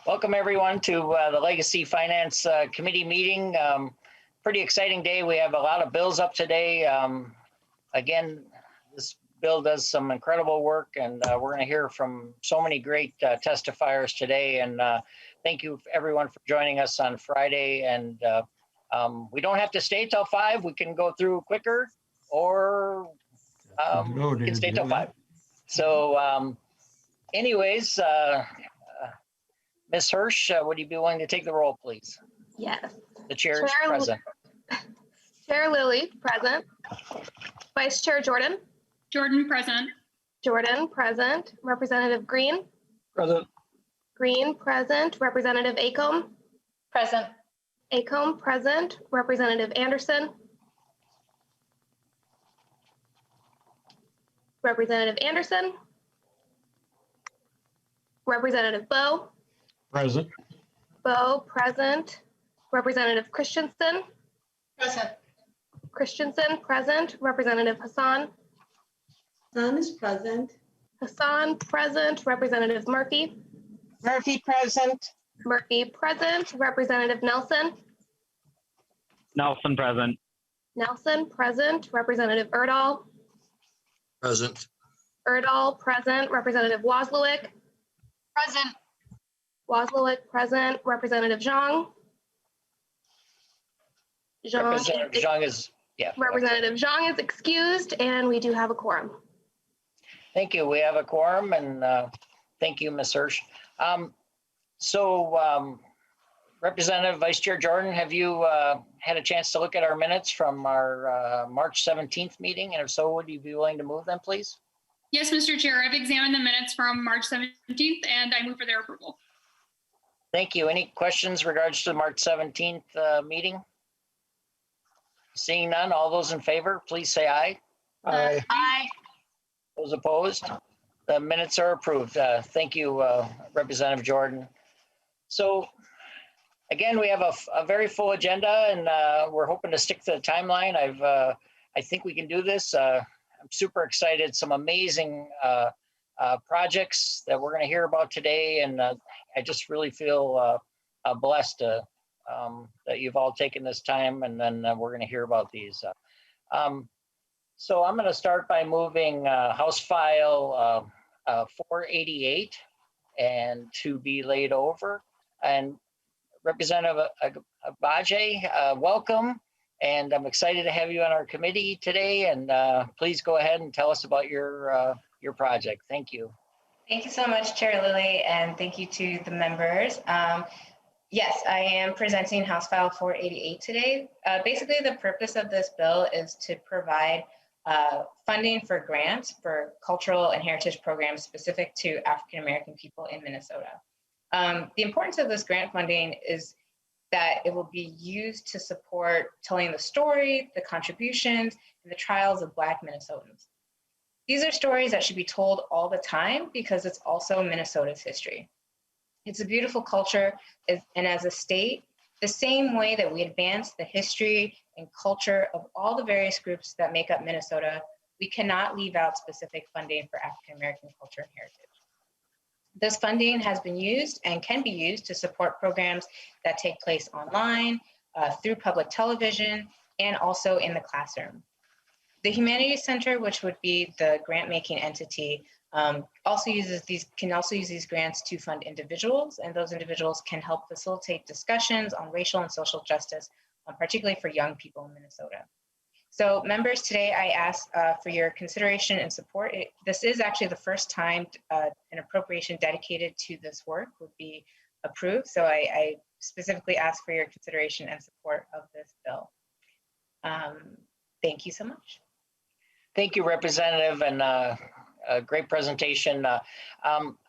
Welcome everyone to the Legacy Finance Committee meeting. Pretty exciting day. We have a lot of bills up today. Again, this bill does some incredible work, and we're going to hear from so many great testifiers today. And thank you everyone for joining us on Friday. And we don't have to stay till 5. We can go through quicker, or we can stay till 5. So anyways, Ms. Hirsch, would you be willing to take the roll, please? Yes. The chair is present. Chair Lilly, present. Vice Chair Jordan. Jordan, present. Jordan, present. Representative Green. Present. Green, present. Representative Acomb. Present. Acomb, present. Representative Anderson. Representative Anderson. Representative Bowe. Present. Bowe, present. Representative Christensen. Present. Christensen, present. Representative Hassan. Hassan is present. Hassan, present. Representative Murphy. Murphy present. Murphy, present. Representative Nelson. Nelson, present. Nelson, present. Representative Erdahl. Present. Erdahl, present. Representative Wozlowick. Present. Wozlowick, present. Representative Zhang. Representative Zhang is, yeah. Representative Zhang is excused, and we do have a quorum. Thank you. We have a quorum, and thank you, Ms. Hirsch. Representative Vice Chair Jordan, have you had a chance to look at our minutes from our March 17th meeting? And if so, would you be willing to move them, please? Yes, Mr. Chair, I've examined the minutes from March 17th and I move for their approval. Thank you. Any questions regards to the March 17th meeting? Seeing none, all those in favor, please say aye. Aye. Aye. Those opposed? The minutes are approved. Thank you, Representative Jordan. So again, we have a very full agenda, and we're hoping to stick to the timeline. I think we can do this. I'm super excited. Some amazing projects that we're going to hear about today, and I just really feel blessed that you've all taken this time, and then we're going to hear about these. So I'm going to start by moving House File 488 and to be laid over. And Representative Agbaje, welcome. And I'm excited to have you on our committee today. And please go ahead and tell us about your project. Thank you. Thank you so much, Chair Lilly, and thank you to the members. Yes, I am presenting House File 488 today. Basically, the purpose of this bill is to provide funding for grants for cultural and heritage programs specific to African American people in Minnesota. The importance of this grant funding is that it will be used to support telling the story, the contributions, and the trials of Black Minnesotans. These are stories that should be told all the time because it's also Minnesota's history. It's a beautiful culture, and as a state, the same way that we advance the history and culture of all the various groups that make up Minnesota, we cannot leave out specific funding for African American culture and heritage. This funding has been used and can be used to support programs that take place online, through public television, and also in the classroom. The Humanities Center, which would be the grant-making entity, can also use these grants to fund individuals, and those individuals can help facilitate discussions on racial and social justice, particularly for young people in Minnesota. So members, today I ask for your consideration and support. This is actually the first time an appropriation dedicated to this work would be approved. So I specifically ask for your consideration and support of this bill. Thank you so much. Thank you, Representative, and a great presentation. I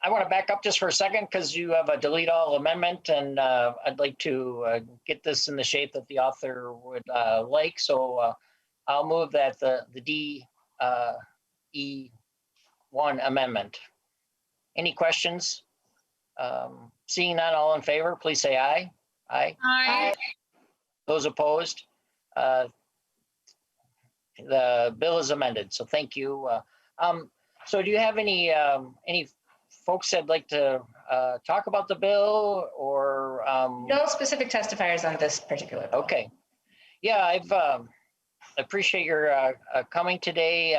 want to back up just for a second because you have a delete all amendment, and I'd like to get this in the shape that the author would like. So I'll move that the DE1 amendment. Any questions? Seeing none, all in favor, please say aye. Aye. Aye. Those opposed? The bill is amended, so thank you. So do you have any folks that'd like to talk about the bill or? No specific testifiers on this particular bill. Okay. Yeah, I've appreciate your coming today.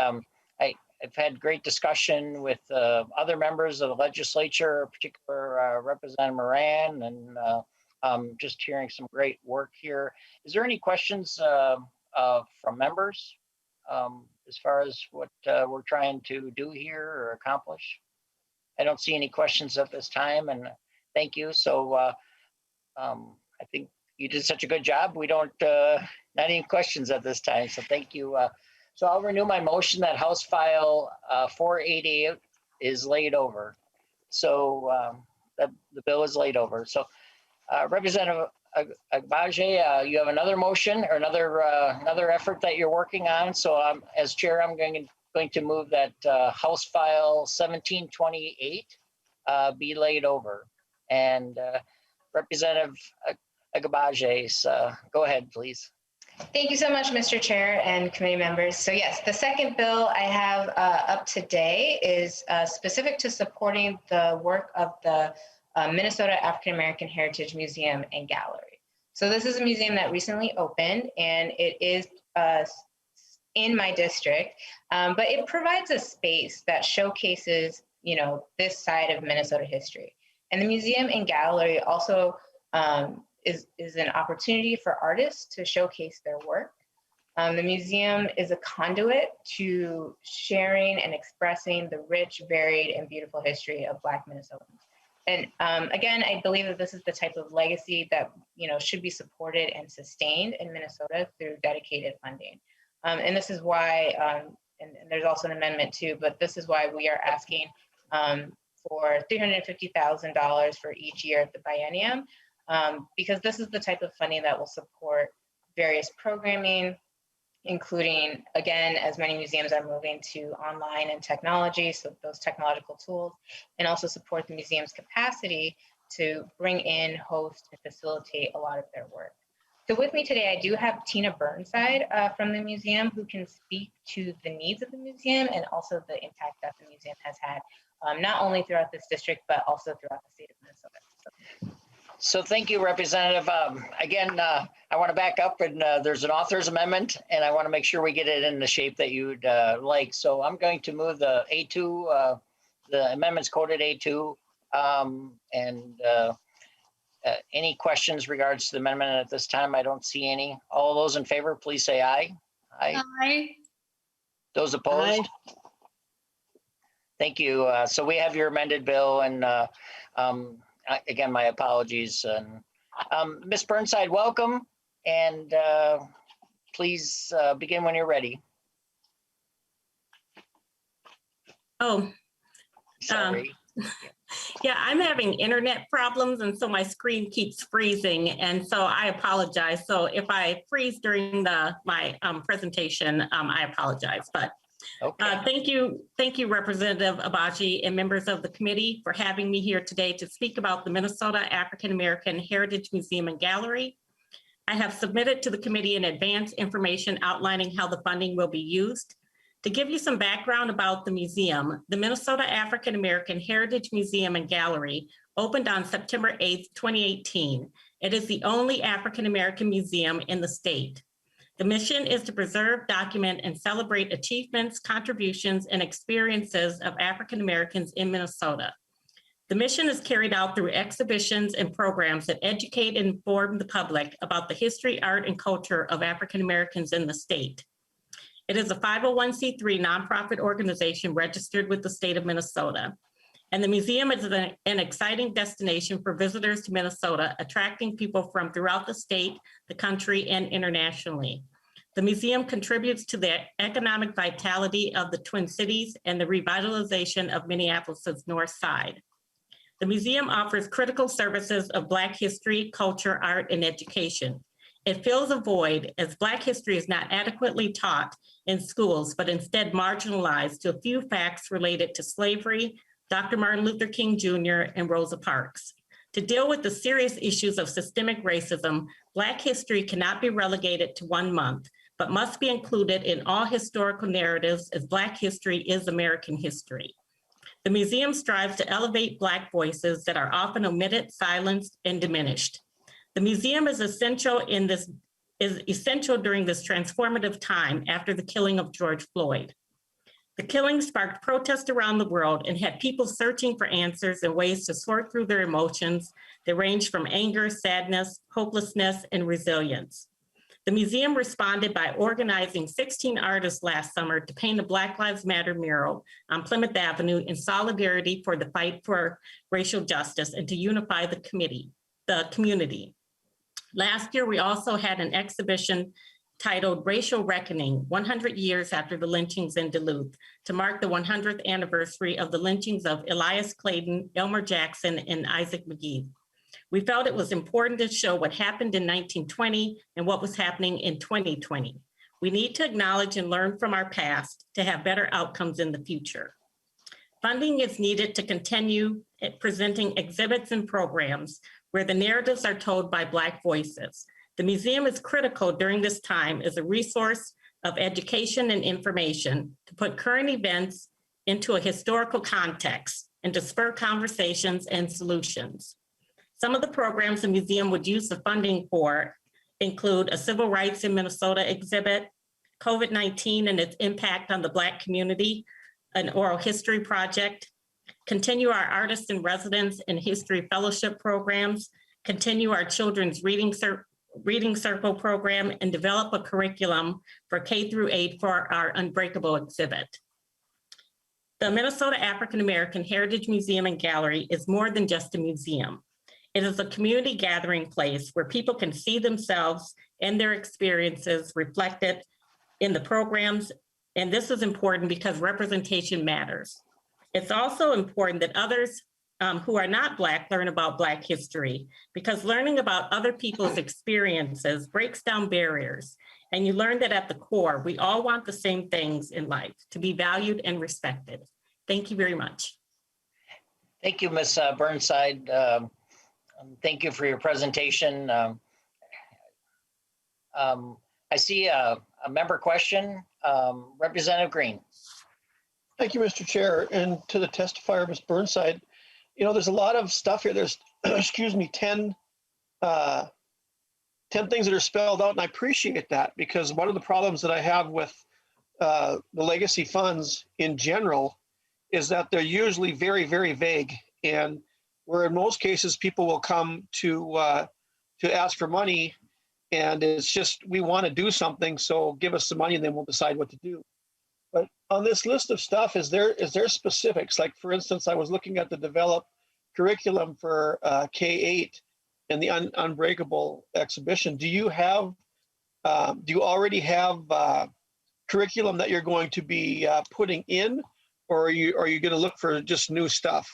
I've had great discussion with other members of the legislature, in particular Representative Moran, and just hearing some great work here. Is there any questions from members as far as what we're trying to do here or accomplish? I don't see any questions at this time, and thank you. So I think you did such a good job. We don't, not any questions at this time, so thank you. So I'll renew my motion that House File 488 is laid over. So that the bill is laid over. So Representative Agbaje, you have another motion or another effort that you're working on. So as chair, I'm going to move that House File 1728 be laid over. And Representative Agbaje, go ahead, please. Thank you so much, Mr. Chair and committee members. So yes, the second bill I have up today is specific to supporting the work of the Minnesota African American Heritage Museum and Gallery. So this is a museum that recently opened, and it is in my district, but it provides a space that showcases, this side of Minnesota history. And the museum and gallery also is an opportunity for artists to showcase their work. The museum is a conduit to sharing and expressing the rich, varied, and beautiful history of Black Minnesotans. And again, I believe that this is the type of legacy that should be supported and sustained in Minnesota through dedicated funding. And this is why, and there's also an amendment too, but this is why we are asking for $350,000 for each year of the biennium, because this is the type of funding that will support various programming, including, again, as many museums are moving to online and technology, so those technological tools, and also support the museum's capacity to bring in, host, and facilitate a lot of their work. So with me today, I do have Tina Burnside from the museum, who can speak to the needs of the museum and also the impact that the museum has had, not only throughout this district, but also throughout the state of Minnesota. So thank you, Representative. Again, I want to back up, and there's an author's amendment, and I want to make sure we get it in the shape that you'd like. So I'm going to move the A2, the amendments quoted A2, and any questions regards to the amendment at this time? I don't see any. All those in favor, please say aye. Aye. Aye. Those opposed? Thank you. So we have your amended bill, and again, my apologies. And Ms. Burnside, welcome, and please begin when you're ready. Oh, Sorry. yeah, I'm having internet problems, and so my screen keeps freezing, and so I apologize. So if I freeze during my presentation, I apologize. But Okay. thank you, Representative Agbaje and members of the committee for having me here today to speak about the Minnesota African American Heritage Museum and Gallery. I have submitted to the committee in advance information outlining how the funding will be used. To give you some background about the museum, the Minnesota African American Heritage Museum and Gallery opened on September 8th, 2018. It is the only African American museum in the state. The mission is to preserve, document, and celebrate achievements, contributions, and experiences of African Americans in Minnesota. The mission is carried out through exhibitions and programs that educate and inform the public about the history, art, and culture of African Americans in the state. It is a 501c3 nonprofit organization registered with the state of Minnesota. And the museum is an exciting destination for visitors to Minnesota, attracting people from throughout the state, the country, and internationally. The museum contributes to the economic vitality of the Twin Cities and the revitalization of Minneapolis' North Side. The museum offers critical services of Black history, culture, art, and education. It fills a void as Black history is not adequately taught in schools, but instead marginalized to a few facts related to slavery, Dr. Martin Luther King Jr., and Rosa Parks. To deal with the serious issues of systemic racism, Black history cannot be relegated to 1 month, but must be included in all historical narratives as Black history is American history. The museum strives to elevate Black voices that are often omitted, silenced, and diminished. The museum is essential during this transformative time after the killing of George Floyd. The killing sparked protests around the world and had people searching for answers and ways to sort through their emotions that ranged from anger, sadness, hopelessness, and resilience. The museum responded by organizing 16 artists last summer to paint a Black Lives Matter mural on Plymouth Avenue in solidarity for the fight for racial justice and to unify the community. Last year, we also had an exhibition titled Racial Reckoning, 100 Years After the Lynchings in Duluth, to mark the 100th anniversary of the lynchings of Elias Clayton, Elmer Jackson, and Isaac McGee. We felt it was important to show what happened in 1920 and what was happening in 2020. We need to acknowledge and learn from our past to have better outcomes in the future. Funding is needed to continue presenting exhibits and programs where the narratives are told by Black voices. The museum is critical during this time as a resource of education and information to put current events into a historical context and to spur conversations and solutions. Some of the programs the museum would use the funding for include a Civil Rights in Minnesota exhibit, COVID-19 and its impact on the Black community, an oral history project, continue our Artists in Residence and History Fellowship programs, continue our Children's Reading Circle program, and develop a curriculum for K-8 for our Unbreakable exhibit. The Minnesota African American Heritage Museum and Gallery is more than just a museum. It is a community gathering place where people can see themselves and their experiences reflected in the programs, and this is important because representation matters. It's also important that others who are not Black learn about Black history, because learning about other people's experiences breaks down barriers. And you learn that at the core, we all want the same things in life, to be valued and respected. Thank you very much. Thank you, Ms. Burnside. Thank you for your presentation. I see a member question. Representative Green. Thank you, Mr. Chair. And to the testifier, Ms. Burnside, you know, there's a lot of stuff here. There's, excuse me, 10 things that are spelled out, and I appreciate that, because one of the problems that I have with the legacy funds in general is that they're usually very, very vague, and where in most cases people will come to ask for money, and it's just, we want to do something, so give us the money and then we'll decide what to do. But on this list of stuff, is there specifics? Like, for instance, I was looking at the developed curriculum for K-8 and the Unbreakable exhibition. Do you already have curriculum that you're going to be putting in, or are you going to look for just new stuff?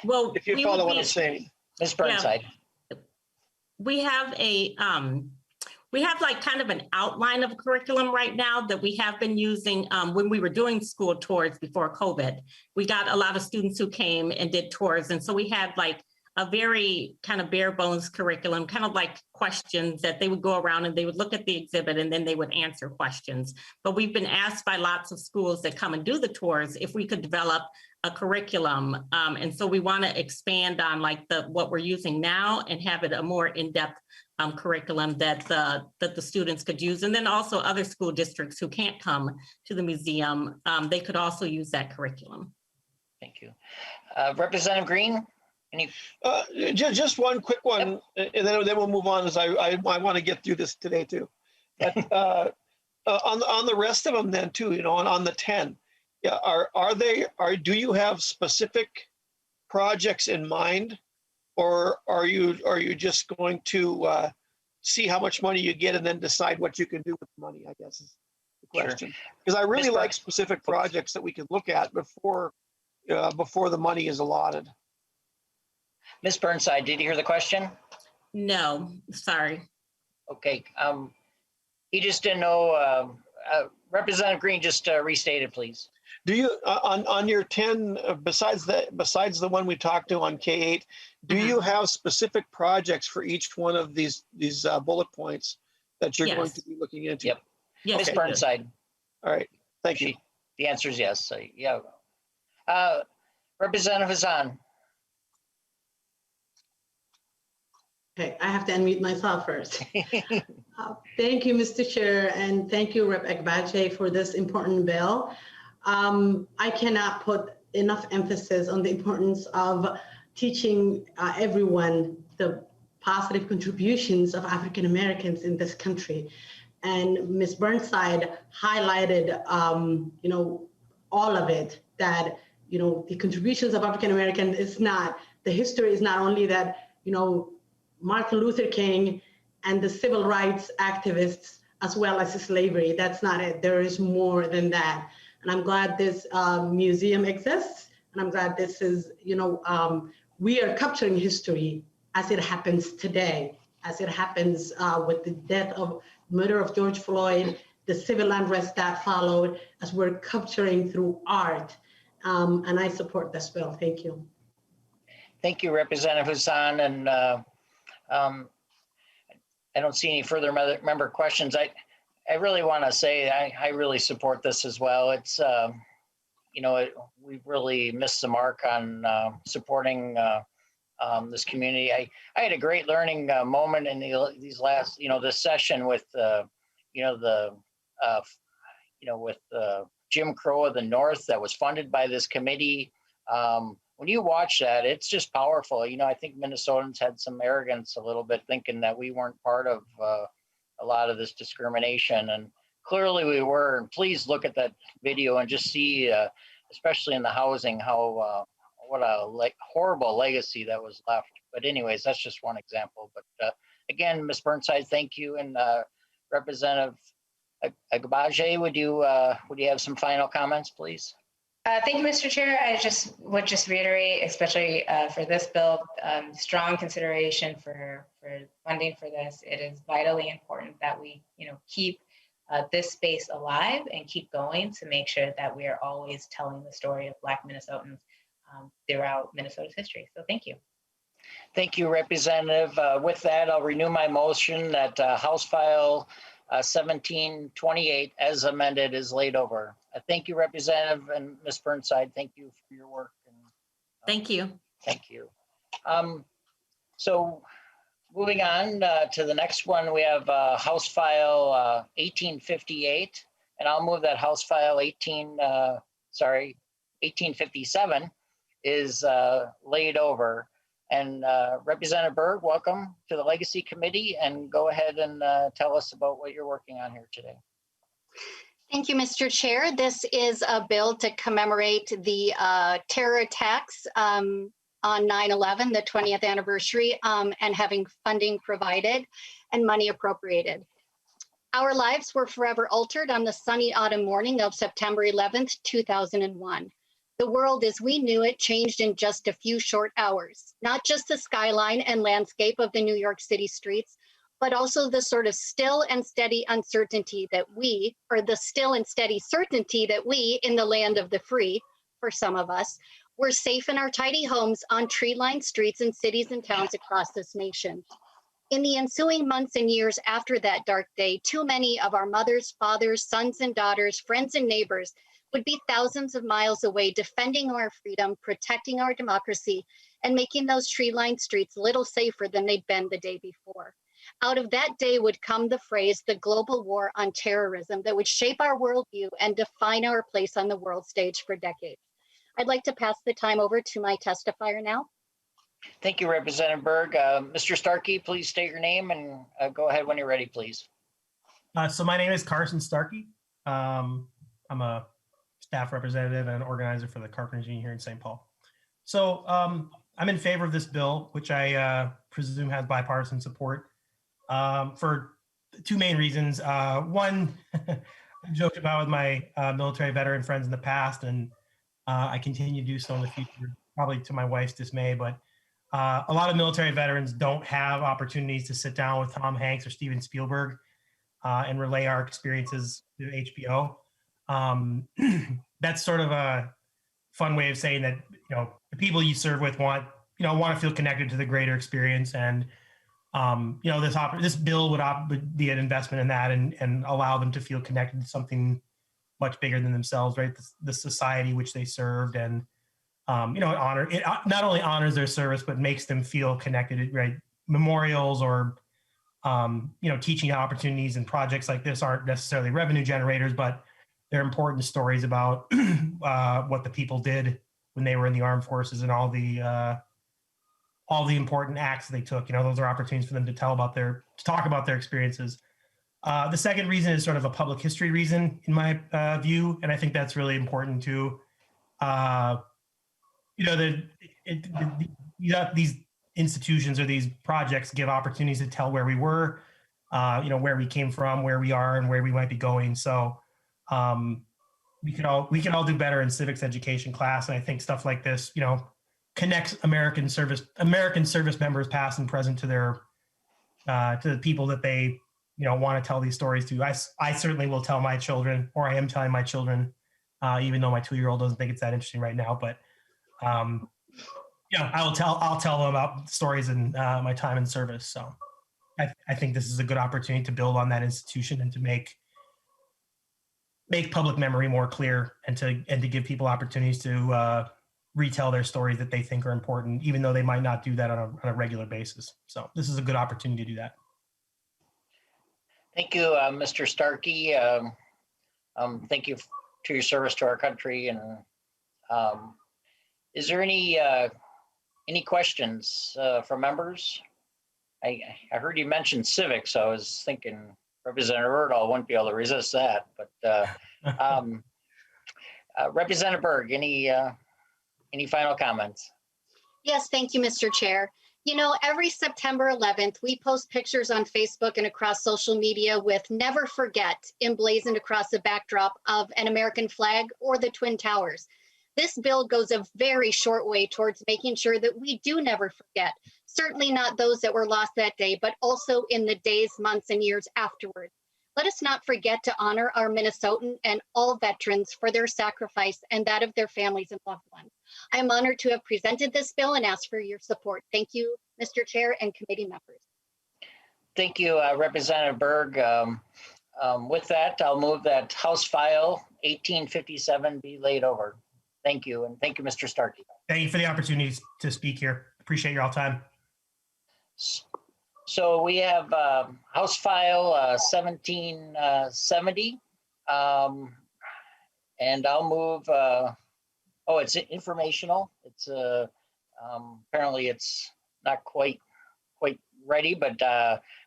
Well, if you follow what I'm saying. Ms. Burnside. Yeah. We have like kind of an outline of curriculum right now that we have been using when we were doing school tours before COVID. We got a lot of students who came and did tours. And so we had like a very kind of bare bones curriculum, kind of like questions that they would go around and they would look at the exhibit and then they would answer questions. But we've been asked by lots of schools that come and do the tours if we could develop a curriculum. And so we want to expand on like what we're using now and have it a more in-depth curriculum that the students could use. And then also other school districts who can't come to the museum, they could also use that curriculum. Thank you. Representative Green? Just one quick one, and then we'll move on, as I want to get through this today too. But on the rest of them then too, you know, on the 10, yeah, do you have specific projects in mind, or are you just going to see how much money you get and then decide what you can do with the money, I guess is the question. Because I really like specific projects that we can look at before the money is allotted. Ms. Burnside, did you hear the question? No, sorry. Okay. He just didn't know. Representative Green, just restate it, please. Do you on your 10 besides the one we talked to on K-8, do you have specific projects for each one of these bullet points that you're going to be looking into? Yep. Yes. Ms. Burnside. All right. Thank you. The answer is yes. Yeah. Representative Hassan. Okay, I have to unmute myself first. Thank you, Mr. Chair, and thank you, Rep. Agbaje, for this important bill. I cannot put enough emphasis on the importance of teaching everyone the positive contributions of African Americans in this country. And Ms. Burnside highlighted, all of it, that, the contributions of African Americans is not, the history is not only that, Martin Luther King and the civil rights activists, as well as slavery. That's not it. There is more than that. And I'm glad this museum exists. And I'm glad this is, we are capturing history as it happens today, as it happens with the murder of George Floyd, the civil unrest that followed, as we're capturing through art. And I support this bill. Thank you. Thank you, Representative Hassan. And I don't see any further member questions. I really want to say I really support this as well. It's, we've really missed the mark on supporting this community. I had a great learning moment in these last, this session with, with Jim Crow of the North that was funded by this committee. When you watch that, it's just powerful. I think Minnesotans had some arrogance a little bit, thinking that we weren't part of a lot of this discrimination, and clearly we were. And please look at that video and just see, especially in the housing, how what a horrible legacy that was left. But anyways, that's just one example. But again, Ms. Burnside, thank you, and Representative Agbaje, would you have some final comments, please? Thank you, Mr. Chair. I would reiterate, especially for this bill, strong consideration for funding for this. It is vitally important that we, keep this space alive and keep going to make sure that we are always telling the story of Black Minnesotans throughout Minnesota's history. So thank you. Thank you, Representative. With that, I'll renew my motion that House File 1728 as amended is laid over. Thank you, Representative, and Ms. Burnside. Thank you for your work. And, Thank you. Thank you. So moving on to the next one, we have House File 1858, and I'll move that House File 1857 is laid over. And Representative Berg, welcome to the Legacy Committee, and go ahead and tell us about what you're working on here today. Thank you, Mr. Chair. This is a bill to commemorate the terror attacks on 9/11, the 20th anniversary, and having funding provided and money appropriated. Our lives were forever altered on the sunny autumn morning of September 11th, 2001. The world as we knew it changed in just a few short hours, not just the skyline and landscape of the New York City streets, but also the sort of still and steady uncertainty that we, or the still and steady certainty that we, in the land of the free, for some of us, were safe in our tidy homes on tree-lined streets in cities and towns across this nation. In the ensuing months and years after that dark day, too many of our mothers, fathers, sons and daughters, friends and neighbors would be thousands of miles away defending our freedom, protecting our democracy, and making those tree-lined streets a little safer than they'd been the day before. Out of that day would come the phrase, the global war on terrorism, that would shape our worldview and define our place on the world stage for decades. I'd like to pass the time over to my testifier now. Thank you, Representative Berg. Mr. Starkey, please state your name and go ahead when you're ready, please. So my name is Carson Starkey. I'm a staff representative and organizer for the Carpenters Union here in St. Paul. So I'm in favor of this bill, which I presume has bipartisan support for two main reasons. One, I joked about with my military veteran friends in the past, and I continue to do so in the future, probably to my wife's dismay, but a lot of military veterans don't have opportunities to sit down with Tom Hanks or Steven Spielberg and relay our experiences to HBO. That's sort of a fun way of saying that, the people you serve with want to feel connected to the greater experience. And, this bill would be an investment in that and allow them to feel connected to something much bigger than themselves, right? The society which they served and it not only honors their service, but makes them feel connected, right? Memorials or, teaching opportunities and projects like this aren't necessarily revenue generators, but they're important stories about what the people did when they were in the armed forces and all the important acts they took. Those are opportunities for them to talk about their experiences. The second reason is sort of a public history reason, in my view, and I think that's really important too. These institutions or these projects give opportunities to tell where we were, where we came from, where we are, and where we might be going. So we can all do better in civics education class, and I think stuff like this, connects American service members, past and present, to their to the people that they want to tell these stories to. I certainly will tell my children, or I am telling my children, even though my 2-year-old doesn't think it's that interesting right now. But I'll tell them about stories in my time in service. So I think this is a good opportunity to build on that institution and to make public memory more clear, and to give people opportunities to retell their stories that they think are important, even though they might not do that on a regular basis. So this is a good opportunity to do that. Thank you, Mr. Starkey. Thank you to your service to our country. And is there any questions from members? I heard you mention civics, so I was thinking Representative Erdahl wouldn't be able to resist that. But Representative Berg, any final comments? Yes, thank you, Mr. Chair. Every September 11th, we post pictures on Facebook and across social media with "Never Forget" emblazoned across the backdrop of an American flag or the Twin Towers. This bill goes a very short way towards making sure that we do never forget, certainly not those that were lost that day, but also in the days, months, and years afterwards. Let us not forget to honor our Minnesotan and all veterans for their sacrifice and that of their families and loved ones. I am honored to have presented this bill and ask for your support. Thank you, Mr. Chair and committee members. Thank you, Representative Berg. With that, I'll move that House File 1857 be laid over. Thank you, and thank you, Mr. Starkey. Thank you for the opportunity to speak here. Appreciate your all time. So we have House File 1770, and I'll move. It's informational. It's apparently it's not quite ready, but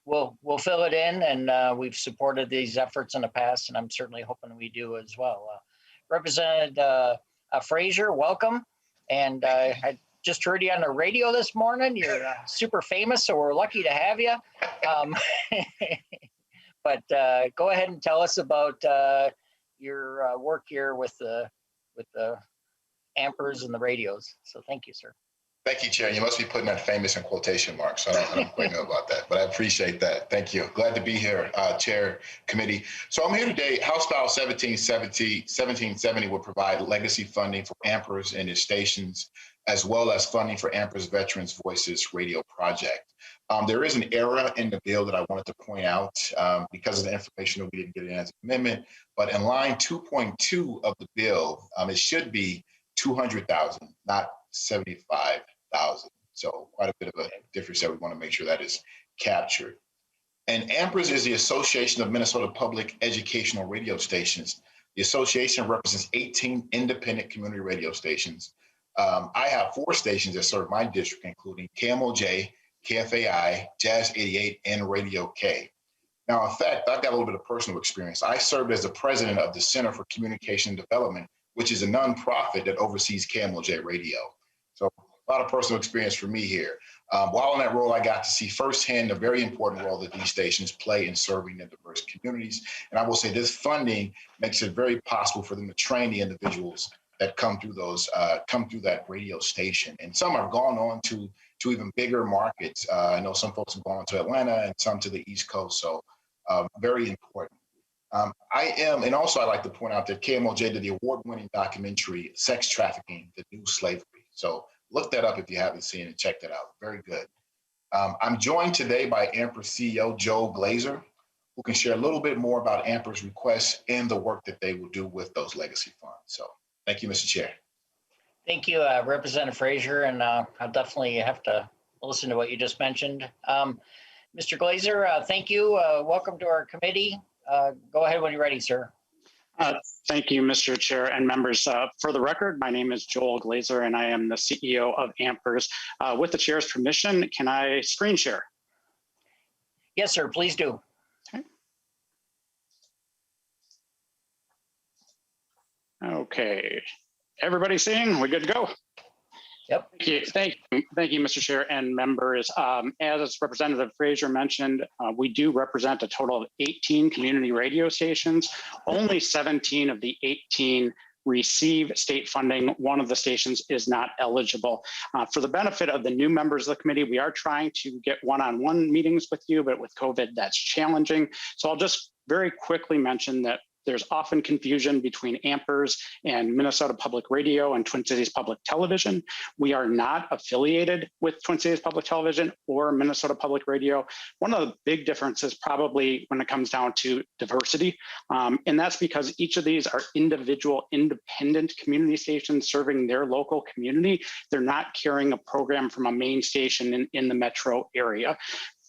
we'll fill it in, and we've supported these efforts in the past, and I'm certainly hoping we do as well. Representative Frazier, welcome, and I just heard you on the radio this morning. You're super famous, so we're lucky to have you. But go ahead and tell us about your work here with the ampers and the radios. So thank you, sir. Thank you, Chair. You must be putting that famous in quotation marks. I don't quite know about that, but I appreciate that. Thank you. Glad to be here, Chair, Committee. So I'm here today. House File 1770 will provide legacy funding for ampers and its stations, as well as funding for Ampers Veterans Voices radio project. There is an error in the bill that I wanted to point out because of the information that we didn't get in as an amendment, but in line 2.2 of the bill, it should be 200,000, not 75,000. So quite a bit of a difference there. We want to make sure that is captured. And Ampers is the Association of Minnesota Public Educational Radio Stations. The association represents 18 independent community radio stations. I have 4 stations that serve my district, including KMOJ, KFAI, Jazz 88, and Radio K. Now, in fact, I've got a little bit of personal experience. I served as the president of the Center for Communication Development, which is a nonprofit that oversees KMOJ Radio. So a lot of personal experience for me here. While in that role, I got to see firsthand the very important role that these stations play in serving the diverse communities. And I will say this funding makes it very possible for them to train the individuals that come through that radio station. And some have gone on to even bigger markets. I know some folks have gone to Atlanta and some to the East Coast. So very important. And also I'd like to point out that KMOJ did the award-winning documentary, Sex Trafficking, The New Slavery. So look that up if you haven't seen it, check that out, very good. I'm joined today by Ampers CEO, Joel Glazer, who can share a little bit more about Ampers requests and the work that they will do with those legacy funds. So thank you, Mr. Chair. Thank you, Representative Frazier, and I'll definitely have to listen to what you just mentioned. Mr. Glazer, thank you. Welcome to our committee. Go ahead when you're ready, sir. Thank you, Mr. Chair and members. For the record, my name is Joel Glazer, and I am the CEO of Ampers. With the chair's permission, can I screen share? Yes, sir, please do. Okay. Everybody seeing? We good to go? Yep. Thank you, Mr. Chair and members. As Representative Frazier mentioned, we do represent a total of 18 community radio stations. Only 17 of the 18 receive state funding. One of the stations is not eligible. For the benefit of the new members of the committee, we are trying to get one-on-one meetings with you, but with COVID, that's challenging. So I'll just very quickly mention that there's often confusion between Ampers and Minnesota Public Radio and Twin Cities Public Television. We are not affiliated with Twin Cities Public Television or Minnesota Public Radio. One of the big differences probably when it comes down to diversity, and that's because each of these are individual independent community stations serving their local community. They're not carrying a program from a main station in the metro area.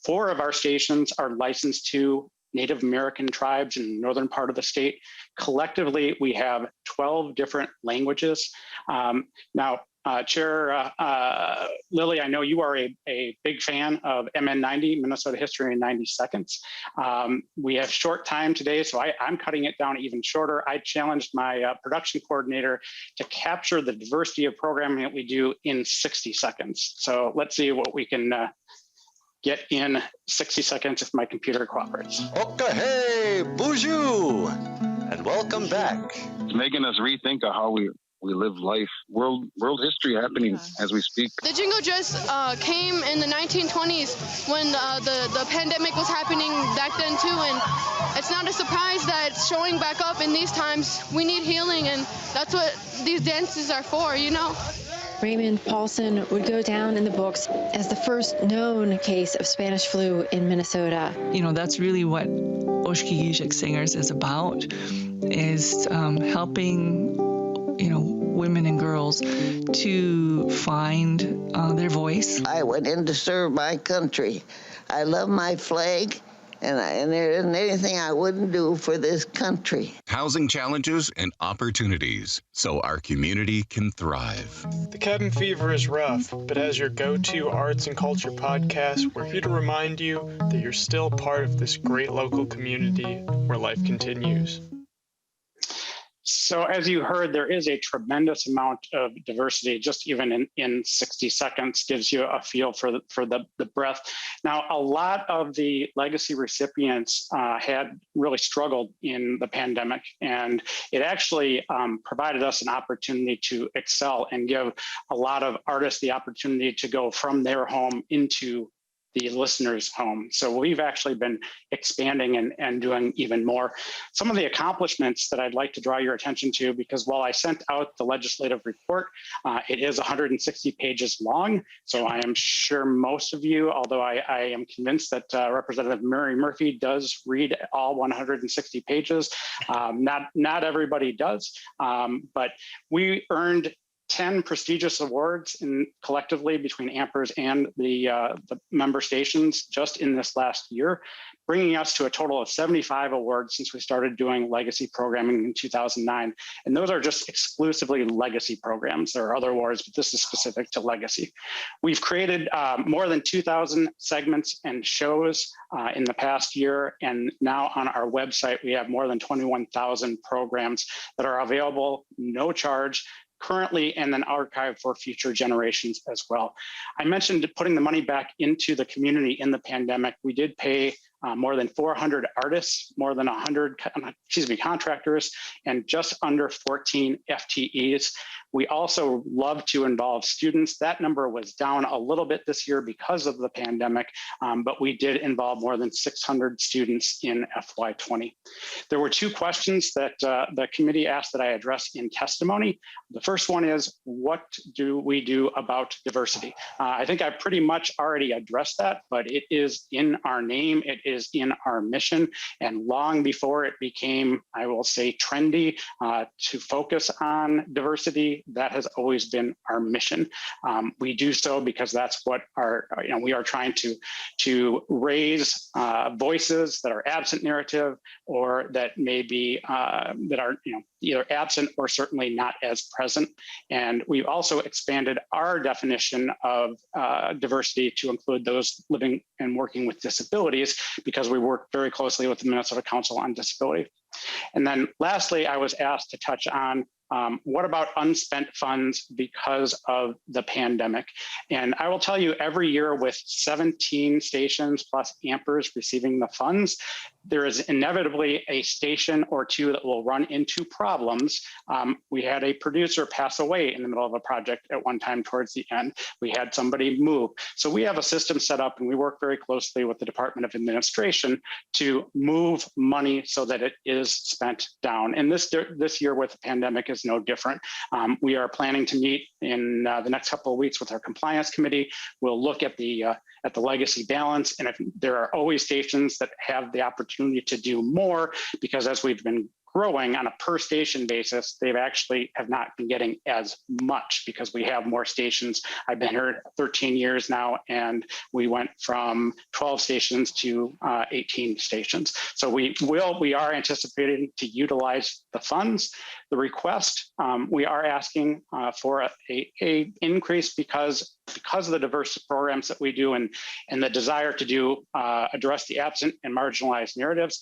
4 of our stations are licensed to Native American tribes in the northern part of the state. Collectively, we have 12 different languages. Now, Chair Lily, I know you are a big fan of MN90, Minnesota History in 90 Seconds. We have short time today, so I'm cutting it down even shorter. I challenged my production coordinator to capture the diversity of programming that we do in 60 seconds. So let's see what we can get in 60 seconds if my computer cooperates. Okay, hey, bonjour, and welcome back. It's making us rethink of how we live life. World history happening as we speak. The jingle just came in the 1920s when the pandemic was happening back then too, and it's not a surprise that it's showing back up in these times. We need healing, and that's what these dances are for, you know? Raymond Paulson would go down in the books as the first known case of Spanish flu in Minnesota. You know, that's really what Oshkosh Singers is about, is helping, you know, women and girls to find their voice. I went in to serve my country. I love my flag, and there isn't anything I wouldn't do for this country. Housing challenges and opportunities so our community can thrive. The cabin fever is rough, but as your go-to arts and culture podcast, we're here to remind you that you're still part of this great local community where life continues. So as you heard, there is a tremendous amount of diversity, just even in 60 seconds gives you a feel for the breadth. Now, a lot of the legacy recipients had really struggled in the pandemic, and it actually provided us an opportunity to excel and give a lot of artists the opportunity to go from their home into the listener's home. So we've actually been expanding and doing even more. Some of the accomplishments that I'd like to draw your attention to, because while I sent out the legislative report, it is 160 pages long. So I am sure most of you, although I am convinced that Representative Mary Murphy does read all 160 pages. Not everybody does, but we earned 10 prestigious awards collectively between Ampers and the member stations just in this last year, bringing us to a total of 75 awards since we started doing legacy programming in 2009. And those are just exclusively legacy programs. There are other awards, but this is specific to legacy. We've created more than 2,000 segments and shows in the past year. And now on our website, we have more than 21,000 programs that are available, no charge, currently, and then archived for future generations as well. I mentioned putting the money back into the community in the pandemic. We did pay more than 400 artists, more than 100 contractors, and just under 14 FTEs. We also love to involve students. That number was down a little bit this year because of the pandemic, but we did involve more than 600 students in FY20. There were 2 questions that the committee asked that I address in testimony. The first one is, what do we do about diversity? I think I pretty much already addressed that, but it is in our name, it is in our mission, and long before it became, I will say, trendy to focus on diversity accessibility. That has always been our mission. We do so because that's what we are trying to raise voices that are absent narrative, or that may be that are either absent or certainly not as present. And we've also expanded our definition of diversity to include those living and working with disabilities, because we work very closely with the Minnesota Council on Disability. And then lastly, I was asked to touch on what about unspent funds because of the pandemic? And I will tell you, every year with 17 stations plus Ampers receiving the funds, there is inevitably a station or two that will run into problems. We had a producer pass away in the middle of a project at one time towards the end. We had somebody move. So we have a system set up, and we work very closely with the Department of Administration to move money so that it is spent down. And this year with the pandemic is no different. We are planning to meet in the next couple of weeks with our compliance committee. We'll look at the legacy balance, and if there are always stations that have the opportunity to do more, because as we've been growing on a per station basis, they've actually have not been getting as much because we have more stations. I've been here 13 years now, and we went from 12 stations to 18 stations. So we are anticipating to utilize the funds. The request, we are asking for a increase because of the diverse programs that we do, and the desire to address the absent and marginalized narratives.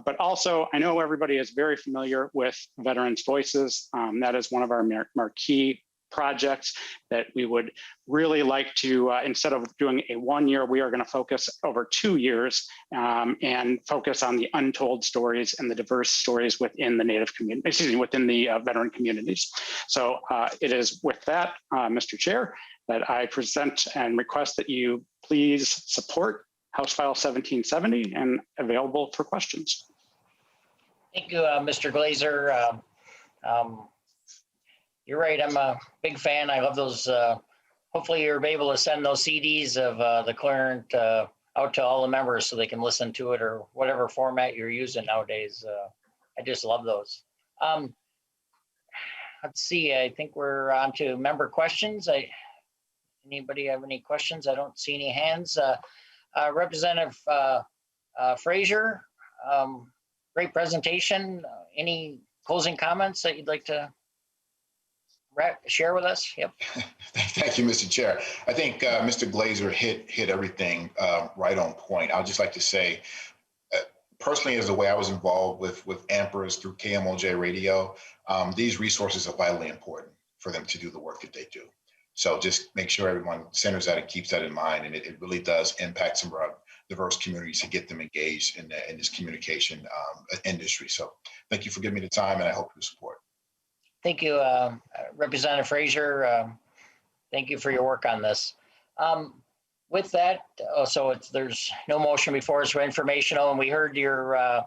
But also, I know everybody is very familiar with Veterans Voices. That is one of our marquee projects that we would really like to, instead of doing a 1 year, we are going to focus over 2 years and focus on the untold stories and the diverse stories within the Native community, within the veteran communities. So it is with that, Mr. Chair, that I present and request that you please support House File 1770 and available for questions. Thank you, Mr. Glazer. You're right. I'm a big fan. I love those. Hopefully you're able to send those CDs of the Clarent out to all the members so they can listen to it, or whatever format you're using nowadays. I just love those. Let's see. I think we're on to member questions. Anybody have any questions? I don't see any hands. Representative Frazier, great presentation. Any closing comments that you'd like to share with us? Yep. Thank you, Mr. Chair. I think Mr. Glazer hit everything right on point. I'd just like to say, personally, as the way I was involved with Ampers through KMOJ Radio, these resources are vitally important for them to do the work that they do. So just make sure everyone centers that and keeps that in mind. And it really does impact some of our diverse communities to get them engaged in this communication industry. So thank you for giving me the time, and I hope you support. Thank you, Representative Frazier. Thank you for your work on this. With that, there's no motion before us for informational, and we heard your,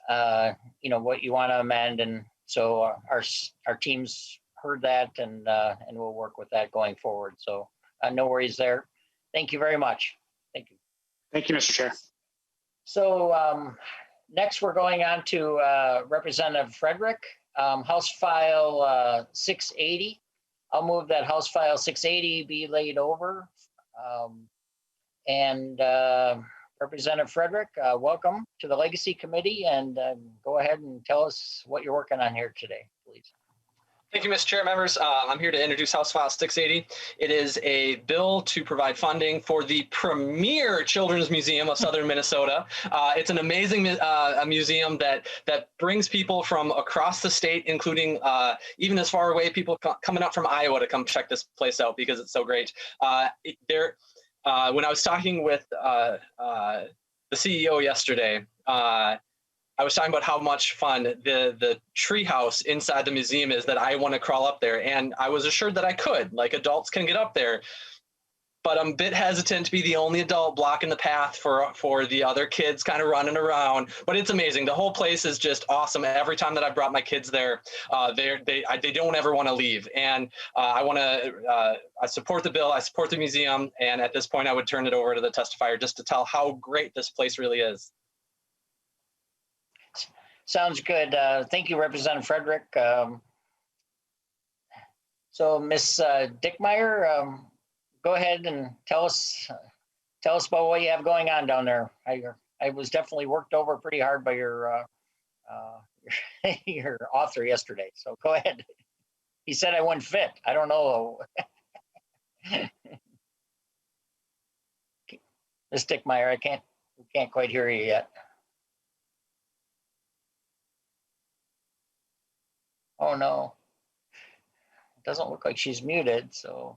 what you want to amend, and so our teams heard that, and we'll work with that going forward. So no worries there. Thank you very much. Thank you. Thank you, Mr. Chair. So next we're going on to Representative Frederick. House File 680. I'll move that House File 680 be laid over. Representative Frederick, welcome to the Legacy Committee, and go ahead and tell us what you're working on here today, please. Thank you, Mr. Chair, members. I'm here to introduce House File 680. It is a bill to provide funding for the premier Children's Museum of Southern Minnesota. It's an amazing museum that brings people from across the state, including even as far away, people coming up from Iowa to come check this place out because it's so great. When I was talking with the CEO yesterday, I was talking about how much fun the treehouse inside the museum is, that I want to crawl up there. And I was assured that I could, like adults can get up there. But I'm a bit hesitant to be the only adult blocking the path for the other kids kind of running around. But it's amazing. The whole place is just awesome. Every time that I brought my kids there, they don't ever want to leave. And I support the bill. I support the museum. And at this point, I would turn it over to the testifier just to tell how great this place really is. Sounds good. Thank you, Representative Frederick. So Ms. Dickmeyer, go ahead and tell us about what you have going on down there. I was definitely worked over pretty hard by your your author yesterday. So go ahead. He said I wouldn't fit. I don't know. Ms. Dickmeyer, we can't quite hear you yet. Oh no. It doesn't look like she's muted, so.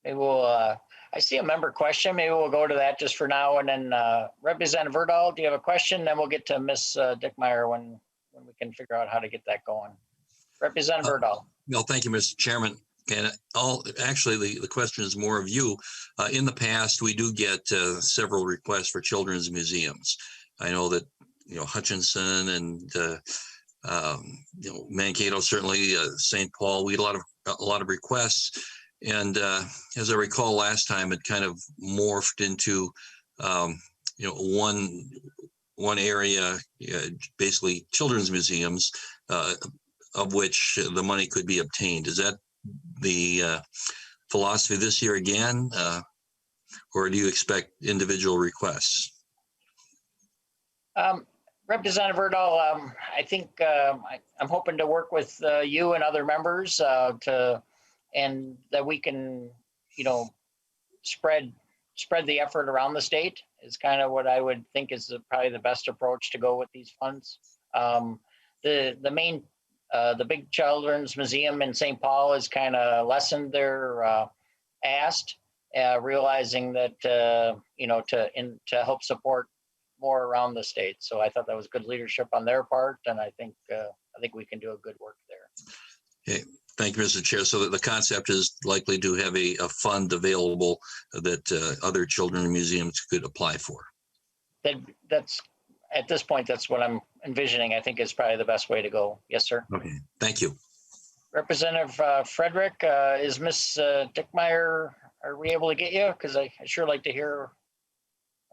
Maybe we'll, I see a member question. Maybe we'll go to that just for now. And then Representative Verdahl, do you have a question? Then we'll get to Ms. Dickmeyer when we can figure out how to get that going. Representative Verdahl. No, thank you, Mr. Chairman. And actually, the question is more of you. In the past, we do get several requests for children's museums. I know that, Hutchinson and, Mankato, certainly St. Paul, we had a lot of requests. And as I recall last time, it kind of morphed into, one area, basically children's museums, of which the money could be obtained. Is that the philosophy this year again, or do you expect individual requests? Representative Verdahl, I think I'm hoping to work with you and other members and that we can, spread the effort around the state is kind of what I would think is probably the best approach to go with these funds. The big children's museum in St. Paul has kind of lessened their ask, realizing that to help support more around the state. So I thought that was good leadership on their part, and I think we can do a good work there. Okay. Thank you, Mr. Chair. So the concept is likely to have a fund available that other children's museums could apply for. That's at this point, that's what I'm envisioning. I think is probably the best way to go. Yes, sir. Okay, thank you. Representative Frederick, is Ms. Dickmeyer, are we able to get you? Because I sure like to hear.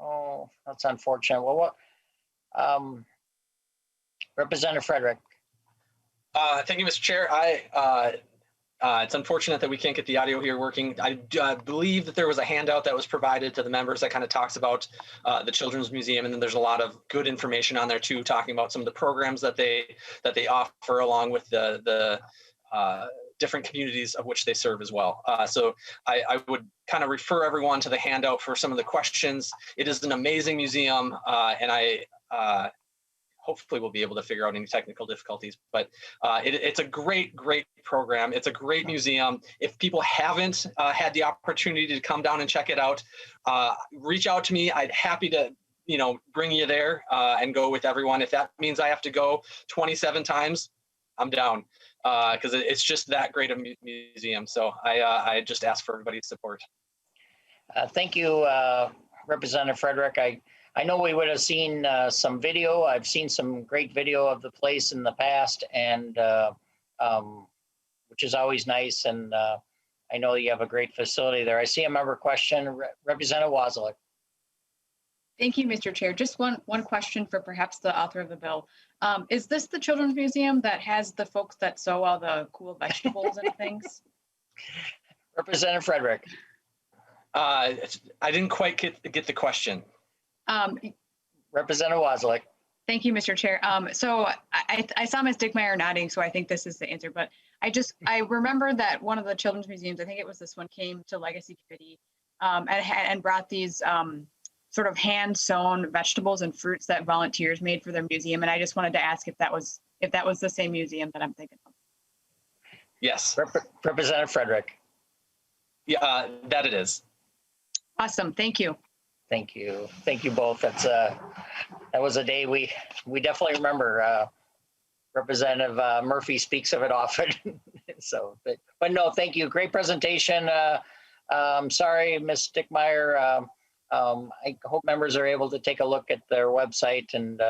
Oh, that's unfortunate. Well, Representative Frederick. Thank you, Mr. Chair. It's unfortunate that we can't get the audio here working. I believe that there was a handout that was provided to the members that kind of talks about the Children's Museum, and then there's a lot of good information on there too, talking about some of the programs that they offer, along with the different communities of which they serve as well. So I would kind of refer everyone to the handout for some of the questions. It is an amazing museum, and I hopefully we'll be able to figure out any technical difficulties, but it's a great program. It's a great museum. If people haven't had the opportunity to come down and check it out, reach out to me. I'd happy to bring you there and go with everyone. If that means I have to go 27 times, I'm down, because it's just that great a museum. So I just ask for everybody's support. Thank you, Representative Frederick. I know we would have seen some video. I've seen some great video of the place in the past, and which is always nice. And I know you have a great facility there. I see a member question, Representative Wasilek. Thank you, Mr. Chair. Just one question for perhaps the author of the bill. Is this the Children's Museum that has the folks that sow all the cool vegetables and things? Representative Frederick. I didn't quite get the question. Representative Wasilek. Thank you, Mr. Chair. So I saw Ms. Dickmeyer nodding, so I think this is the answer. But I remember that one of the children's museums, I think it was this one, came to Legacy Committee and brought these sort of hand-sewn vegetables and fruits that volunteers made for their museum. And I just wanted to ask if that was the same museum that I'm thinking of. Yes. Representative Frederick. Yeah, that it is. Awesome. Thank you. Thank you. Thank you both. That was a day we definitely remember. Representative Murphy speaks of it often. So, but no, thank you. Great presentation. Sorry, Ms. Dickmeyer. I hope members are able to take a look at their website and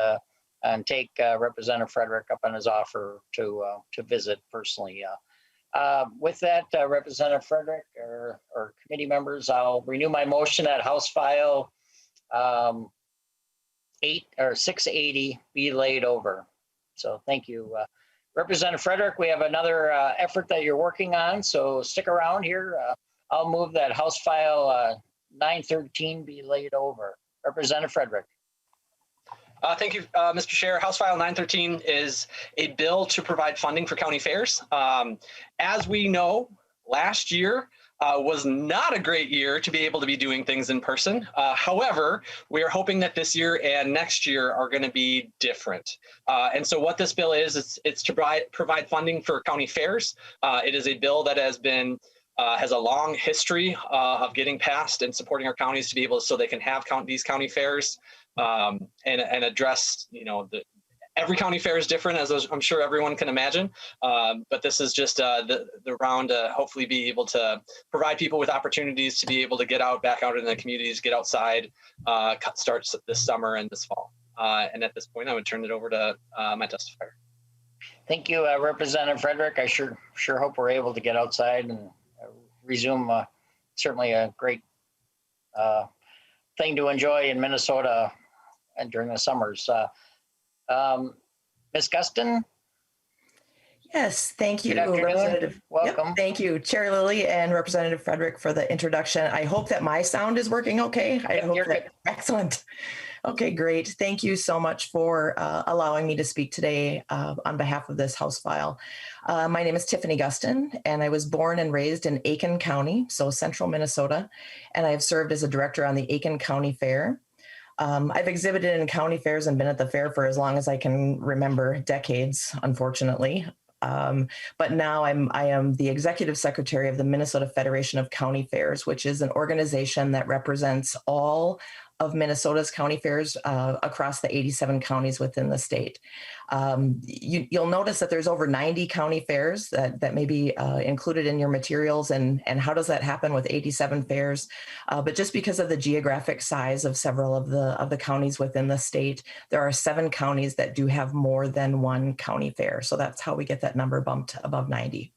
take Representative Frederick up on his offer to visit personally. With that, Representative Frederick or committee members, I'll renew my motion at House File 680 be laid over. So thank you. Representative Frederick, we have another effort that you're working on, so stick around here. I'll move that House File 913 be laid over. Representative Frederick. Thank you, Mr. Chair. House File 913 is a bill to provide funding for county fairs. As we know, last year was not a great year to be able to be doing things in person. However, we are hoping that this year and next year are going to be different. And so what this bill is, it's to provide funding for county fairs. It is a bill that has a long history of getting passed and supporting our counties to be able so they can have these county fairs and address, every county fair is different, as I'm sure everyone can imagine. But this is just the round to hopefully be able to provide people with opportunities to be able to get back out in the communities, get outside, starts this summer and this fall. And at this point, I would turn it over to my testifier. Thank you, Representative Frederick. I sure hope we're able to get outside and resume. Certainly a great thing to enjoy in Minnesota and during the summers. Ms. Gustin? Yes, thank you, Good afternoon. Representative. Welcome. Yep, thank you, Chair Lilly and Representative Frederick for the introduction. I hope that my sound is working okay. Excellent. Okay, great. Thank you so much for allowing me to speak today on behalf of this House File. My name is Tiffany Gustin, and I was born and raised in Aiken County, so central Minnesota, and I have served as a director on the Aiken County Fair. I've exhibited in county fairs and been at the fair for as long as I can remember, decades, unfortunately. But now I am the executive secretary of the Minnesota Federation of County Fairs, which is an organization that represents all of Minnesota's county fairs across the 87 counties within the state. You'll notice that there's over 90 county fairs that may be included in your materials. And how does that happen with 87 fairs? But just because of the geographic size of several of the counties within the state, there are 7 counties that do have more than one county fair. So that's how we get that number bumped above 90.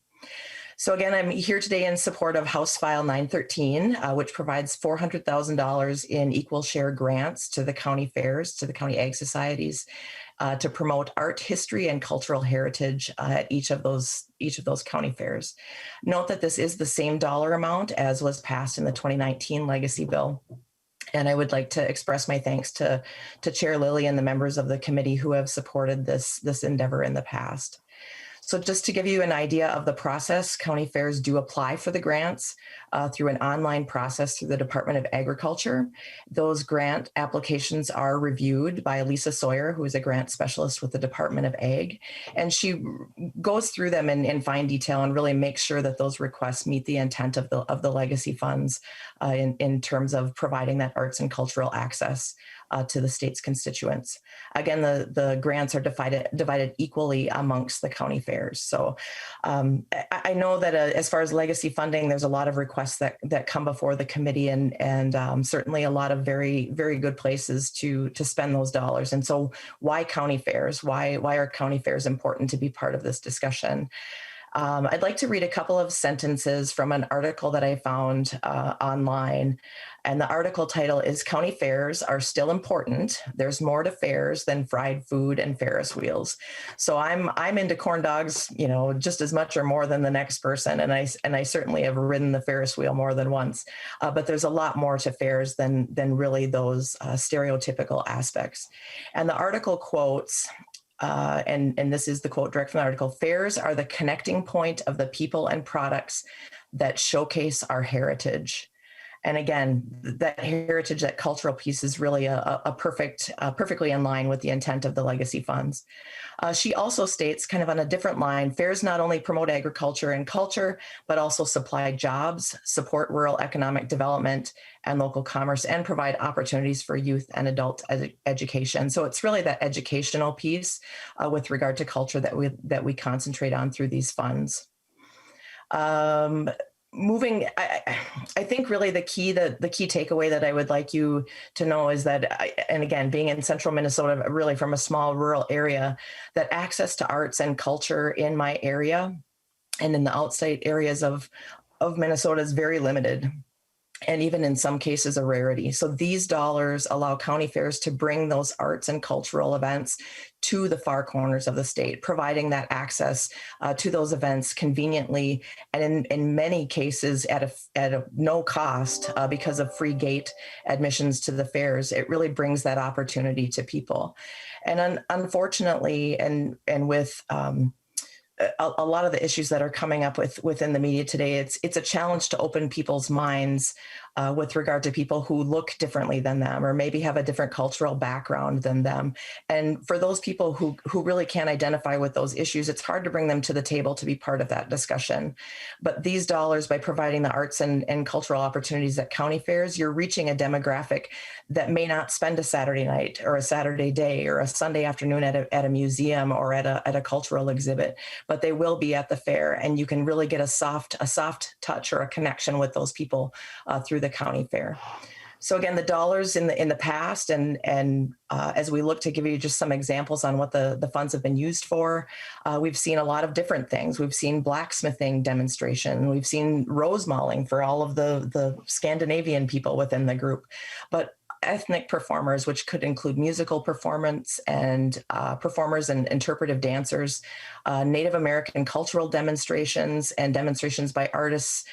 So again, I'm here today in support of House File 913, which provides $400,000 in equal share grants to the county fairs, to the county ag societies, to promote art, history, and cultural heritage at each of those county fairs. Note that this is the same dollar amount as was passed in the 2019 Legacy Bill. And I would like to express my thanks to Chair Lilly and the members of the committee who have supported this endeavor in the past. So just to give you an idea of the process, county fairs do apply for the grants through an online process through the Department of Agriculture. Those grant applications are reviewed by Lisa Sawyer, who is a grant specialist with the Department of Ag. And she goes through them in fine detail and really makes sure that those requests meet the intent of the legacy funds in terms of providing that arts and cultural access to the state's constituents. Again, the grants are divided equally amongst the county fairs. So I know that as far as legacy funding, there's a lot of requests that come before the committee and certainly a lot of very, very good places to spend those dollars. And so why county fairs? Why are county fairs important to be part of this discussion? I'd like to read a couple of sentences from an article that I found online. And the article title is "County Fairs Are Still Important. There's More to Fairs Than Fried Food and Ferris Wheels." So I'm into corn dogs, just as much or more than the next person. And I certainly have ridden the Ferris wheel more than once. But there's a lot more to fairs than really those stereotypical aspects. And the article quotes, and this is the quote direct from the article: "Fairs are the connecting point of the people and products that showcase our heritage." And again, that heritage, that cultural piece is really a perfectly in line with the intent of the legacy funds. She also states, kind of on a different line, fairs not only promote agriculture and culture, but also supply jobs, support rural economic development and local commerce, and provide opportunities for youth and adult education. So it's really that educational piece with regard to culture that we concentrate on through these funds. Moving, I think really the key takeaway that I would like you to know is that, and again, being in central Minnesota, really from a small rural area, that access to arts and culture in my area and in the outside areas of Minnesota is very limited. and even in some cases a rarity. So these dollars allow county fairs to bring those arts and cultural events to the far corners of the state, providing that access to those events conveniently, and in many cases at a no cost because of free gate admissions to the fairs. It really brings that opportunity to people. And unfortunately, and with a lot of the issues that are coming up within the media today, it's a challenge to open people's minds with regard to people who look differently than them, or maybe have a different cultural background than them. And for those people who really can't identify with those issues, it's hard to bring them to the table to be part of that discussion. But these dollars, by providing the arts and cultural opportunities at county fairs, you're reaching a demographic that may not spend a Saturday night or a Saturday day or a Sunday afternoon at a museum or at a cultural exhibit, but they will be at the fair, and you can really get a soft touch or a connection with those people through the county fair. So again, the dollars in the past, and as we look to give you just some examples on what the funds have been used for, we've seen a lot of different things. We've seen blacksmithing demonstration. We've seen rose mauling for all of the Scandinavian people within the group, but ethnic performers, which could include musical performance and performers and interpretive dancers, Native American cultural demonstrations, and demonstrations by artists,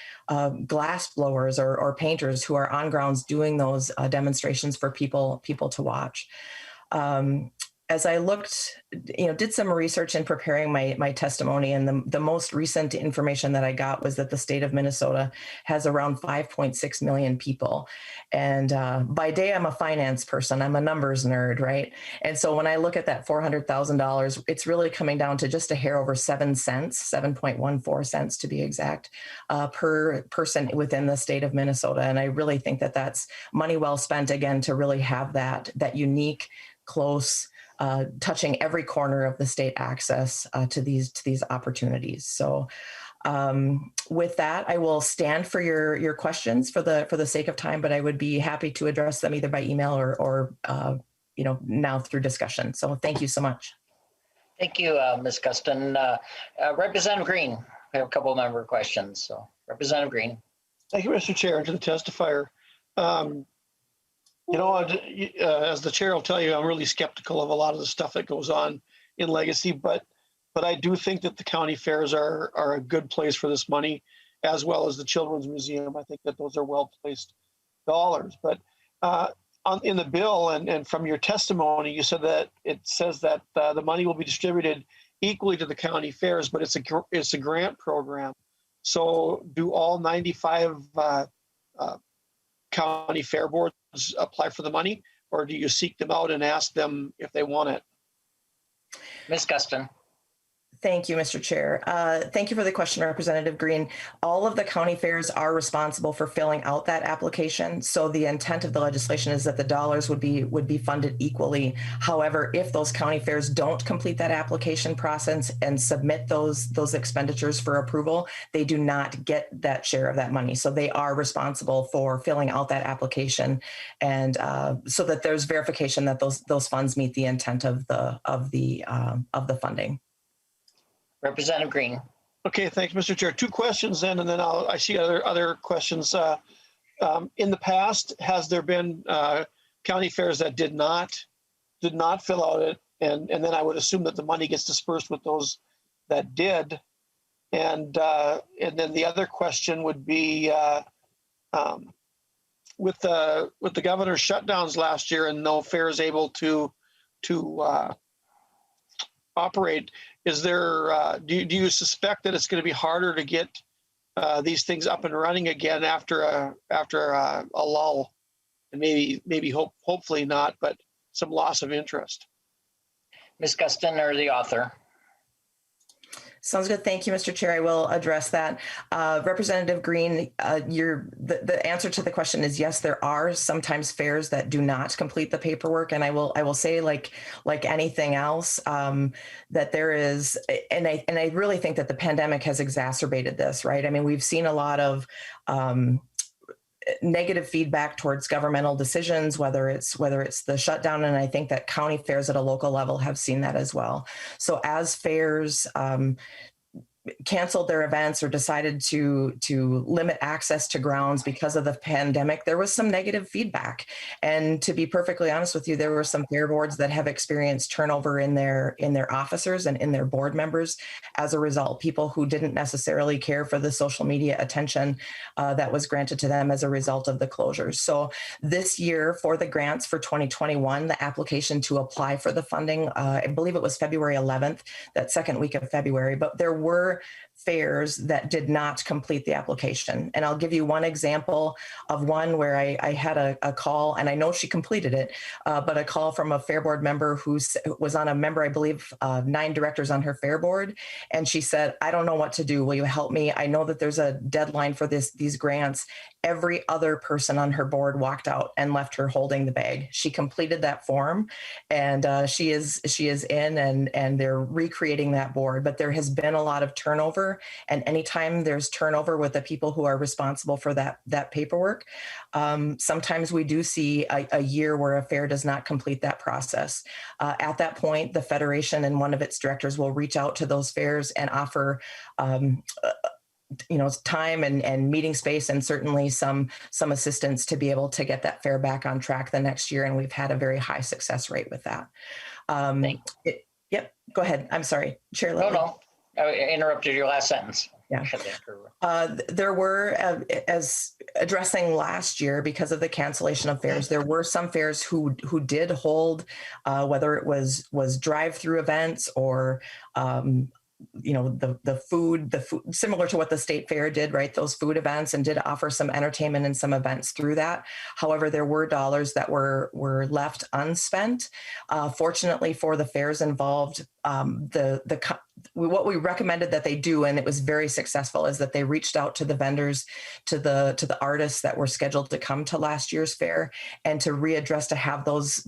glass blowers or painters who are on grounds doing those demonstrations for people to watch. As I looked, did some research in preparing my testimony, and the most recent information that I got was that the state of Minnesota has around 5.6 million people. And by day, I'm a finance person. I'm a numbers nerd, right? And so when I look at that $400,000, it's really coming down to just a hair over 7 cents, 7.14 cents to be exact, per person within the state of Minnesota. And I really think that that's money well spent, again, to really have that unique, close, touching every corner of the state access to these opportunities. So with that, I will stand for your questions for the sake of time, but I would be happy to address them either by email or now through discussion. So thank you so much. Thank you, Ms. Gustin. Representative Green, we have a couple of member questions. So Representative Green. Thank you, Mr. Chair, and to the testifier. As the chair will tell you, I'm really skeptical of a lot of the stuff that goes on in Legacy, but I do think that the county fairs are a good place for this money, as well as the Children's Museum. I think that those are well-placed dollars. But in the bill and from your testimony, you said that it says that the money will be distributed equally to the county fairs, but it's a grant program. So do all 95 county fair boards apply for the money, or do you seek them out and ask them if they want it? Ms. Gustin. Thank you, Mr. Chair. Thank you for the question, Representative Green. All of the county fairs are responsible for filling out that application. So the intent of the legislation is that the dollars would be funded equally. However, if those county fairs don't complete that application process and submit those expenditures for approval, they do not get that share of that money. So they are responsible for filling out that application, and so that there's verification that those funds meet the intent of the funding. Representative Green. Okay, thanks, Mr. Chair. Two questions then, and then I see other questions. In the past, has there been county fairs that did not fill out it, and then I would assume that the money gets dispersed with those that did. And then the other question would be with the governor's shutdowns last year and no fairs able to operate. Is there, do you suspect that it's going to be harder to get these things up and running again after a lull, and maybe hopefully not, but some loss of interest? Ms. Gustin, or the author. Sounds good. Thank you, Mr. Chair. I will address that. Representative Green, the answer to the question is yes, there are sometimes fairs that do not complete the paperwork. And I will say, like anything else, that there is, and I really think that the pandemic has exacerbated this, right? I mean, we've seen a lot of negative feedback towards governmental decisions, whether it's the shutdown, and I think that county fairs at a local level have seen that as well. So as fairs canceled their events or decided to limit access to grounds because of the pandemic, there was some negative feedback. And to be perfectly honest with you, there were some fair boards that have experienced turnover in their officers and in their board members as a result. People who didn't necessarily care for the social media attention that was granted to them as a result of the closures. So this year for the grants for 2021, the application to apply for the funding, I believe it was February 11th, that second week of February, but there were fairs that did not complete the application. And I'll give you one example of one where I had a call, and I know she completed it, but a call from a fair board member who was on a member, I believe, 9 directors on her fair board. And she said, I don't know what to do. Will you help me? I know that there's a deadline for these grants. Every other person on her board walked out and left her holding the bag. She completed that form, and she is in, and they're recreating that board. But there has been a lot of turnover, and anytime there's turnover with the people who are responsible for that paperwork, sometimes we do see a year where a fair does not complete that process. At that point, the Federation and one of its directors will reach out to those fairs and offer time and meeting space, and certainly some assistance to be able to get that fair back on track the next year. And we've had a very high success rate with that. Yep, go ahead. I'm sorry, Chair Lilly. No, I interrupted your last sentence. Yeah. There were, as addressing last year, because of the cancellation of fairs, there were some fairs who did hold, whether it was drive-through events or the food, similar to what the state fair did, right? Those food events, and did offer some entertainment and some events through that. However, there were dollars that were left unspent. Fortunately for the fairs involved, what we recommended that they do, and it was very successful, is that they reached out to the vendors, to the artists that were scheduled to come to last year's fair, and to readdress to have those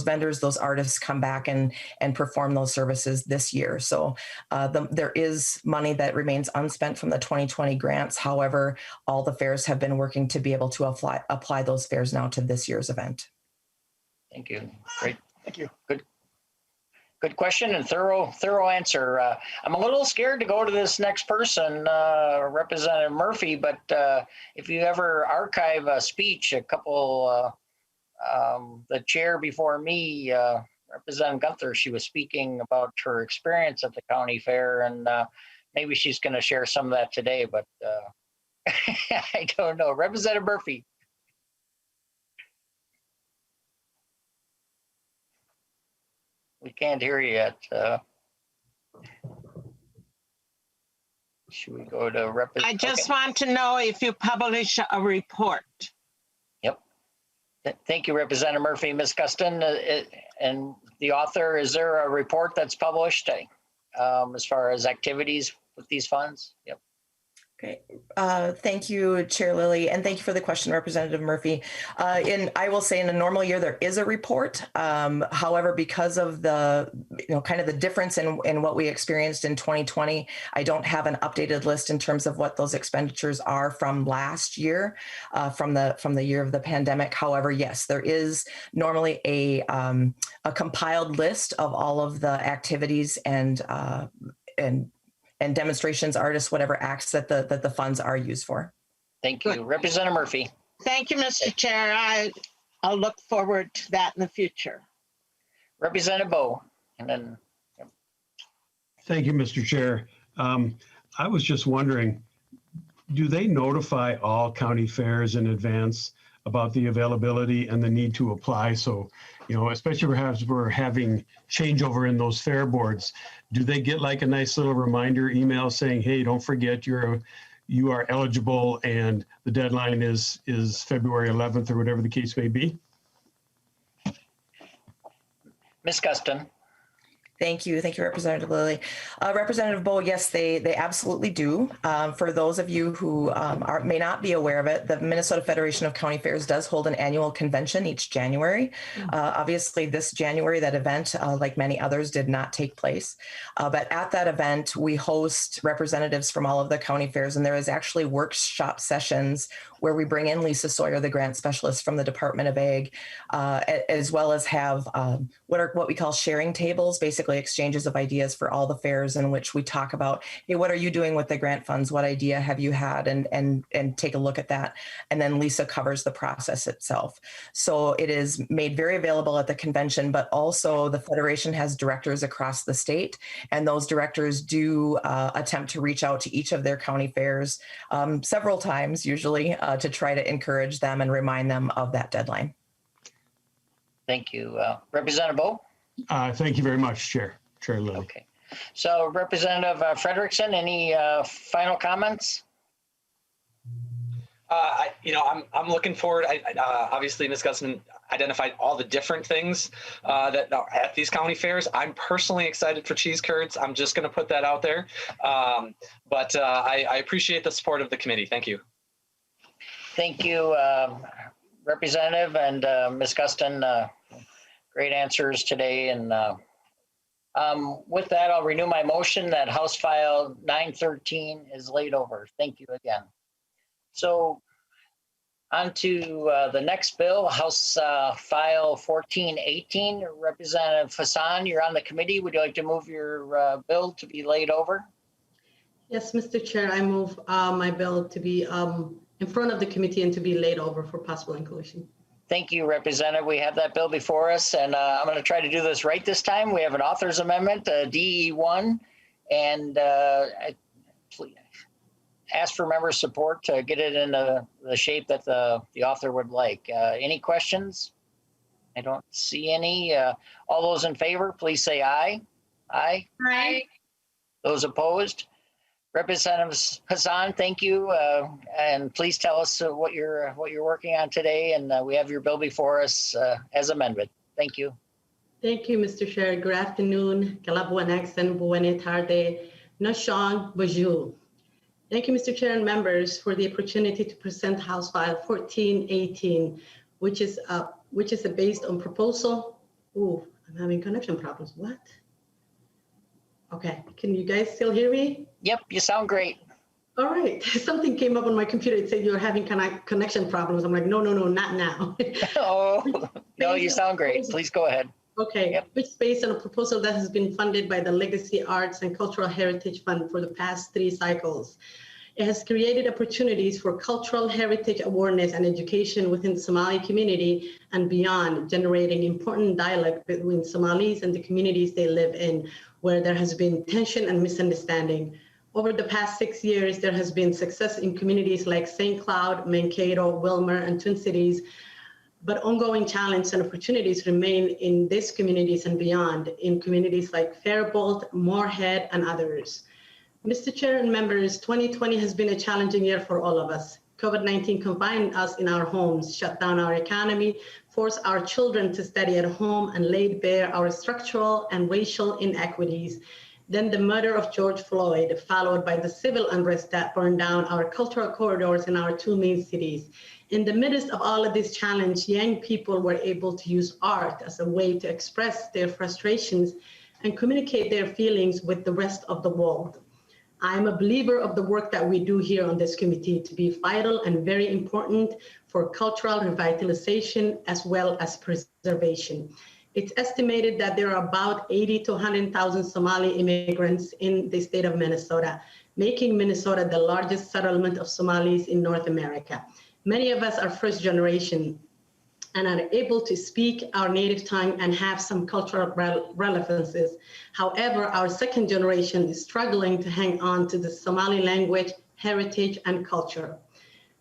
vendors, those artists come back and perform those services this year. So there is money that remains unspent from the 2020 grants. However, all the fairs have been working to be able to apply those fairs now to this year's event. Thank you. Great. Thank you. Good question and thorough answer. I'm a little scared to go to this next person, Representative Murphy, but if you ever archive a speech, a couple, the chair before me, Representative Gunther, she was speaking about her experience at the county fair, and maybe she's going to share some of that today, but I don't know. Representative Murphy. We can't hear you yet. Should we go to Representative? I just want to know if you publish a report. Yep. Thank you, Representative Murphy. Ms. Guston, and the author, is there a report that's published as far as activities with these funds? Yep. Great. Thank you, Chair Lilly, and thank you for the question, Representative Murphy. I will say in a normal year, there is a report. However, because of the, kind of the difference in what we experienced in 2020, I don't have an updated list in terms of what those expenditures are from last year, from the year of the pandemic. However, yes, there is normally a compiled list of all of the activities and demonstrations, artists, whatever acts that the funds are used for. Thank you. Representative Murphy. Thank you, Mr. Chair. I'll look forward to that in the future. Representative Bowe, and then. Yep. Thank you, Mr. Chair. I was just wondering, do they notify all county fairs in advance about the availability and the need to apply? So, especially perhaps we're having changeover in those fair boards, do they get like a nice little reminder email saying, hey, don't forget you are eligible and the deadline is February 11th or whatever the case may be? Ms. Guston. Thank you, Representative Lilly. Representative Bowe, yes, they absolutely do. For those of you who may not be aware of it, the Minnesota Federation of County Fairs does hold an annual convention each January. Obviously, this January, that event, like many others, did not take place. But at that event, we host representatives from all of the county fairs, and there is actually workshop sessions where we bring in Lisa Sawyer, the grant specialist from the Department of Ag, as well as have what we call sharing tables, basically periodically exchanges of ideas for all the fairs in which we talk about, hey, what are you doing with the grant funds? What idea have you had? And take a look at that. And then Lisa covers the process itself. So it is made very available at the convention, but also the Federation has directors across the state, and those directors do attempt to reach out to each of their county fairs several times, usually, to try to encourage them and remind them of that deadline. Thank you. Representative Bo? Thank you very much, Chair Lilly. Okay. So Representative Frederickson, any final comments? I'm looking forward. Obviously, Ms. Gusman identified all the different things that are at these county fairs. I'm personally excited for cheese curds. I'm just going to put that out there. But I appreciate the support of the committee. Thank you. Thank you, Representative and Ms. Guston. Great answers today. And with that, I'll renew my motion that House File 913 is laid over. Thank you again. So on to the next bill, House File 1418. Representative Hassan, you're on the committee. Would you like to move your bill to be laid over? Yes, Mr. Chair, I move my bill to be in front of the committee and to be laid over for possible inclusion. Thank you, Representative. We have that bill before us, and I'm going to try to do this right this time. We have an author's amendment, DE1, and please ask for member support to get it in the shape that the author would like. Any questions? I don't see any. All those in favor, please say aye. Aye. Aye. Those opposed? Representative Hassan, thank you, and please tell us what you're working on today. And we have your bill before us as amended. Thank you. Thank you, Mr. Chair. Good afternoon. Buenas tardes. Nashon Bonjour. Thank you, Mr. Chair and members, for the opportunity to present House File 1418, which is based on proposal. Ooh, I'm having connection problems. What? Okay, can you guys still hear me? Yep, you sound great. All right, something came up on my computer. It said you're having connection problems. I'm like, no, not now. Oh, no, you sound great. Please go ahead. Okay, yep. Which is based on a proposal that has been funded by the Legacy Arts and Cultural Heritage Fund for the past 3 cycles. It has created opportunities for cultural heritage awareness and education within the Somali community and beyond, generating important dialogue between Somalis and the communities they live in, where there has been tension and misunderstanding. Over the past 6 years, there has been success in communities like St. Cloud, Mankato, Wilmer, and Twin Cities, but ongoing challenges and opportunities remain in these communities and beyond, in communities like Faribault, Moorhead, and others. Mr. Chair and members, 2020 has been a challenging year for all of us. COVID-19 confined us in our homes, shut down our economy, forced our children to study at home, and laid bare our structural and racial inequities. Then the murder of George Floyd, followed by the civil unrest that burned down our cultural corridors in our 2 main cities. In the midst of all of this challenge, young people were able to use art as a way to express their frustrations and communicate their feelings with the rest of the world. I am a believer of the work that we do here on this committee to be vital and very important for cultural revitalization as well as preservation. It's estimated that there are about 80 to 100,000 Somali immigrants in the state of Minnesota, making Minnesota the largest settlement of Somalis in North America. Many of us are first generation and are able to speak our native tongue and have some cultural relevances. However, our second generation is struggling to hang on to the Somali language, heritage, and culture.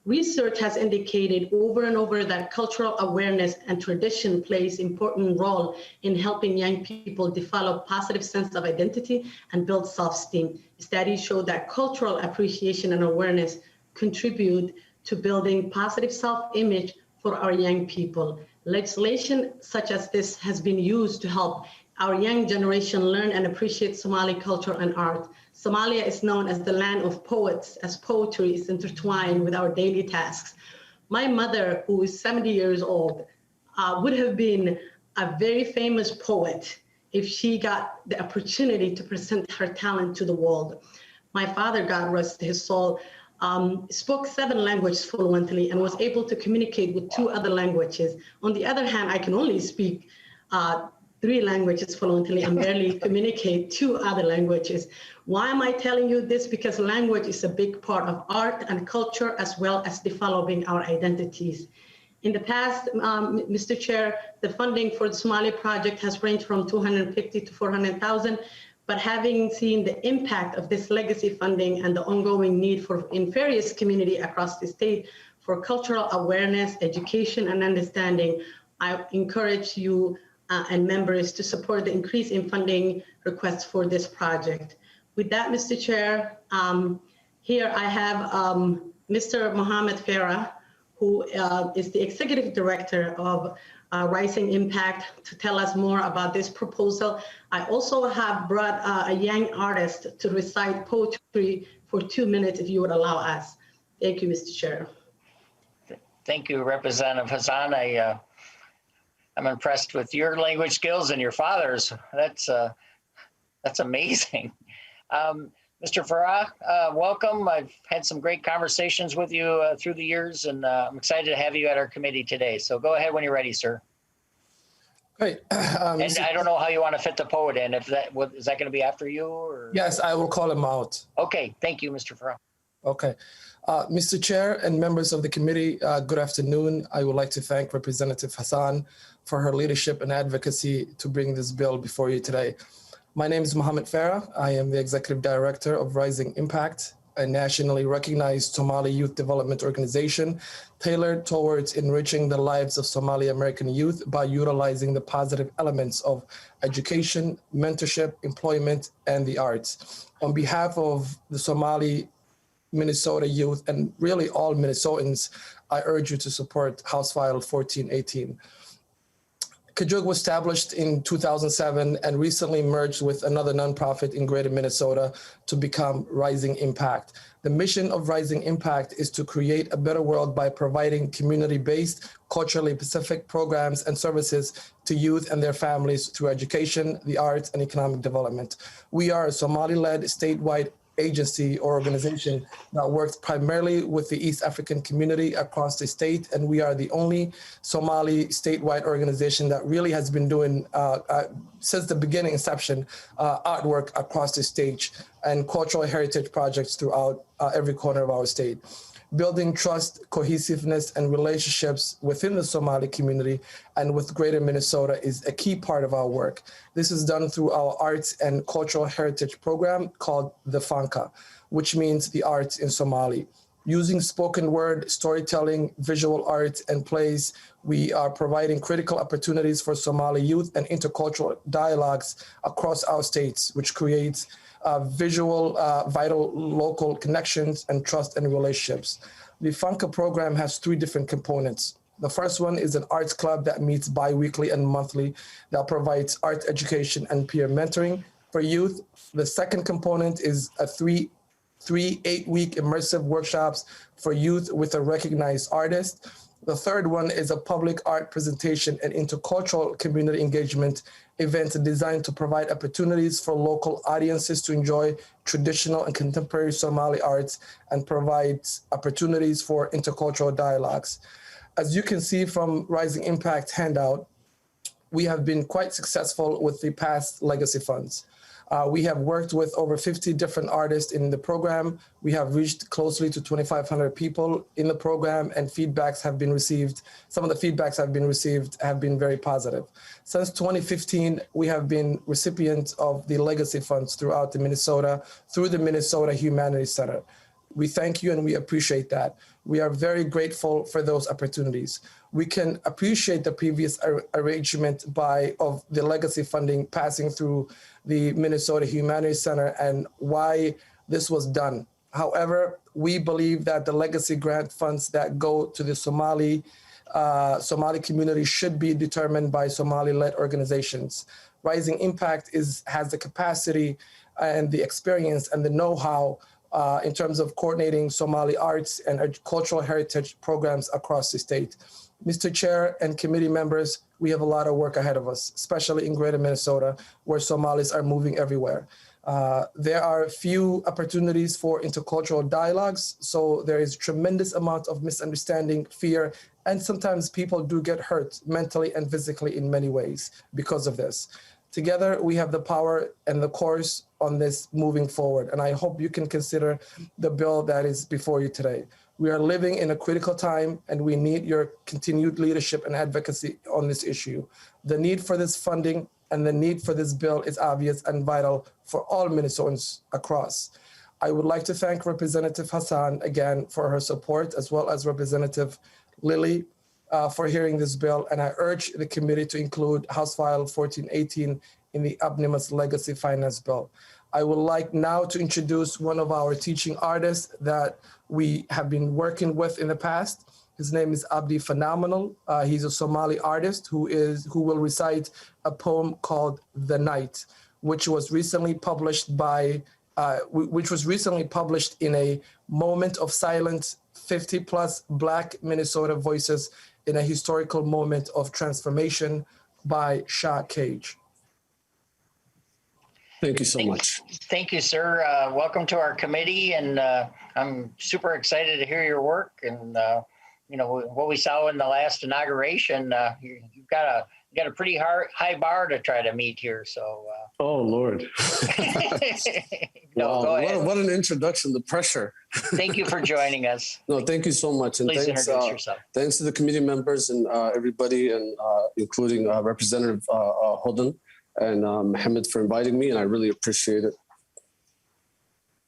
Research has indicated over and over that cultural awareness and tradition plays an important role in helping young people develop positive sense of identity and build self-esteem. Studies show that cultural appreciation and awareness contribute to building positive self-image for our young people. Legislation such as this has been used to help our young generation learn and appreciate Somali culture and art. Somalia is known as the land of poets, as poetry is intertwined with our daily tasks. My mother, who is 70 years old, would have been a very famous poet if she got the opportunity to present her talent to the world. My father, God rest his soul, spoke 7 languages fluently and was able to communicate with 2 other languages. On the other hand, I can only speak 3 languages fluently and barely communicate 2 other languages. Why am I telling you this? Because language is a big part of art and culture, as well as developing our identities. In the past, Mr. Chair, the funding for the Somali project has ranged from 250 to 400,000, but having seen the impact of this legacy funding and the ongoing need in various communities across the state for cultural awareness, education, and understanding, I encourage you and members to support the increase in funding requests for this project. With that, Mr. Chair, here I have Mr. Mohammed Farah, who is the Executive Director of Rising Impact, to tell us more about this proposal. I also have brought a young artist to recite poetry for 2 minutes, if you would allow us. Thank you, Mr. Chair. Thank you, Representative Hassan. I'm impressed with your language skills and your father's. That's amazing. Mr. Farah, welcome. I've had some great conversations with you through the years, and I'm excited to have you at our committee today. So go ahead when you're ready, sir. Great. And I don't know how you want to fit the poet in. Is that going to be after you? Or? Yes, I will call him out. Okay, thank you, Mr. Farah. Okay. Mr. Chair and members of the committee, good afternoon. I would like to thank Representative Hassan for her leadership and advocacy to bring this bill before you today. My name is Mohammed Farah. I am the Executive Director of Rising Impact, a nationally recognized Somali youth development organization tailored towards enriching the lives of Somali American youth by utilizing the positive elements of education, mentorship, employment, and the arts. On behalf of the Somali Minnesota youth and really all Minnesotans, I urge you to support House File 1418. Kajug was established in 2007 and recently merged with another nonprofit in Greater Minnesota to become Rising Impact. The mission of Rising Impact is to create a better world by providing community-based, culturally specific programs and services to youth and their families through education, the arts, and economic development. We are a Somali-led statewide agency or organization that works primarily with the East African community across the state, and we are the only Somali statewide organization that really has been doing, since the beginning inception, artwork across the state and cultural heritage projects throughout every corner of our state. Building trust, cohesiveness, and relationships within the Somali community and with Greater Minnesota is a key part of our work. This is done through our arts and cultural heritage program called the Fanka, which means the arts in Somali. Using spoken word, storytelling, visual arts, and plays, we are providing critical opportunities for Somali youth and intercultural dialogues across our states, which creates visual, vital local connections and trust and relationships. The Fanka program has 3 different components. The first one is an arts club that meets bi-weekly and monthly that provides art education and peer mentoring for youth. The second component is a 3 8-week immersive workshops for youth with a recognized artist. The third one is a public art presentation and intercultural community engagement events designed to provide opportunities for local audiences to enjoy traditional and contemporary Somali arts and provides opportunities for intercultural dialogues. As you can see from Rising Impact handout, we have been quite successful with the past legacy funds. We have worked with over 50 different artists in the program. We have reached closely to 2,500 people in the program, and feedbacks have been received. Some of the feedbacks have been received have been very positive. Since 2015, we have been recipients of the legacy funds throughout the Minnesota, through the Minnesota Humanities Center. We thank you and we appreciate that. We are very grateful for those opportunities. We can appreciate the previous arrangement of the legacy funding passing through the Minnesota Humanities Center and why this was done. However, we believe that the legacy grant funds that go to the Somali community should be determined by Somali-led organizations. Rising Impact has the capacity and the experience and the know-how in terms of coordinating Somali arts and cultural heritage programs across the state. Mr. Chair and committee members, we have a lot of work ahead of us, especially in Greater Minnesota, where Somalis are moving everywhere. There are few opportunities for intercultural dialogues, so there is tremendous amount of misunderstanding, fear, and sometimes people do get hurt mentally and physically in many ways because of this. Together, we have the power and the course on this moving forward, and I hope you can consider the bill that is before you today. We are living in a critical time, and we need your continued leadership and advocacy on this issue. The need for this funding and the need for this bill is obvious and vital for all Minnesotans across. I would like to thank Representative Hassan again for her support, as well as Representative Lilly for hearing this bill, and I urge the committee to include House File 1418 in the Omnibus Legacy Finance Bill. I would like now to introduce one of our teaching artists that we have been working with in the past. His name is Abdi Phenomenal. He's a Somali artist who will recite a poem called "The Night," which was recently published in a moment of silence, 50+ Black Minnesota voices in a historical moment of transformation by Shah Cage. Thank you so much. Thank you, sir. Welcome to our committee, and I'm super excited to hear your work. And you know what we saw in the last inauguration. You've got a pretty high bar to try to meet here. So. Oh Lord! No, go ahead. What an introduction! The pressure. Thank you for joining us. No, thank you so much, and please thanks. Introduce yourself. Thanks to the committee members and everybody, and including Representative Holden and Mohammed for inviting me, and I really appreciate it.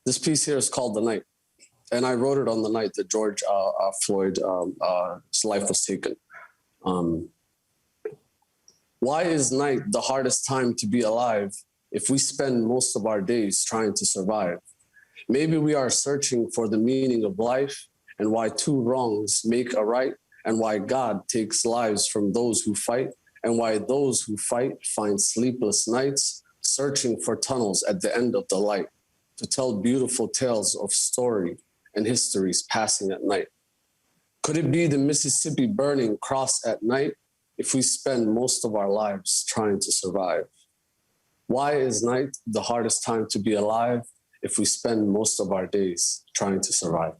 This piece here is called "The Night," and I wrote it on the night that George Floyd's life was taken. Why is night the hardest time to be alive if we spend most of our days trying to survive? Maybe we are searching for the meaning of life and why two wrongs make a right, and why God takes lives from those who fight, and why those who fight find sleepless nights searching for tunnels at the end of the light to tell beautiful tales of story and histories passing at night. Could it be the Mississippi burning cross at night if we spend most of our lives trying to survive? Why is night the hardest time to be alive if we spend most of our days trying to survive?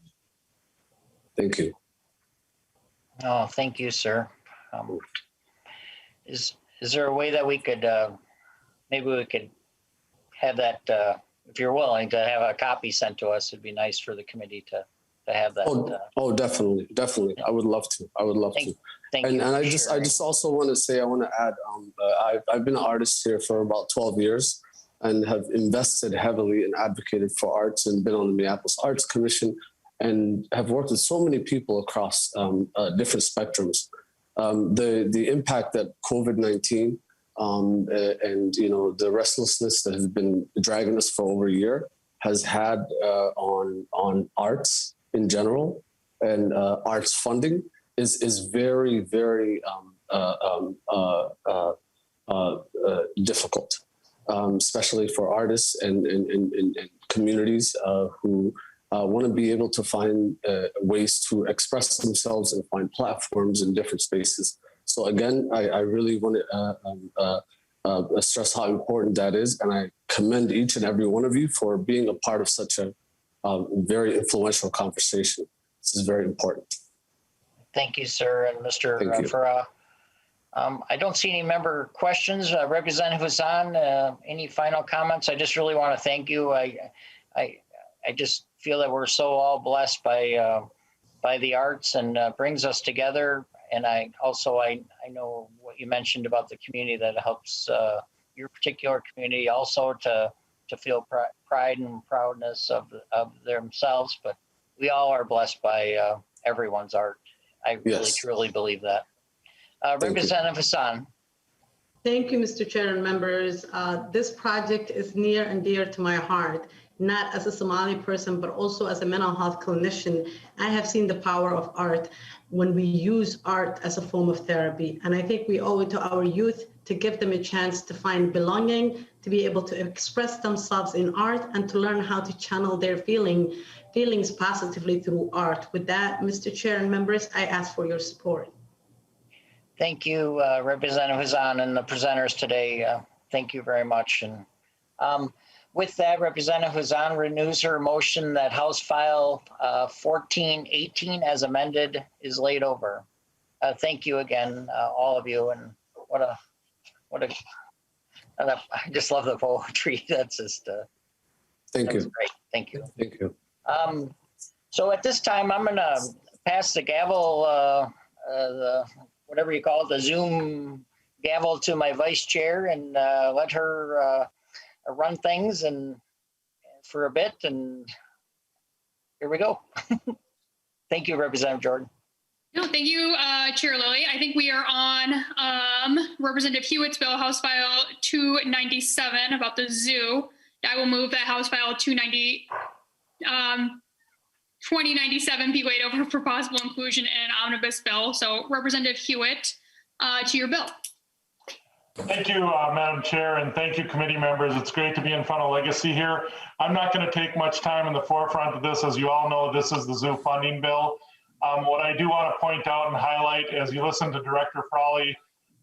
Thank you. Oh, thank you, sir. Is there a way that we could, maybe we could have that, if you're willing to have a copy sent to us, it'd be nice for the committee to have that. Definitely. I would love to. Thank you. And I just also want to say, I want to add, I've been an artist here for about 12 years and have invested heavily and advocated for arts and been on the Minneapolis Arts Commission and have worked with so many people across different spectrums. The impact that COVID-19 and the restlessness that has been dragging us for over a year has had on arts in general and arts funding is very, very difficult, especially for artists and communities who want to be able to find ways to express themselves and find platforms in different spaces. So again, I really want to stress how important that is, and I commend each and every one of you for being a part of such a very influential conversation. This is very important. Thank you, sir, and Mr. Farah. I don't see any member questions. Representative Hassan, any final comments? I just really want to thank you. I just feel that we're so all blessed by the arts and brings us together. And I know what you mentioned about the community that helps your particular community also to feel pride and proudness of themselves. But we all are blessed by everyone's art. I really, truly believe that. Representative Hassan. Thank you, Mr. Chair and members. This project is near and dear to my heart, not as a Somali person, but also as a mental health clinician. I have seen the power of art when we use art as a form of therapy. And I think we owe it to our youth to give them a chance to find belonging, to be able to express themselves in art, and to learn how to channel their feelings positively through art. With that, Mr. Chair and members, I ask for your support. Thank you, Representative Hassan and the presenters today. Thank you very much. And With that, Representative Hazan renews her motion that House File 1418 as amended is laid over. Thank you again, all of you, and what a I just love the poetry. That's just thank you. Great. Thank you. Thank you. So at this time, I'm going to pass the gavel, the whatever you call it, the Zoom gavel to my vice chair, and let her run things and for a bit. And here we go. Thank you, Representative Jordan. No, thank you, Chair Lilly. I think we are on Representative Hewitt's bill, House File 297, about the zoo. I will move that House File 2097 be laid over for possible inclusion in an omnibus bill. So Representative Hewitt, to your bill. Thank you, Madam Chair, and thank you, committee members. It's great to be in front of Legacy here. I'm not going to take much time in the forefront of this. As you all know, this is the zoo funding bill. What I do want to point out and highlight, as you listen to Director Frawley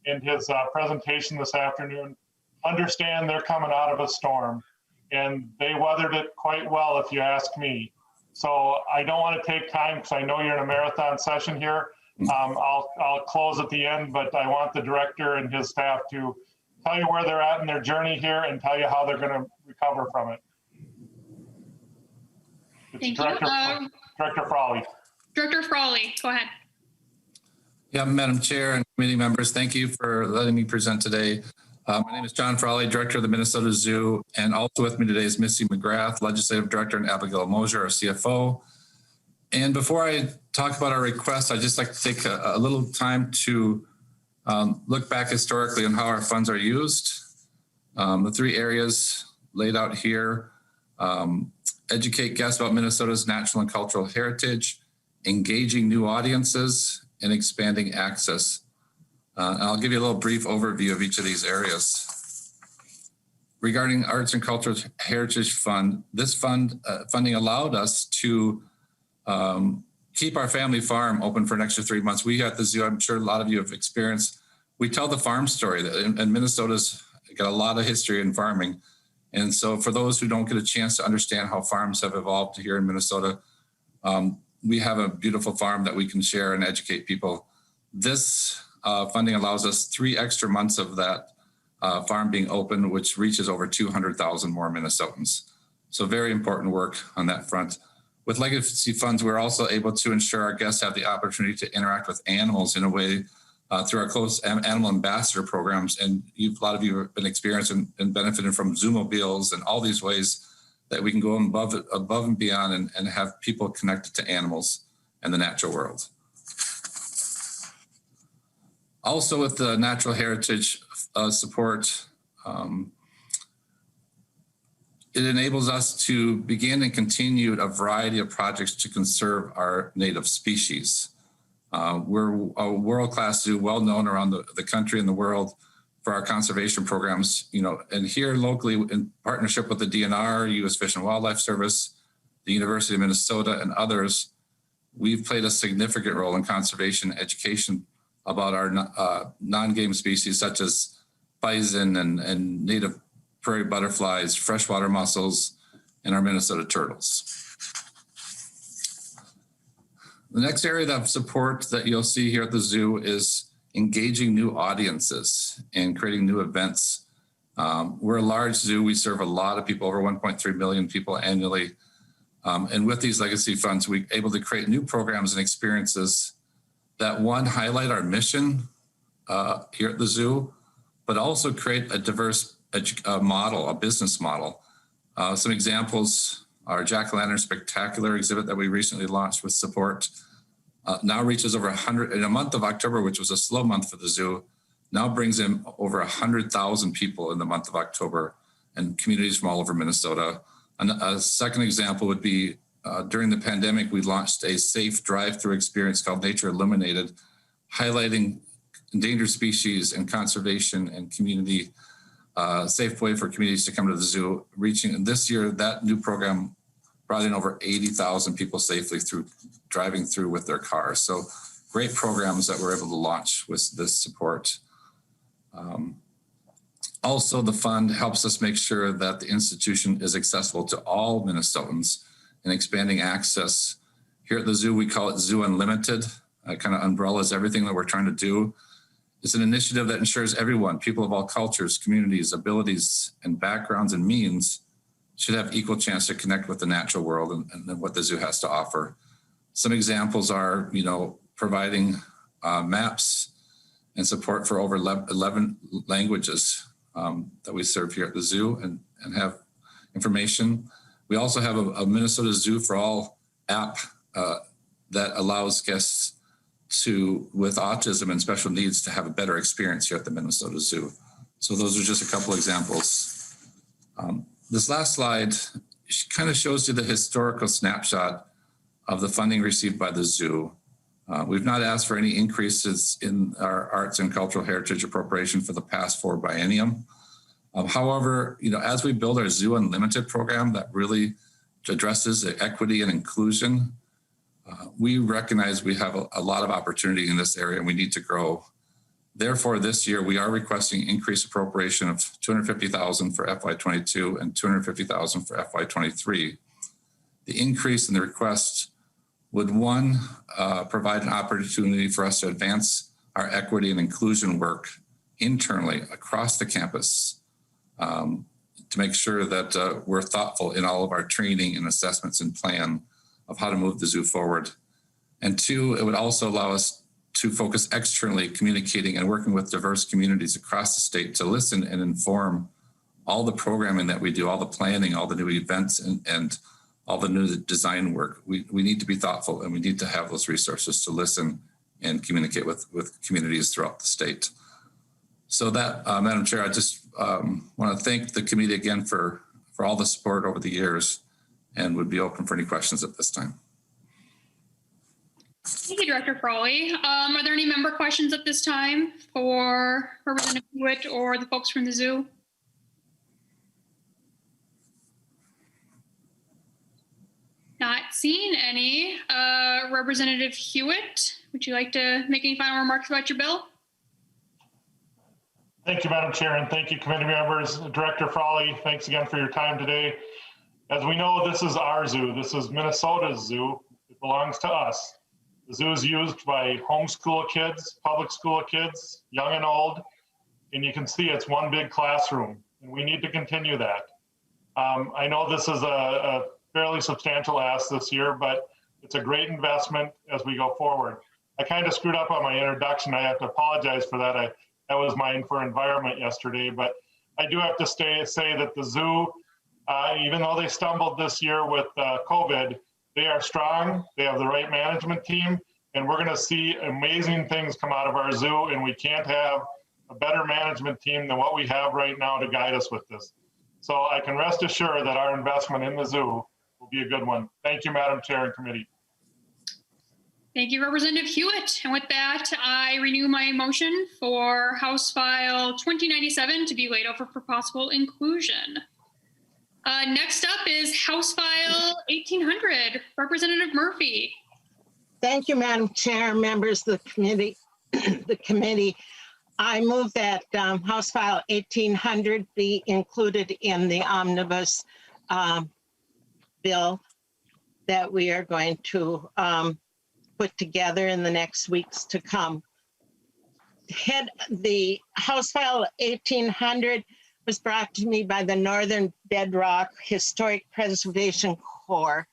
in his presentation this afternoon, understand they're coming out of a storm, and they weathered it quite well, if you ask me. So I don't want to take time because I know you're in a marathon session here. I'll close at the end, but I want the director and his staff to tell you where they're at in their journey here and tell you how they're going to recover from it. Thank Director, you. Director Frawley. Director Frawley, go ahead. Yeah, Madam Chair and committee members, thank you for letting me present today. My name is John Frawley, Director of the Minnesota Zoo, and also with me today is Missy McGrath, Legislative Director, and Abigail Mosier, our CFO. And before I talk about our request, I'd just like to take a little time to look back historically on how our funds are used. The three areas laid out here: educate guests about Minnesota's natural and cultural heritage, engaging new audiences, and expanding access. I'll give you a little brief overview of each of these areas. Regarding Arts and Cultural Heritage Fund, this funding allowed us to keep our family farm open for an extra 3 months. We at the zoo, I'm sure a lot of you have experienced, we tell the farm story, and Minnesota's got a lot of history in farming. And so for those who don't get a chance to understand how farms have evolved here in Minnesota, we have a beautiful farm that we can share and educate people. This funding allows us 3 extra months of that farm being open, which reaches over 200,000 more Minnesotans. So very important work on that front. With legacy funds, we're also able to ensure our guests have the opportunity to interact with animals in a way through our close animal ambassador programs. And a lot of you have been experiencing and benefiting from Zoomobiles and all these ways that we can go above and beyond and have people connected to animals and the natural world. Also with the natural heritage support, it enables us to begin and continue a variety of projects to conserve our native species. We're a world-class zoo, well known around the country and the world for our conservation programs, and here locally in partnership with the DNR, U.S. Fish and Wildlife Service, the University of Minnesota, and others, we've played a significant role in conservation education about our non-game species such as bison and native prairie butterflies, freshwater mussels, and our Minnesota turtles. The next area of support that you'll see here at the zoo is engaging new audiences and creating new events. We're a large zoo. We serve a lot of people, over 1.3 million people annually. And with these legacy funds, we're able to create new programs and experiences that, one, highlight our mission here at the zoo, but also create a diverse model, a business model. Some examples are Jack-o'-lantern Spectacular exhibit that we recently launched with support. Now reaches over 100 in a month of October, which was a slow month for the zoo, now brings in over 100,000 people in the month of October and communities from all over Minnesota. And a second example would be during the pandemic, we launched a safe drive-through experience called Nature Illuminated, highlighting endangered species and conservation and community safe way for communities to come to the zoo. Reaching this year, that new program brought in over 80,000 people safely through driving through with their cars. So great programs that we're able to launch with this support. Also, the fund helps us make sure that the institution is accessible to all Minnesotans and expanding access. Here at the zoo, we call it Zoo Unlimited. Kind of umbrellas everything that we're trying to do. It's an initiative that ensures everyone, people of all cultures, communities, abilities, and backgrounds and means should have equal chance to connect with the natural world and what the zoo has to offer. Some examples are, providing maps and support for over 11 languages that we serve here at the zoo and have information. We also have a Minnesota Zoo for All app that allows guests with autism and special needs to have a better experience here at the Minnesota Zoo. So those are just a couple examples. This last slide kind of shows you the historical snapshot of the funding received by the zoo. We've not asked for any increases in our arts and cultural heritage appropriation for the past 4 biennium. However, as we build our Zoo Unlimited program that really addresses the equity and inclusion, we recognize we have a lot of opportunity in this area and we need to grow. Therefore, this year we are requesting increased appropriation of $250,000 for FY22 and $250,000 for FY23. The increase in the request would, one, provide an opportunity for us to advance our equity and inclusion work internally across the campus to make sure that we're thoughtful in all of our training and assessments and plan of how to move the zoo forward. And 2, it would also allow us to focus externally, communicating and working with diverse communities across the state to listen and inform all the programming that we do, all the planning, all the new events and all the new design work. We need to be thoughtful and we need to have those resources to listen and communicate with communities throughout the state. So that, Madam Chair, I just want to thank the committee again for all the support over the years and would be open for any questions at this time. Thank you, Director Frawley. Are there any member questions at this time for Representative Hewitt or the folks from the zoo? Not seeing any. Representative Hewitt, would you like to make any final remarks about your bill? Thank you, Madam Chair, and thank you, committee members. Director Frawley, thanks again for your time today. As we know, this is our zoo. This is Minnesota's zoo. It belongs to us. The zoo is used by homeschool kids, public school kids, young and old, and you can see it's one big classroom, and we need to continue that. I know this is a fairly substantial ask this year, but it's a great investment as we go forward. I kind of screwed up on my introduction. I have to apologize for that. That was mine for environment yesterday, but I do have to say that the zoo, even though they stumbled this year with COVID, they are strong, they have the right management team, and we're gonna see amazing things come out of our zoo, and we can't have a better management team than what we have right now to guide us with this. So I can rest assured that our investment in the zoo will be a good one. Thank you, Madam Chair and committee. Thank you, Representative Hewitt. And with that, I renew my motion for House File 2097 to be laid over for possible inclusion. Next up is House File 1800. Representative Murphy. Thank you, Madam Chair, members of the committee. I move that House File 1800 be included in the omnibus bill that we are going to put together in the next weeks to come. The House File 1800 was brought to me by the Northern Bedrock Historic Preservation Corps,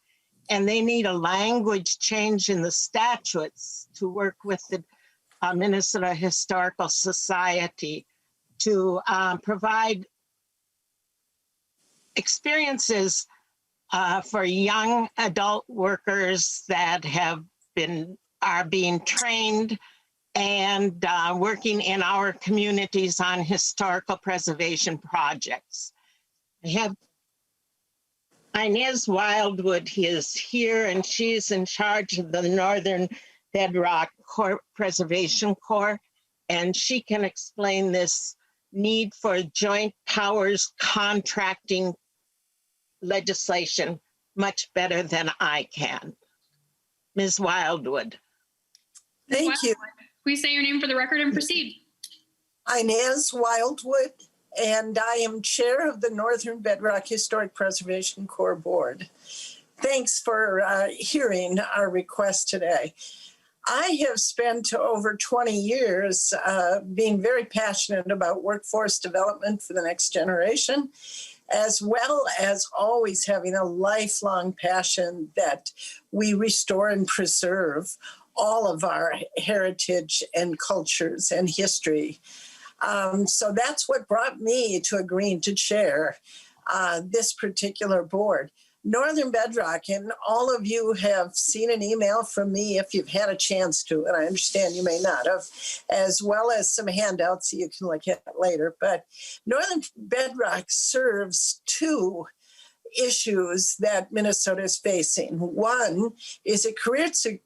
and they need a language change in the statutes to work with the Minnesota Historical Society to provide experiences for young adult workers that are being trained and working in our communities on historical preservation projects. I have Inez Wildwood is here, and she's in charge of the Northern Bedrock Preservation Corps, and she can explain this need for joint powers contracting legislation much better than I can. Ms. Wildwood. Thank you. Please say your name for the record and proceed. Inez Wildwood, and I am chair of the Northern Bedrock Historic Preservation Corps Board. Thanks for hearing our request today. I have spent over 20 years being very passionate about workforce development for the next generation, as well as always having a lifelong passion that we restore and preserve all of our heritage and cultures and history. So that's what brought me to agreeing to chair this particular board. Northern Bedrock, and all of you have seen an email from me if you've had a chance to, and I understand you may not have, as well as some handouts that you can look at later. But Northern Bedrock serves two issues that Minnesota is facing. One is it creates a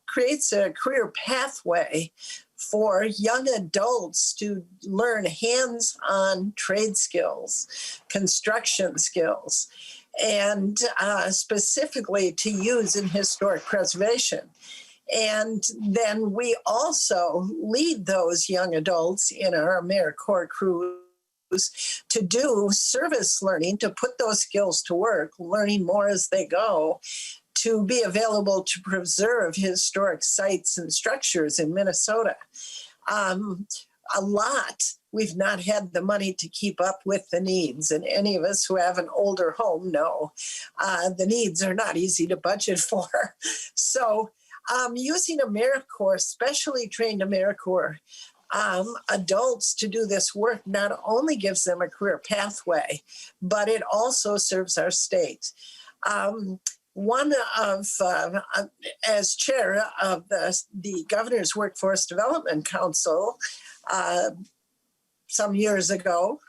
career pathway for young adults to learn hands-on trade skills, construction skills, and specifically to use in historic preservation. And then we also lead those young adults in our AmeriCorps crews to do service learning, to put those skills to work, learning more as they go, to be available to preserve historic sites and structures in Minnesota. A lot. We've not had the money to keep up with the needs. And any of us who have an older home know the needs are not easy to budget for. So using AmeriCorps, specially trained AmeriCorps adults to do this work not only gives them a career pathway, but it also serves our state. One of, as chair of the Governor's Workforce Development Council some years ago,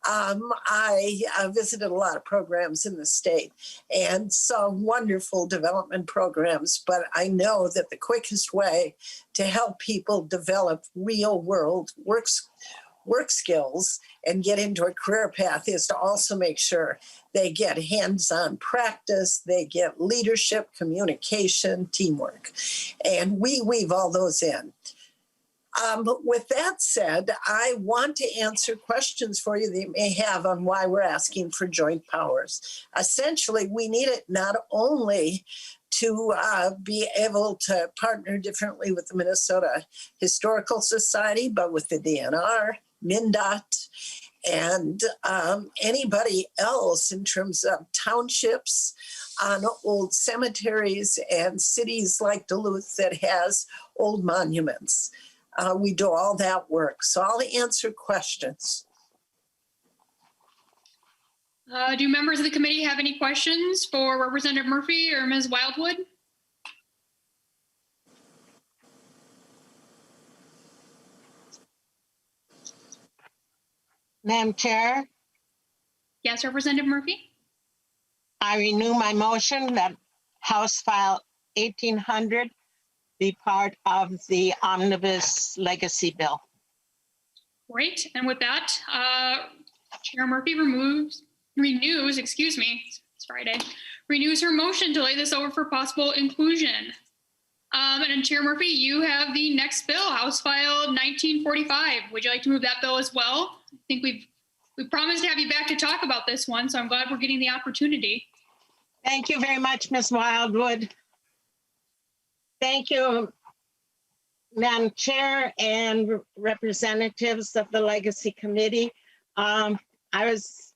I visited a lot of programs in the state and saw wonderful development programs, but I know that the quickest way to help people develop real world work skills and get into a career path is to also make sure they get hands-on practice, they get leadership, communication, teamwork, and we weave all those in. With that said, I want to answer questions for you that you may have on why we're asking for joint powers. Essentially, we need it not only to be able to partner differently with the Minnesota Historical Society, but with the DNR, MnDOT, and anybody else in terms of townships on old cemeteries and cities like Duluth that has old monuments. We do all that work. So I'll answer questions. Do members of the committee have any questions for Representative Murphy or Ms. Wildwood? Madam Chair? Yes, Representative Murphy? I renew my motion that House File 1800 be part of the Omnibus Legacy Bill. Great. And with that, Chair Murphy renews her motion to lay this over for possible inclusion. And Chair Murphy, you have the next bill, House File 1945. Would you like to move that bill as well? I think we promised to have you back to talk about this one, so I'm glad we're getting the opportunity. Thank you very much, Ms. Wildwood. Thank you, Madam Chair and representatives of the Legacy Committee. I was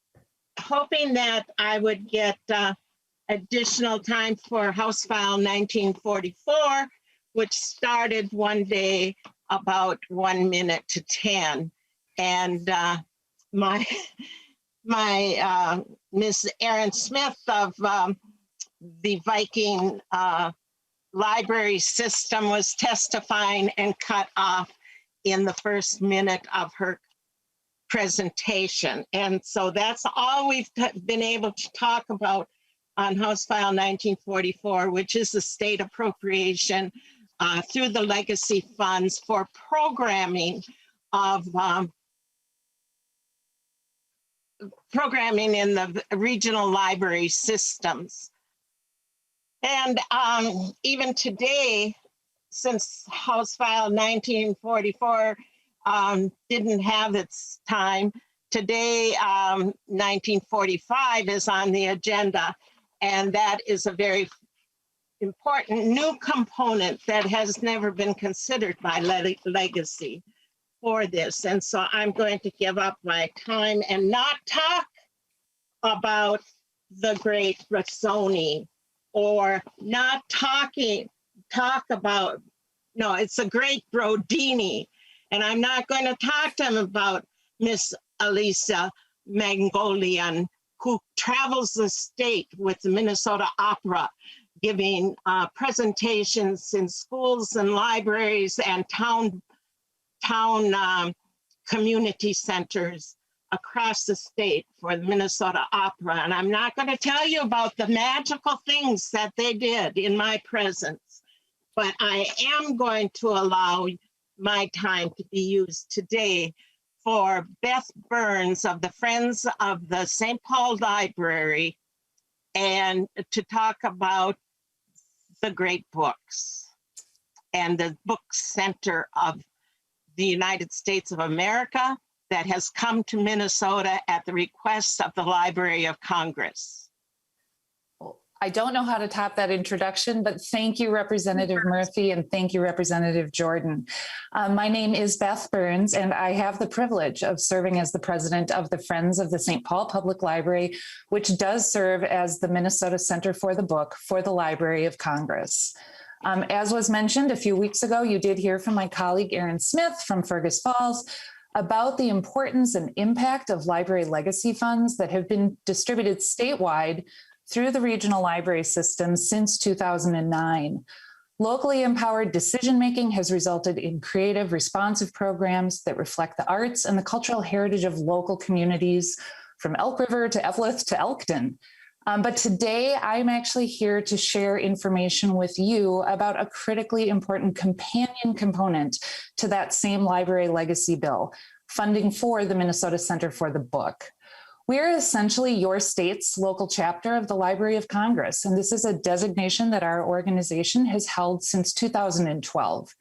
hoping that I would get additional time for House File 1944, which started one day about 1 minute to 10. And my Ms. Erin Smith of the Viking library system was testifying and cut off in the first minute of her presentation. And so that's all we've been able to talk about on House File 1944, which is the state appropriation through the legacy funds for programming of programming in the regional library systems. And even today, since House File 1944 didn't have its time today, 1945 is on the agenda, and that is a very important new component that has never been considered by Legacy for this. And so I'm going to give up my time and not talk about the great Rossoni, or not talk about, no, it's a great Brodini. And I'm not going to talk to him about Miss Elisa Mangolian, who travels the state with the Minnesota Opera, giving presentations in schools and libraries and town community centers across the state for the Minnesota Opera. And I'm not going to tell you about the magical things that they did in my presence, but I am going to allow my time to be used today for Beth Burns of the Friends of the St. Paul Library, and to talk about the great books and the book center of the United States of America that has come to Minnesota at the request of the Library of Congress. I don't know how to top that introduction, but thank you, Representative Murphy, and thank you, Representative Jordan. My name is Beth Burns, and I have the privilege of serving as the president of the Friends of the St. Paul Public Library, which does serve as the Minnesota Center for the Book for the Library of Congress. As was mentioned a few weeks ago, you did hear from my colleague, Erin Smith from Fergus Falls, about the importance and impact of library legacy funds that have been distributed statewide through the regional library system since 2009. Locally empowered decision-making has resulted in creative, responsive programs that reflect the arts and the cultural heritage of local communities from Elk River to Eveleth to Elkton. But today I'm actually here to share information with you about a critically important companion component to that same library legacy bill, funding for the Minnesota Center for the Book. We're essentially your state's local chapter of the Library of Congress, and this is a designation that our organization has held since 2012.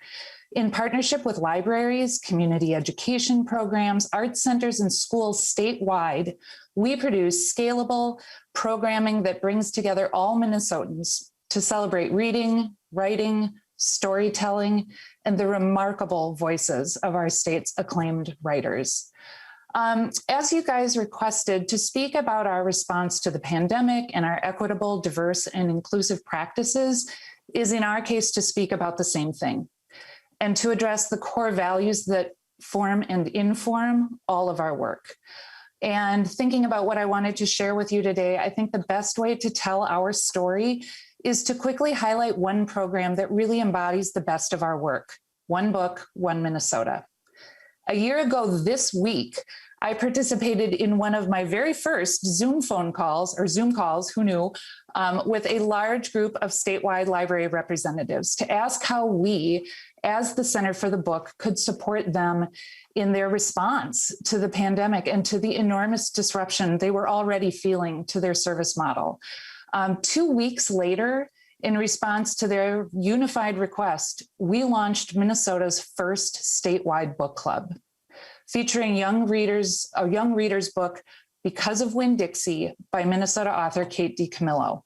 In partnership with libraries, community education programs, arts centers, and schools statewide, we produce scalable programming that brings together all Minnesotans to celebrate reading, writing, storytelling, and the remarkable voices of our state's acclaimed writers. As you guys requested, to speak about our response to the pandemic and our equitable, diverse, and inclusive practices is, in our case, to speak about the same thing and to address the core values that form and inform all of our work. And thinking about what I wanted to share with you today, I think the best way to tell our story is to quickly highlight one program that really embodies the best of our work: One Book, One Minnesota. A year ago this week, I participated in one of my very first Zoom calls, who knew, with a large group of statewide library representatives to ask how we, as the Center for the Book, could support them in their response to the pandemic and to the enormous disruption they were already feeling to their service model. 2 weeks later, in response to their unified request, we launched Minnesota's first statewide book club, featuring a young reader's book, Because of Winn-Dixie, by Minnesota author Kate DiCamillo.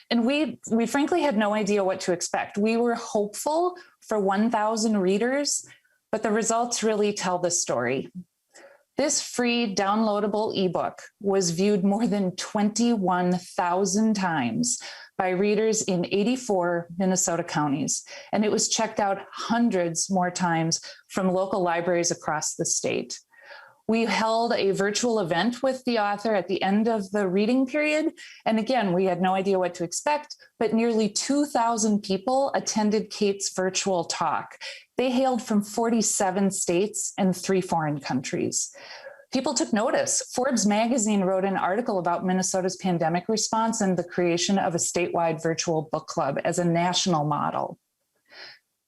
And we frankly had no idea what to expect. We were hopeful for 1,000 readers, but the results really tell the story. This free downloadable ebook was viewed more than 21,000 times by readers in 84 Minnesota counties, and it was checked out hundreds more times from local libraries across the state. We held a virtual event with the author at the end of the reading period, and again, we had no idea what to expect, but nearly 2,000 people attended Kate's virtual talk. They hailed from 47 states and 3 foreign countries. People took notice. Forbes magazine wrote an article about Minnesota's pandemic response and the creation of a statewide virtual book club as a national model.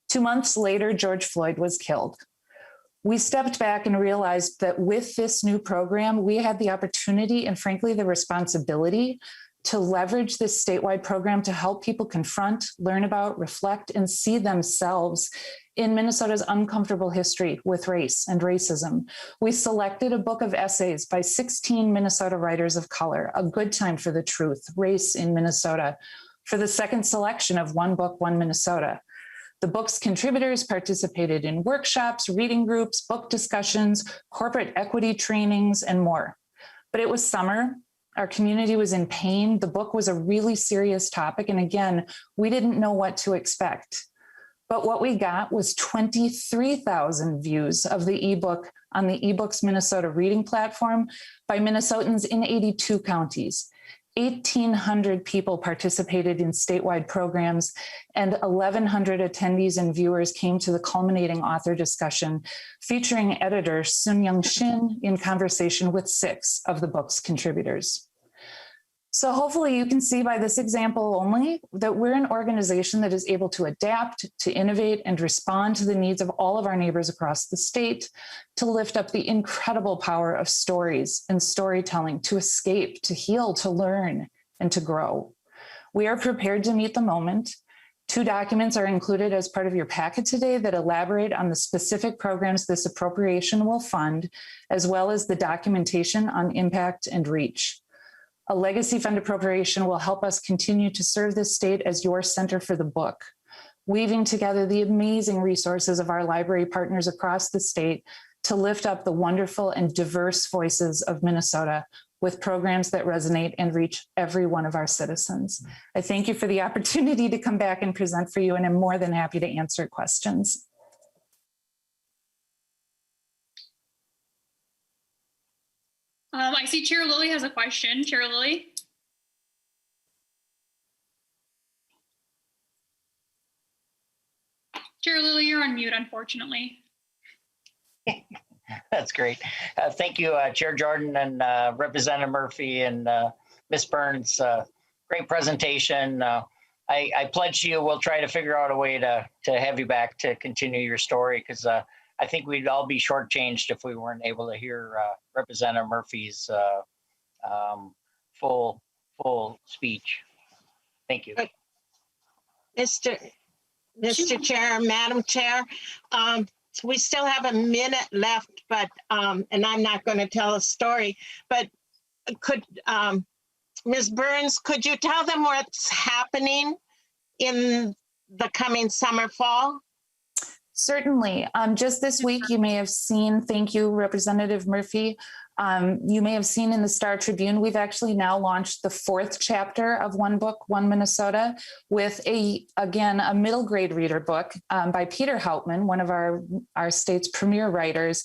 2 months later, George Floyd was killed. We stepped back and realized that with this new program, we had the opportunity and frankly, the responsibility to leverage this statewide program to help people confront, learn about, reflect, and see themselves in Minnesota's uncomfortable history with race and racism. We selected a book of essays by 16 Minnesota writers of color, A Good Time for the Truth, Race in Minnesota, for the second selection of One Book, One Minnesota. The book's contributors participated in workshops, reading groups, book discussions, corporate equity trainings, and more. But it was summer. Our community was in pain. The book was a really serious topic. And again, we didn't know what to expect. But what we got was 23,000 views of the ebook on the eBooks Minnesota reading platform by Minnesotans in 82 counties. 1,800 people participated in statewide programs, and 1,100 attendees and viewers came to the culminating author discussion featuring editor Sun-Young Shin in conversation with 6 of the book's contributors. So hopefully you can see by this example only that we're an organization that is able to adapt, to innovate, and respond to the needs of all of our neighbors across the state, to lift up the incredible power of stories and storytelling, to escape, to heal, to learn, and to grow. We are prepared to meet the moment. 2 documents are included as part of your packet today that elaborate on the specific programs this appropriation will fund, as well as the documentation on impact and reach. A legacy fund appropriation will help us continue to serve this state as your center for the book, weaving together the amazing resources of our library partners across the state to lift up the wonderful and diverse voices of Minnesota with programs that resonate and reach every one of our citizens. I thank you for the opportunity to come back and present for you, and I'm more than happy to answer questions. I see Chair Lilly has a question. Chair Lilly. Chair Lilly, you're on mute, unfortunately. That's great. Thank you, Chair Jordan and Representative Murphy and Ms. Burns. Great presentation. I pledge you we'll try to figure out a way to have you back to continue your story, because I think we'd all be shortchanged if we weren't able to hear Representative Murphy's full speech. Thank you. Mr. Chair, Madam Chair, we still have a minute left, but and I'm not going to tell a story, but could Ms. Burns, could you tell them what's happening in the coming summer, fall? Certainly. Just this week, you may have seen, thank you, Representative Murphy. You may have seen in the Star Tribune, we've actually now launched the 4th chapter of One Book, One Minnesota, with again, a middle grade reader book by Peter Hauptman, one of our state's premier writers,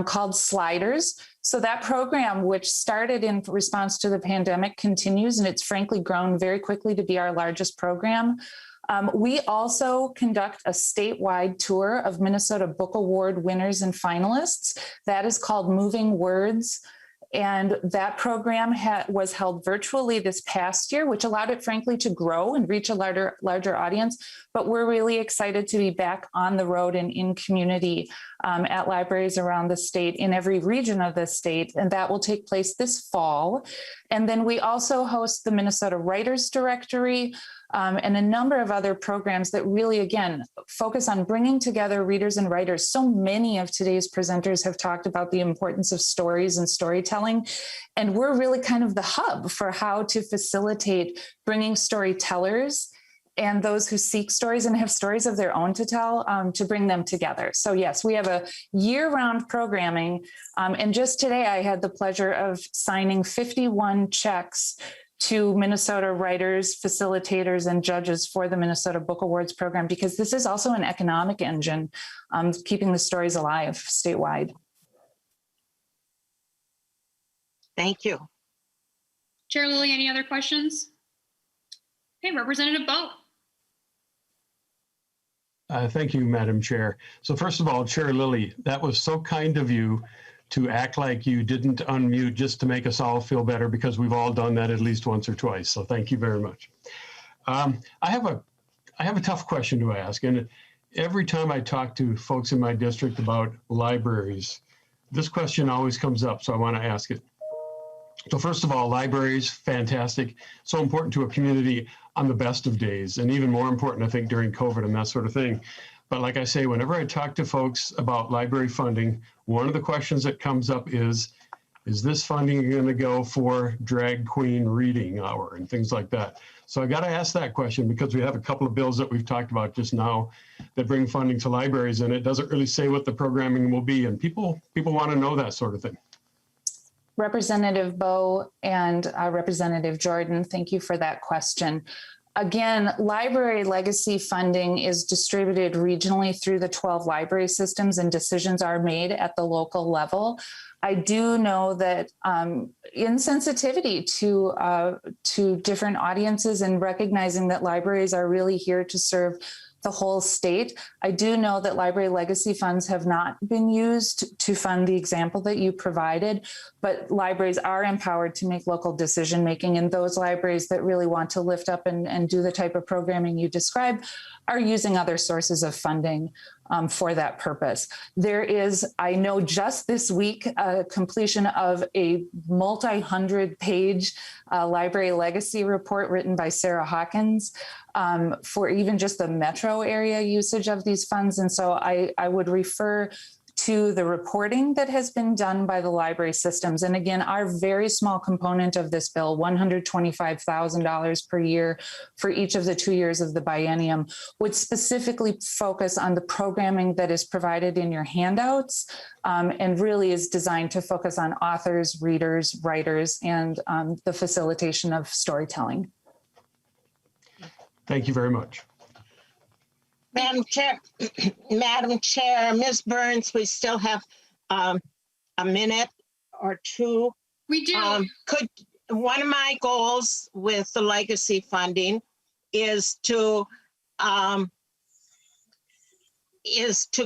called Sliders. So that program, which started in response to the pandemic, continues, and it's frankly grown very quickly to be our largest program. We also conduct a statewide tour of Minnesota Book Award winners and finalists. That is called Moving Words. And that program was held virtually this past year, which allowed it, frankly, to grow and reach a larger audience. But we're really excited to be back on the road and in community at libraries around the state, in every region of the state. And that will take place this fall. And then we also host the Minnesota Writers Directory, and a number of other programs that really, again, focus on bringing together readers and writers. So many of today's presenters have talked about the importance of stories and storytelling, and we're really kind of the hub for how to facilitate bringing storytellers and those who seek stories and have stories of their own to tell, to bring them together. So yes, we have a year-round programming, and just today I had the pleasure of signing 51 checks to Minnesota writers, facilitators, and judges for the Minnesota Book Awards program, because this is also an economic engine, keeping the stories alive statewide. Thank you. Chair Lilly, any other questions? Okay, Representative Bowe. Thank you, Madam Chair. So first of all, Chair Lilly, that was so kind of you to act like you didn't unmute just to make us all feel better, because we've all done that at least once or twice. So thank you very much. I have a tough question to ask. And every time I talk to folks in my district about libraries, this question always comes up. So I want to ask it. So first of all, libraries, fantastic. So important to a community on the best of days, and even more important, I think, during COVID and that sort of thing. But like I say, whenever I talk to folks about library funding, one of the questions that comes up is this funding going to go for drag queen reading hour and things like that? So I got to ask that question because we have a couple of bills that we've talked about just now that bring funding to libraries, and it doesn't really say what the programming will be. And people want to know that sort of thing. Representative Bowe and Representative Jordan, thank you for that question. Again, library legacy funding is distributed regionally through the 12 library systems, and decisions are made at the local level. I do know that insensitivity to different audiences and recognizing that libraries are really here to serve the whole state. I do know that library legacy funds have not been used to fund the example that you provided, but libraries are empowered to make local decision making, and those libraries that really want to lift up and do the type of programming you described are using other sources of funding for that purpose. There is, I know just this week, completion of a multi-100-page library legacy report written by Sarah Hawkins for even just the metro area usage of these funds. And so I would refer to the reporting that has been done by the library systems. And again, our very small component of this bill, $125,000 per year for each of the 2 years of the biennium, would specifically focus on the programming that is provided in your handouts and really is designed to focus on authors, readers, writers, and the facilitation of storytelling. Thank you very much. Madam Chair, Ms. Burns, we still have a minute or two. We do. One of my goals with the legacy funding is to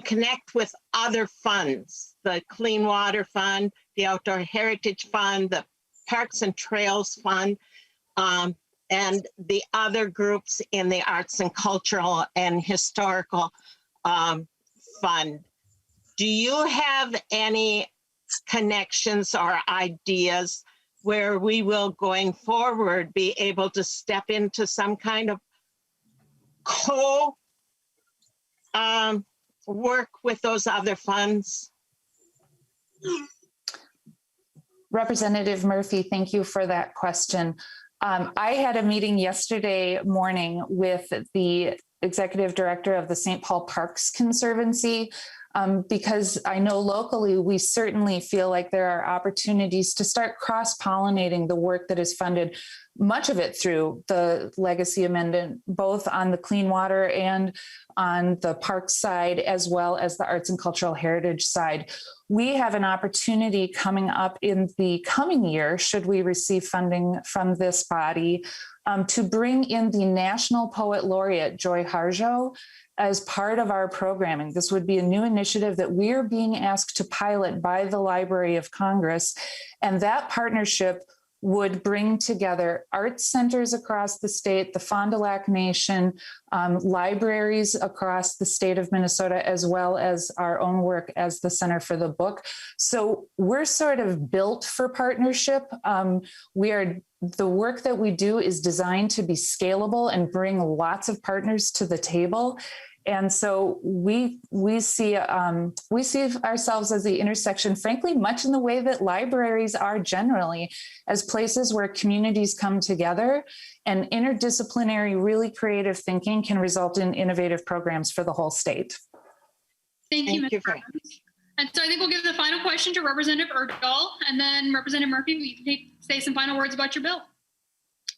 connect with other funds, the Clean Water Fund, the Outdoor Heritage Fund, the Parks and Trails Fund, and the other groups in the Arts and Cultural and Historical Fund. Do you have any connections or ideas where we will, going forward, be able to step into some kind of work with those other funds? Representative Murphy, thank you for that question. I had a meeting yesterday morning with the executive director of the St. Paul Parks Conservancy because I know locally we certainly feel like there are opportunities to start cross-pollinating the work that is funded, much of it through the legacy amendment, both on the clean water and on the parks side, as well as the arts and cultural heritage side. We have an opportunity coming up in the coming year, should we receive funding from this body, to bring in the National Poet Laureate, Joy Harjo, as part of our programming. This would be a new initiative that we're being asked to pilot by the Library of Congress. And that partnership would bring together arts centers across the state, the Fond du Lac Nation, libraries across the state of Minnesota, as well as our own work as the Center for the Book. So we're sort of built for partnership. The work that we do is designed to be scalable and bring lots of partners to the table. And so we see ourselves as the intersection, frankly, much in the way that libraries are generally, as places where communities come together and interdisciplinary, really creative thinking can result in innovative programs for the whole state. Thank you, Ms. Burns. And so I think we'll give the final question to Representative Urdahl, and then Representative Murphy, you can say some final words about your bill.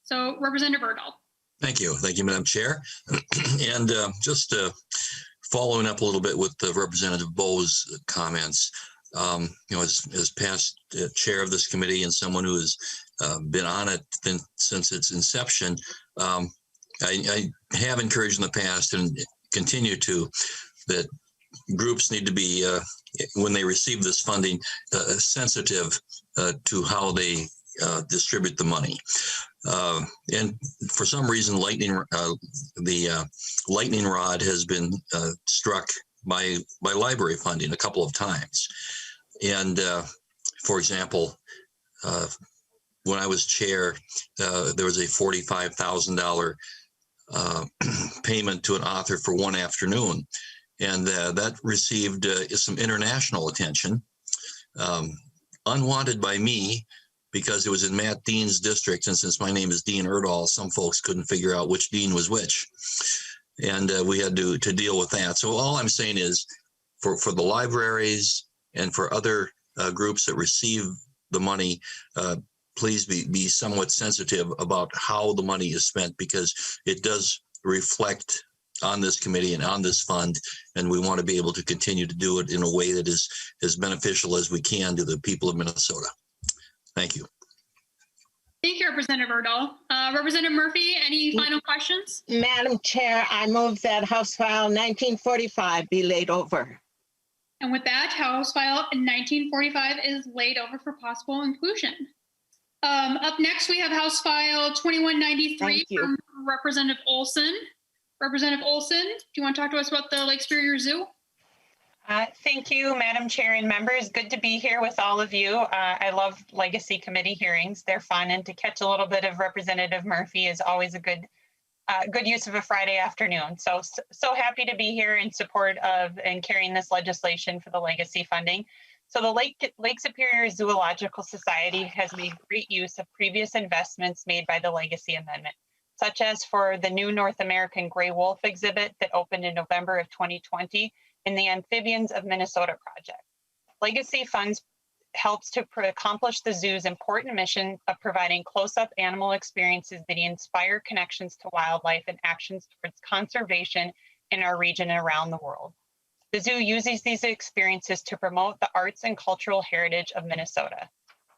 So Representative Urdahl. Thank you, Madam Chair. And just following up a little bit with Representative Bowe's comments, as past chair of this committee and someone who has been on it since its inception, I have encouraged in the past and continue to that groups need to be, when they receive this funding, sensitive to how they distribute the money. And for some reason, the lightning rod has been struck by library funding a couple of times. And for example, when I was chair, there was a $45,000 payment to an author for one afternoon. And that received some international attention, unwanted by me, because it was in Matt Dean's district. And since my name is Dean Erdahl, some folks couldn't figure out which Dean was which. And we had to deal with that. So all I'm saying is for the libraries and for other groups that receive the money, please be somewhat sensitive about how the money is spent, because it does reflect on this committee and on this fund, and we want to be able to continue to do it in a way that is as beneficial as we can to the people of Minnesota. Thank you. Thank you, Representative Erdahl. Representative Murphy, any final questions? Madam Chair, I move that House File 1945 be laid over. And with that, House File 1945 is laid over for possible inclusion. Up next, we have House File 2193 from Representative Olson. Representative Olson, do you want to talk to us about the Lake Superior Zoo? Thank you, Madam Chair and members. Good to be here with all of you. I love Legacy Committee hearings. They're fun, and to catch a little bit of Representative Murphy is always a good use of a Friday afternoon. So happy to be here in support of and carrying this legislation for the legacy funding. So the Lake Superior Zoological Society has made great use of previous investments made by the Legacy Amendment, such as for the new North American Gray Wolf exhibit that opened in November of 2020 in the Amphibians of Minnesota project. Legacy funds helps to accomplish the zoo's important mission of providing close-up animal experiences that inspire connections to wildlife and actions towards conservation in our region and around the world. The zoo uses these experiences to promote the arts and cultural heritage of Minnesota.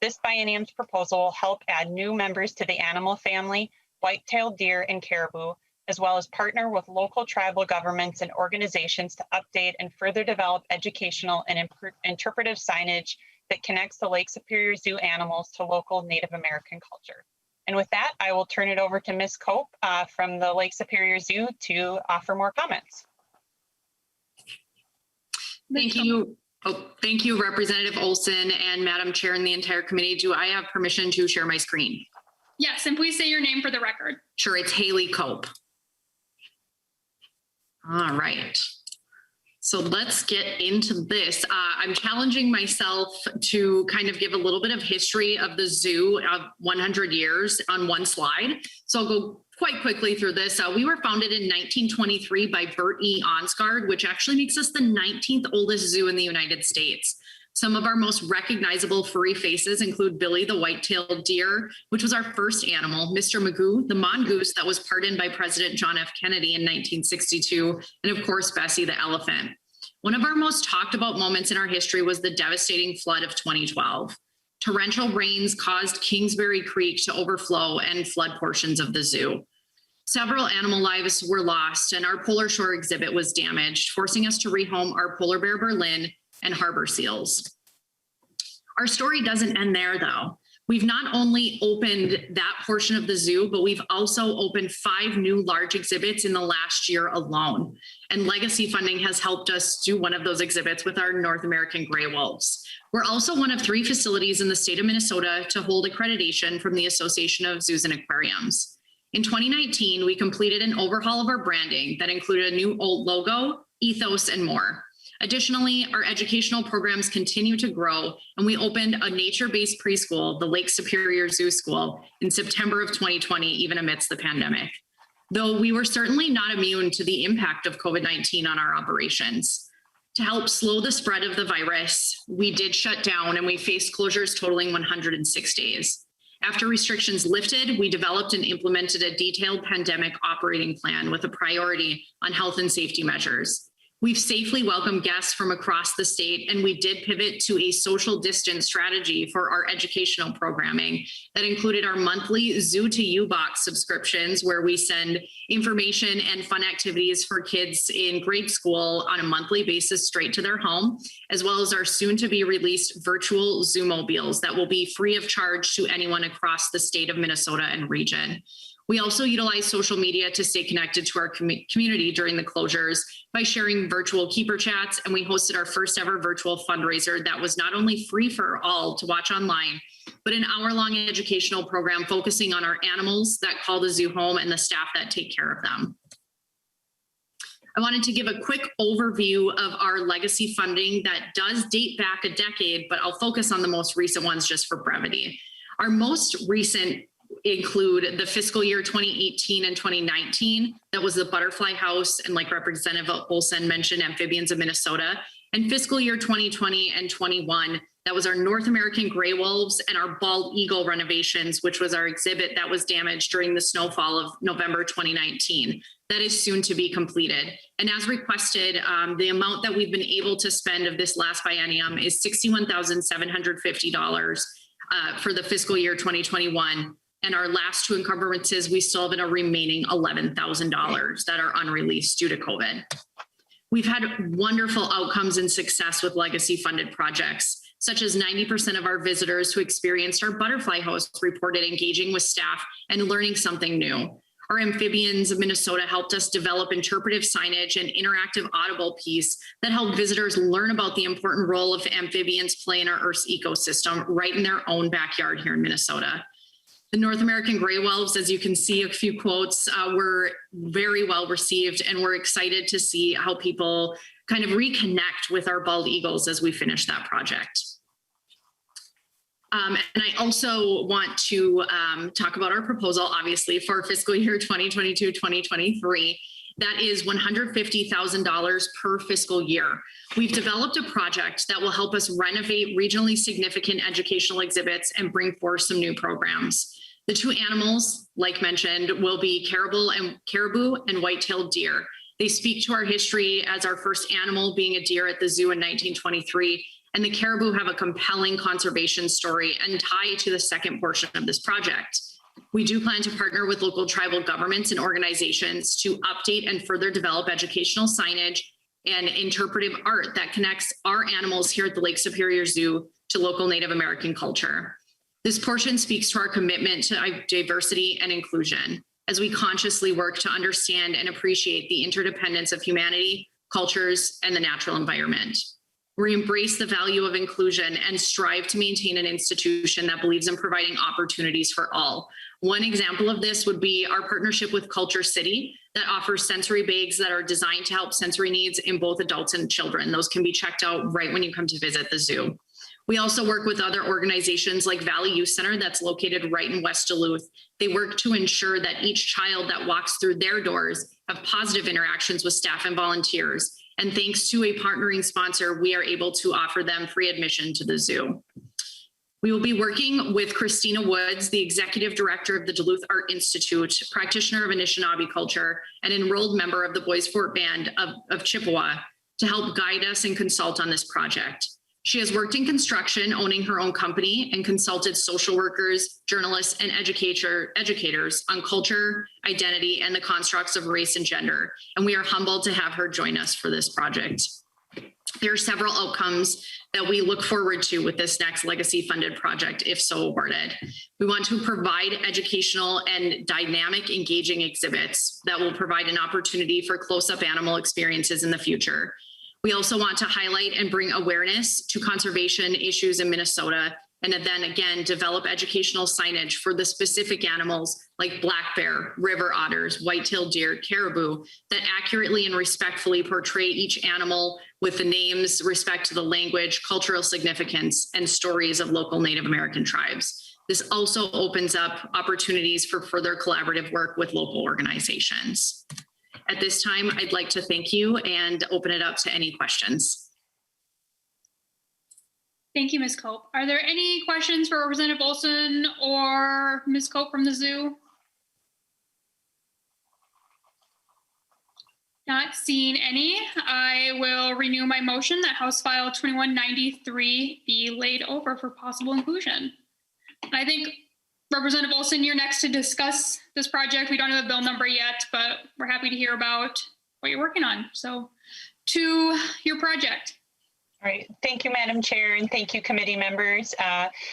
This biennium's proposal will help add new members to the animal family, white-tailed deer and caribou, as well as partner with local tribal governments and organizations to update and further develop educational and interpretive signage that connects the Lake Superior Zoo animals to local Native American culture. And with that, I will turn it over to Ms. Cope from the Lake Superior Zoo to offer more comments. Thank you. Thank you, Representative Olson and Madam Chair and the entire committee. Do I have permission to share my screen? Yes, and please say your name for the record. Sure, it's Haley Cope. All right. So let's get into this. I'm challenging myself to kind of give a little bit of history of the zoo of 100 years on one slide. So I'll go quite quickly through this. We were founded in 1923 by Bert E. Onsgaard, which actually makes us the 19th oldest zoo in the United States. Some of our most recognizable furry faces include Billy the white-tailed deer, which was our first animal, Mr. Magoo, the mongoose that was pardoned by President John F. Kennedy in 1962, and of course, Bessie the elephant. One of our most talked about moments in our history was the devastating flood of 2012. Torrential rains caused Kingsbury Creek to overflow and flood portions of the zoo. Several animal lives were lost, and our Polar Shore exhibit was damaged, forcing us to rehome our polar bear Berlin and harbor seals. Our story doesn't end there, though. We've not only opened that portion of the zoo, but we've also opened 5 new large exhibits in the last year alone. And legacy funding has helped us do one of those exhibits with our North American gray wolves. We're also one of 3 facilities in the state of Minnesota to hold accreditation from the Association of Zoos and Aquariums. In 2019, we completed an overhaul of our branding that included a new old logo, ethos, and more. Additionally, our educational programs continue to grow, and we opened a nature-based preschool, the Lake Superior Zoo School, in September of 2020, even amidst the pandemic. Though we were certainly not immune to the impact of COVID-19 on our operations. To help slow the spread of the virus, we did shut down and we faced closures totaling 106 days. After restrictions lifted, we developed and implemented a detailed pandemic operating plan with a priority on health and safety measures. We've safely welcomed guests from across the state, and we did pivot to a social distance strategy for our educational programming that included our monthly Zoo to You box subscriptions, where we send information and fun activities for kids in grade school on a monthly basis straight to their home, as well as our soon to be released virtual Zoomobiles that will be free of charge to anyone across the state of Minnesota and region. We also utilize social media to stay connected to our community during the closures by sharing virtual keeper chats, and we hosted our first ever virtual fundraiser that was not only free for all to watch online, but an hour-long educational program focusing on our animals that call the zoo home and the staff that take care of them. I wanted to give a quick overview of our legacy funding that does date back a decade, but I'll focus on the most recent ones just for brevity. Our most recent include the fiscal year 2018 and 2019. That was the Butterfly House, and like Representative Olson mentioned, Amphibians of Minnesota. And fiscal year 2020 and 21, that was our North American Gray Wolves and our Bald Eagle renovations, which was our exhibit that was damaged during the snowfall of November 2019. That is soon to be completed. And as requested, the amount that we've been able to spend of this last biennium is $61,750 for the fiscal year 2021. And our last two encumbrances, we still have a remaining $11,000 that are unreleased due to COVID. We've had wonderful outcomes and success with legacy funded projects, such as 90% of our visitors who experienced our Butterfly House reported engaging with staff and learning something new. Our Amphibians of Minnesota helped us develop interpretive signage and interactive audible piece that helped visitors learn about the important role of amphibians play in our Earth's ecosystem right in their own backyard here in Minnesota. The North American Gray Wolves, as you can see, a few quotes, were very well received, and we're excited to see how people kind of reconnect with our bald eagles as we finish that project. And I also want to talk about our proposal, obviously, for fiscal year 2022-2023. That is $150,000 per fiscal year. We've developed a project that will help us renovate regionally significant educational exhibits and bring forth some new programs. The two animals, like mentioned, will be caribou and white-tailed deer. They speak to our history as our first animal being a deer at the zoo in 1923, and the caribou have a compelling conservation story and tie to the second portion of this project. We do plan to partner with local tribal governments and organizations to update and further develop educational signage and interpretive art that connects our animals here at the Lake Superior Zoo to local Native American culture. This portion speaks to our commitment to diversity and inclusion as we consciously work to understand and appreciate the interdependence of humanity, cultures, and the natural environment. We embrace the value of inclusion and strive to maintain an institution that believes in providing opportunities for all. One example of this would be our partnership with Culture City that offers sensory bags that are designed to help sensory needs in both adults and children. Those can be checked out right when you come to visit the zoo. We also work with other organizations like Valley Youth Center that's located right in West Duluth. They work to ensure that each child that walks through their doors have positive interactions with staff and volunteers. And thanks to a partnering sponsor, we are able to offer them free admission to the zoo. We will be working with Christina Woods, the Executive Director of the Duluth Art Institute, practitioner of Anishinaabe culture, and enrolled member of the Boys Fort Band of Chippewa, to help guide us and consult on this project. She has worked in construction, owning her own company, and consulted social workers, journalists, and educators on culture, identity, and the constructs of race and gender. And we are humbled to have her join us for this project. There are several outcomes that we look forward to with this next legacy funded project, if so awarded. We want to provide educational and dynamic, engaging exhibits that will provide an opportunity for close-up animal experiences in the future. We also want to highlight and bring awareness to conservation issues in Minnesota, and then again, develop educational signage for the specific animals like black bear, river otters, white-tailed deer, caribou, that accurately and respectfully portray each animal with the names, respect to the language, cultural significance, and stories of local Native American tribes. This also opens up opportunities for further collaborative work with local organizations. At this time, I'd like to thank you and open it up to any questions. Thank you, Ms. Cope. Are there any questions for Representative Olson or Ms. Cope from the zoo? Not seeing any. I will renew my motion that House File 2193 be laid over for possible inclusion. I think Representative Olson, you're next to discuss this project. We don't have a bill number yet, but we're happy to hear about what you're working on. So to your project. All right, thank you, Madam Chair, and thank you, committee members.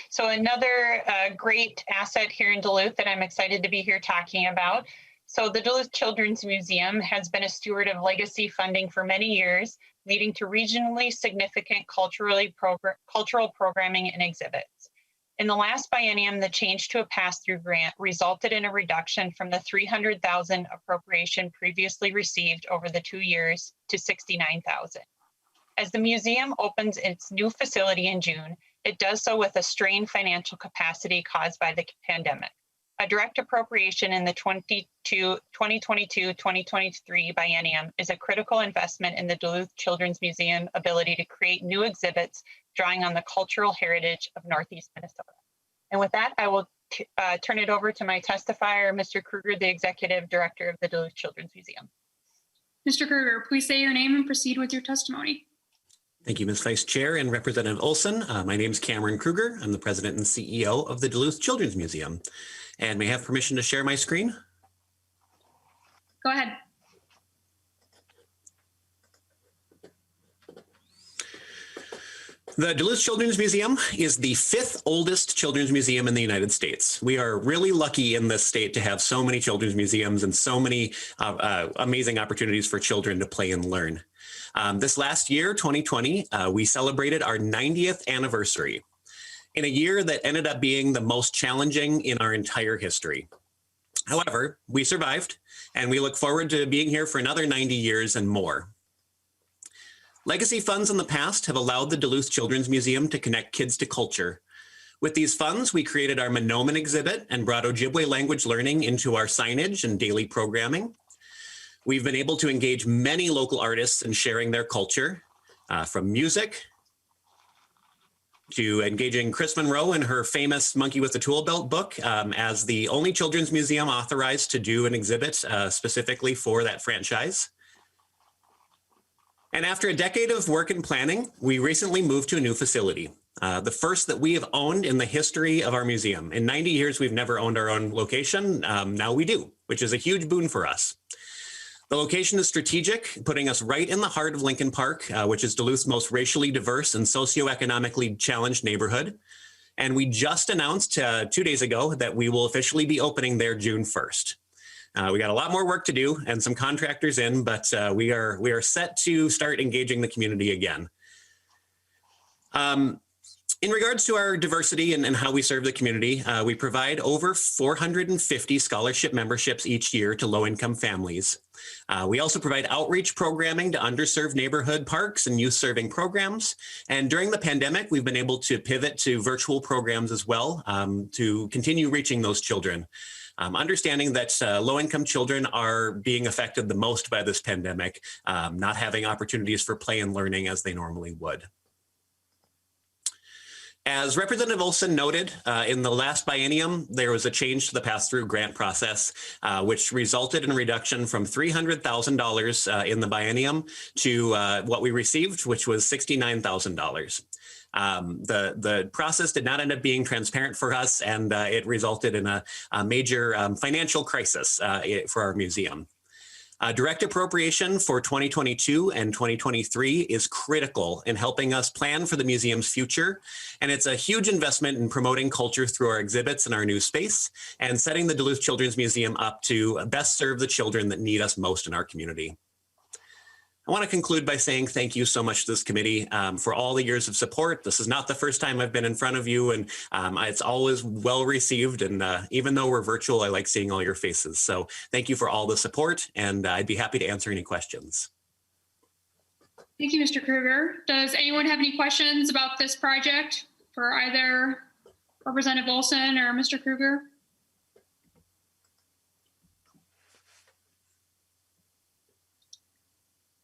So another great asset here in Duluth that I'm excited to be here talking about. So the Duluth Children's Museum has been a steward of legacy funding for many years, leading to regionally significant cultural programming and exhibits. In the last biennium, the change to a pass-through grant resulted in a reduction from the $300,000 appropriation previously received over the 2 years to $69,000. As the museum opens its new facility in June, it does so with a strained financial capacity caused by the pandemic. A direct appropriation in the 2022-2023 biennium is a critical investment in the Duluth Children's Museum ability to create new exhibits drawing on the cultural heritage of Northeast Minnesota. And with that, I will turn it over to my testifier, Mr. Kruger, the Executive Director of the Duluth Children's Museum. Mr. Kruger, please say your name and proceed with your testimony. Thank you, Ms. Vice Chair and Representative Olson. My name is Cameron Kruger. I'm the President and CEO of the Duluth Children's Museum. And may I have permission to share my screen? Go ahead. The Duluth Children's Museum is the 5th oldest children's museum in the United States. We are really lucky in this state to have so many children's museums and so many amazing opportunities for children to play and learn. This last year, 2020, we celebrated our 90th anniversary in a year that ended up being the most challenging in our entire history. However, we survived, and we look forward to being here for another 90 years and more. Legacy funds in the past have allowed the Duluth Children's Museum to connect kids to culture. With these funds, we created our Menominee exhibit and brought Ojibwe language learning into our signage and daily programming. We've been able to engage many local artists in sharing their culture, from music to engaging Chris Monroe in her famous Monkey with the Tool Belt book as the only children's museum authorized to do an exhibit specifically for that franchise. And after a decade of work and planning, we recently moved to a new facility, the first that we have owned in the history of our museum. In 90 years, we've never owned our own location. Now we do, which is a huge boon for us. The location is strategic, putting us right in the heart of Lincoln Park, which is Duluth's most racially diverse and socioeconomically challenged neighborhood. And we just announced 2 days ago that we will officially be opening there June 1st. We got a lot more work to do and some contractors in, but we are set to start engaging the community again. In regards to our diversity and how we serve the community, we provide over 450 scholarship memberships each year to low-income families. We also provide outreach programming to underserved neighborhood parks and youth-serving programs. And during the pandemic, we've been able to pivot to virtual programs as well to continue reaching those children. Understanding that low-income children are being affected the most by this pandemic, not having opportunities for play and learning as they normally would. As Representative Olson noted, in the last biennium, there was a change to the pass-through grant process, which resulted in a reduction from $300,000 in the biennium to what we received, which was $69,000. The process did not end up being transparent for us, and it resulted in a major financial crisis for our museum. Direct appropriation for 2022 and 2023 is critical in helping us plan for the museum's future, and it's a huge investment in promoting culture through our exhibits and our new space, and setting the Duluth Children's Museum up to best serve the children that need us most in our community. I want to conclude by saying thank you so much to this committee for all the years of support. This is not the first time I've been in front of you, and it's always well received. And even though we're virtual, I like seeing all your faces. So thank you for all the support, and I'd be happy to answer any questions. Thank you, Mr. Kruger. Does anyone have any questions about this project for either Representative Olson or Mr. Kruger?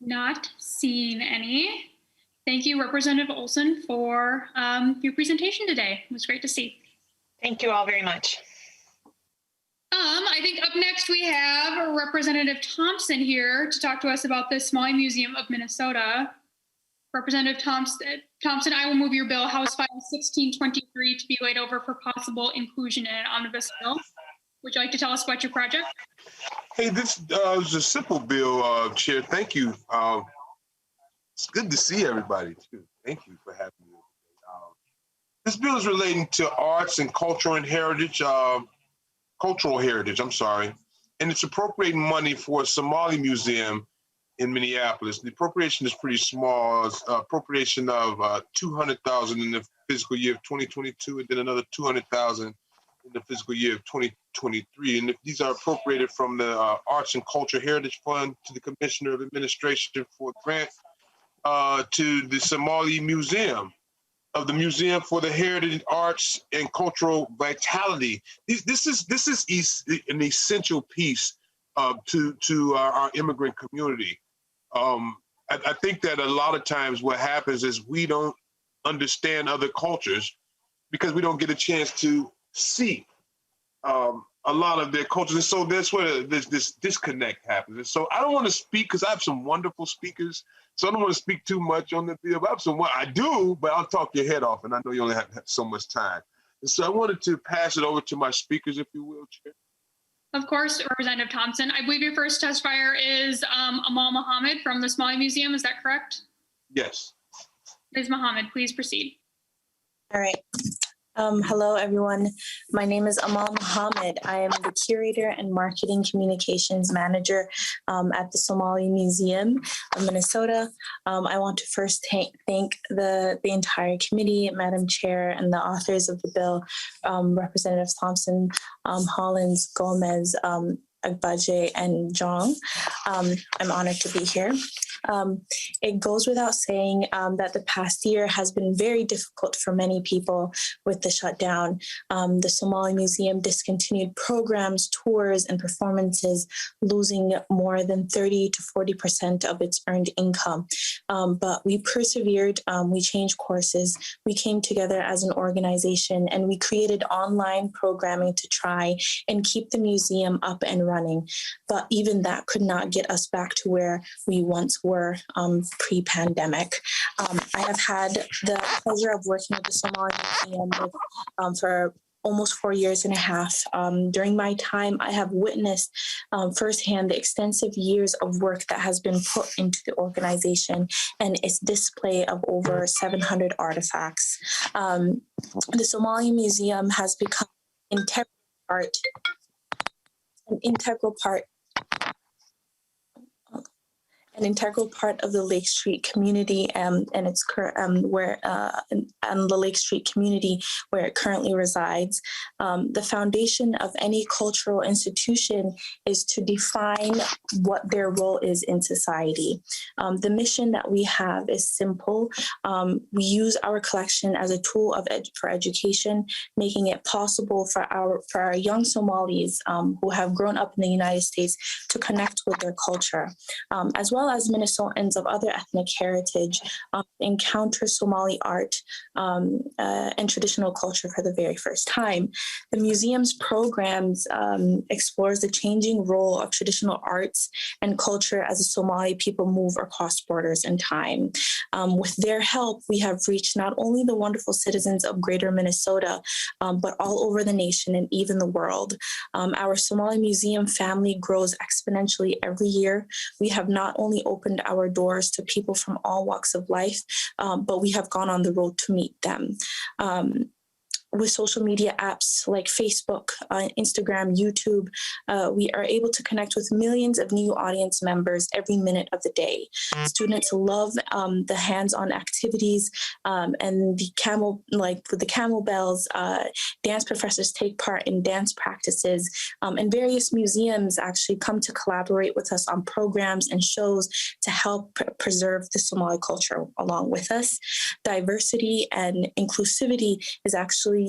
Not seeing any. Thank you, Representative Olson, for your presentation today. It was great to see. Thank you all very much. I think up next we have Representative Thompson here to talk to us about the Smalley Museum of Minnesota. Representative Thompson, I will move your bill, House File 1623, to be laid over for possible inclusion in an omnibus bill. Would you like to tell us about your project? Hey, this is a simple bill, Chair. Thank you. It's good to see everybody, too. Thank you for having me. This bill is relating to arts and cultural heritage, and it's appropriating money for a Somali museum in Minneapolis. The appropriation is pretty small. It's appropriation of $200,000 in the fiscal year of 2022, and then another $200,000 in the fiscal year of 2023. And these are appropriated from the Arts and Culture Heritage Fund to the Commissioner of Administration for grant to the Somali Museum, of the Museum for the Heritage, Arts, and Cultural Vitality. This is an essential piece to our immigrant community. I think that a lot of times what happens is we don't understand other cultures because we don't get a chance to see a lot of their cultures. And so that's where this disconnect happens. And so I don't want to speak because I have some wonderful speakers. So I don't want to speak too much on the bill. I do, but I'll talk your head off. And I know you only have so much time. And so I wanted to pass it over to my speakers, if you will, Chair. Of course, Representative Thompson. I believe your first testifier is Amal Mohammed from the Somali Museum. Is that correct? Yes. Ms. Mohammed, please proceed. All right. Hello, everyone. My name is Amal Mohammed. I am the Curator and Marketing Communications Manager at the Somali Museum of Minnesota. I want to first thank the entire committee, Madam Chair, and the authors of the bill, Representatives Thompson, Hollins, Gomez, Agbaje, and Jong. I'm honored to be here. It goes without saying that the past year has been very difficult for many people with the shutdown. The Somali Museum discontinued programs, tours, and performances, losing more than 30 to 40% of its earned income. But we persevered, we changed courses, we came together as an organization, and we created online programming to try and keep the museum up and running. But even that could not get us back to where we once were pre-pandemic. I have had the pleasure of working with the Somali Museum for almost 4 years and a half. During my time, I have witnessed firsthand the extensive years of work that has been put into the organization and its display of over 700 artifacts. The Somali Museum has become an integral part of the Lake Street community and its current and the Lake Street community where it currently resides. The foundation of any cultural institution is to define what their role is in society. The mission that we have is simple. We use our collection as a tool for education, making it possible for our young Somalis who have grown up in the United States to connect with their culture, as well as Minnesotans of other ethnic heritage encounter Somali art and traditional culture for the very first time. The museum's programs explores the changing role of traditional arts and culture as the Somali people move across borders and time. With their help, we have reached not only the wonderful citizens of Greater Minnesota, but all over the nation and even the world. Our Somali Museum family grows exponentially every year. We have not only opened our doors to people from all walks of life, but we have gone on the road to meet them. With social media apps like Facebook, Instagram, YouTube, we are able to connect with millions of new audience members every minute of the day. Students love the hands-on activities and the camel bells. Dance professors take part in dance practices, and various museums actually come to collaborate with us on programs and shows to help preserve the Somali culture along with us. Diversity and inclusivity is actually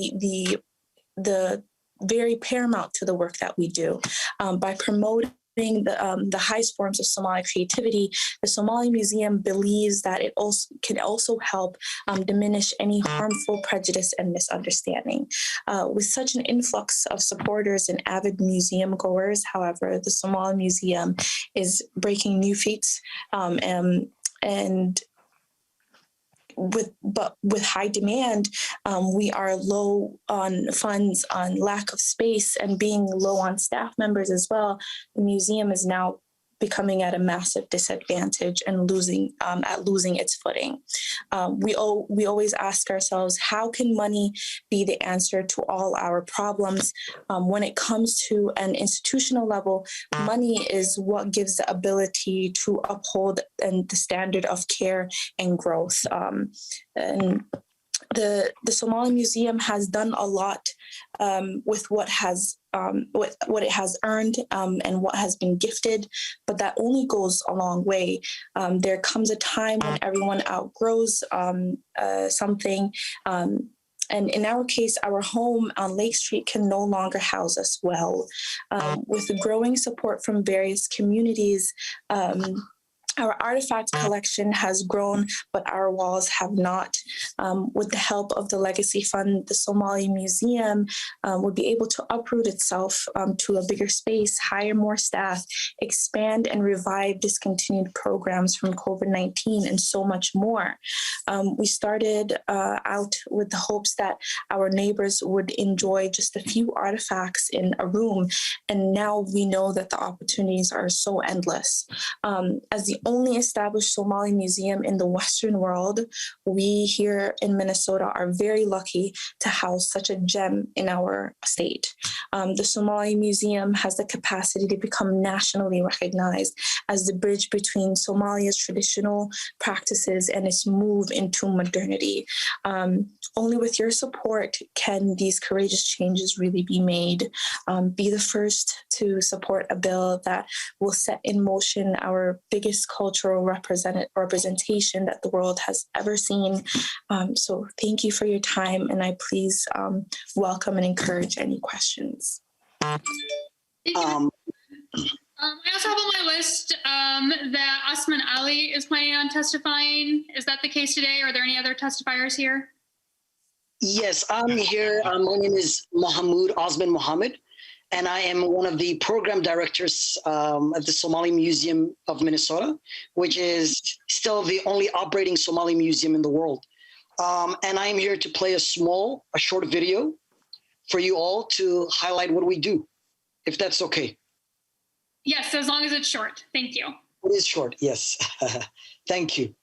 the very paramount to the work that we do. By promoting the highest forms of Somali creativity, the Somali Museum believes that it can also help diminish any harmful prejudice and misunderstanding. With such an influx of supporters and avid museum goers, however, the Somali Museum is breaking new feats and with high demand, we are low on funds, on lack of space, and being low on staff members as well. The museum is now becoming at a massive disadvantage and losing its footing. We always ask ourselves, how can money be the answer to all our problems? When it comes to an institutional level, money is what gives the ability to uphold and the standard of care and growth. And the Somali Museum has done a lot with what it has earned and what has been gifted, but that only goes a long way. There comes a time when everyone outgrows something. And in our case, our home on Lake Street can no longer house us well. With growing support from various communities, our artifact collection has grown, but our walls have not. With the help of the Legacy Fund, the Somali Museum would be able to uproot itself to a bigger space, hire more staff, expand and revive discontinued programs from COVID-19, and so much more. We started out with the hopes that our neighbors would enjoy just a few artifacts in a room, and now we know that the opportunities are so endless. As the only established Somali museum in the Western world, we here in Minnesota are very lucky to house such a gem in our state. The Somali Museum has the capacity to become nationally recognized as the bridge between Somalia's traditional practices and its move into modernity. Only with your support can these courageous changes really be made. Be the first to support a bill that will set in motion our biggest cultural representation that the world has ever seen. So thank you for your time, and I please welcome and encourage any questions. I also have on my list that Osman Ali is planning on testifying. Is that the case today? Are there any other testifiers here? Yes, I'm here. My name is Osman Mohammed, and I am one of the program directors at the Somali Museum of Minnesota, which is still the only operating Somali museum in the world. And I'm here to play a short video for you all to highlight what we do, if that's okay. Yes, as long as it's short. Thank you. It is short, yes. Thank you.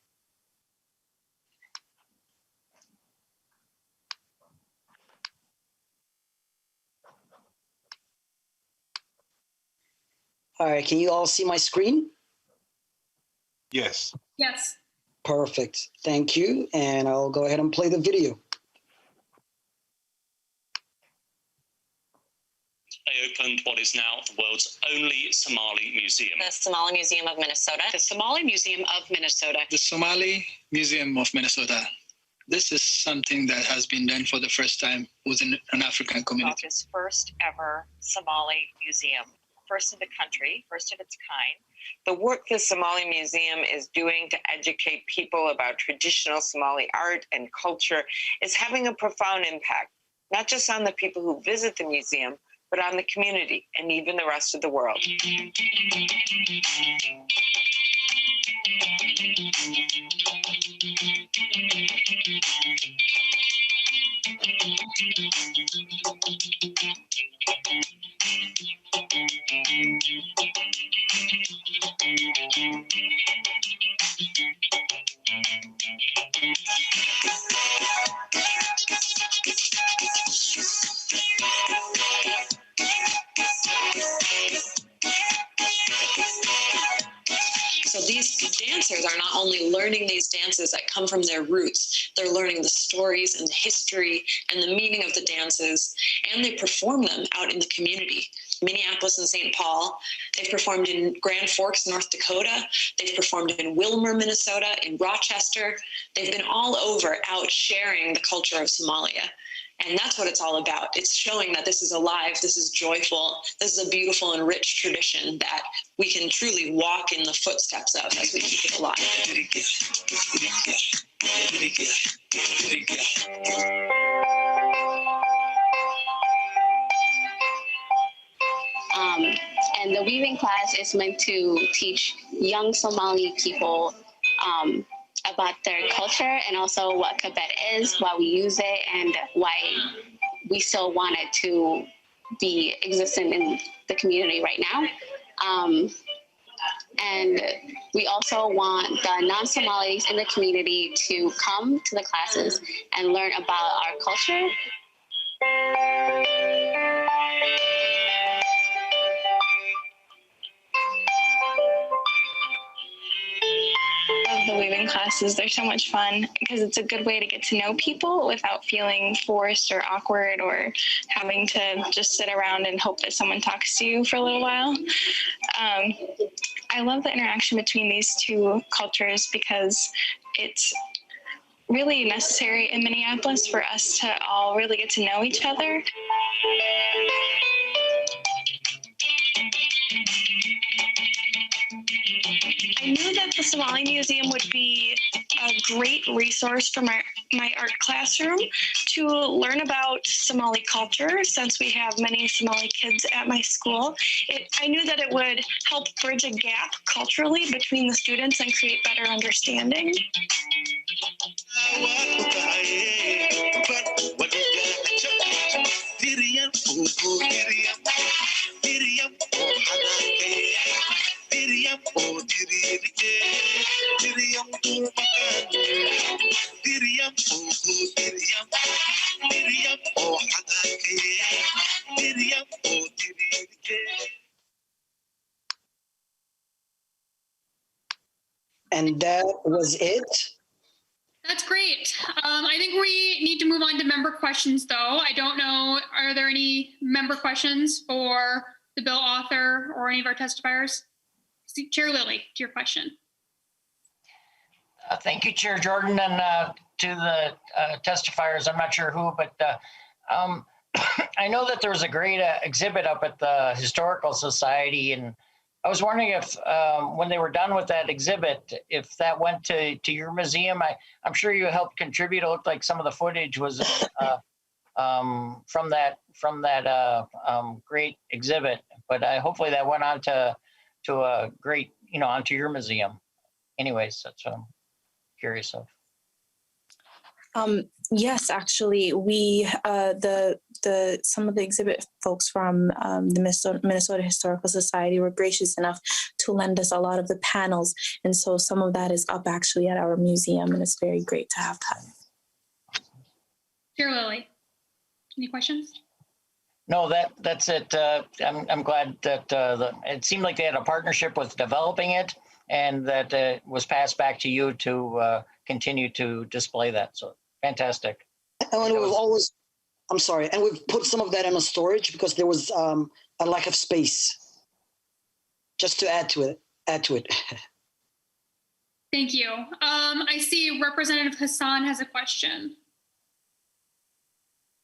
All right, can you all see my screen? Yes. Yes. Perfect, thank you. And I'll go ahead and play the video. They opened what is now the world's only Somali museum. The Somali Museum of Minnesota. The Somali Museum of Minnesota. The Somali Museum of Minnesota. This is something that has been done for the first time within an African community. This first ever Somali museum. First in the country, first of its kind. The work the Somali Museum is doing to educate people about traditional Somali art and culture is having a profound impact, not just on the people who visit the museum, but on the community and even the rest of the world. So these dancers are not only learning these dances that come from their roots, they're learning the stories and the history and the meaning of the dances, and they perform them out in the community. Minneapolis and St. Paul. They've performed in Grand Forks, North Dakota. They've performed in Willmar, Minnesota, in Rochester. They've been all over out sharing the culture of Somalia. And that's what it's all about. It's showing that this is alive, this is joyful, this is a beautiful and rich tradition that we can truly walk in the footsteps of as we keep it alive. And the weaving class is meant to teach young Somali people about their culture and also what kabet is, why we use it, and why we still want it to be existent in the community right now. And we also want the non-Somalis in the community to come to the classes and learn about our culture. The weaving classes, they're so much fun because it's a good way to get to know people without feeling forced or awkward or having to just sit around and hope that someone talks to you for a little while. I love the interaction between these two cultures because it's really necessary in Minneapolis for us to all really get to know each other. I knew that the Somali Museum would be a great resource for my art classroom to learn about Somali culture, since we have many Somali kids at my school. I knew that it would help bridge a gap culturally between the students and create better understanding. And that was it. That's great. I think we need to move on to member questions, though. I don't know, are there any member questions for the bill author or any of our testifiers? Chair Lilly, to your question. Thank you, Chair Jordan, and to the testifiers. I'm not sure who, but I know that there was a great exhibit up at the Historical Society, and I was wondering if when they were done with that exhibit, if that went to your museum. I'm sure you helped contribute. It looked like some of the footage was from that great exhibit, but hopefully that went on to a great, onto your museum. Anyways, that's what I'm curious of. Yes, actually, we some of the exhibit folks from the Minnesota Historical Society were gracious enough to lend us a lot of the panels, and so some of that is up actually at our museum, and it's very great to have that. Chair Lilly, any questions? No, that's it. I'm glad that it seemed like they had a partnership with developing it, and that it was passed back to you to continue to display that. So fantastic. And we've put some of that in a storage because there was a lack of space. Just to add to it. Thank you. I see Representative Hassan has a question.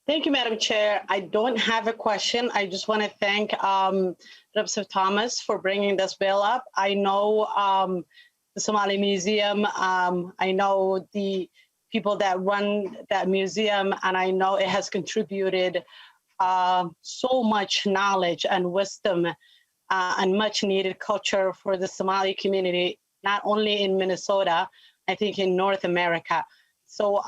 Thank you, Madam Chair. I don't have a question. I just want to thank Representative Thomas for bringing this bill up. I know the Somali Museum. I know the people that run that museum, and I know it has contributed so much knowledge and wisdom and much needed culture for the Somali community, not only in Minnesota, I think in North America. So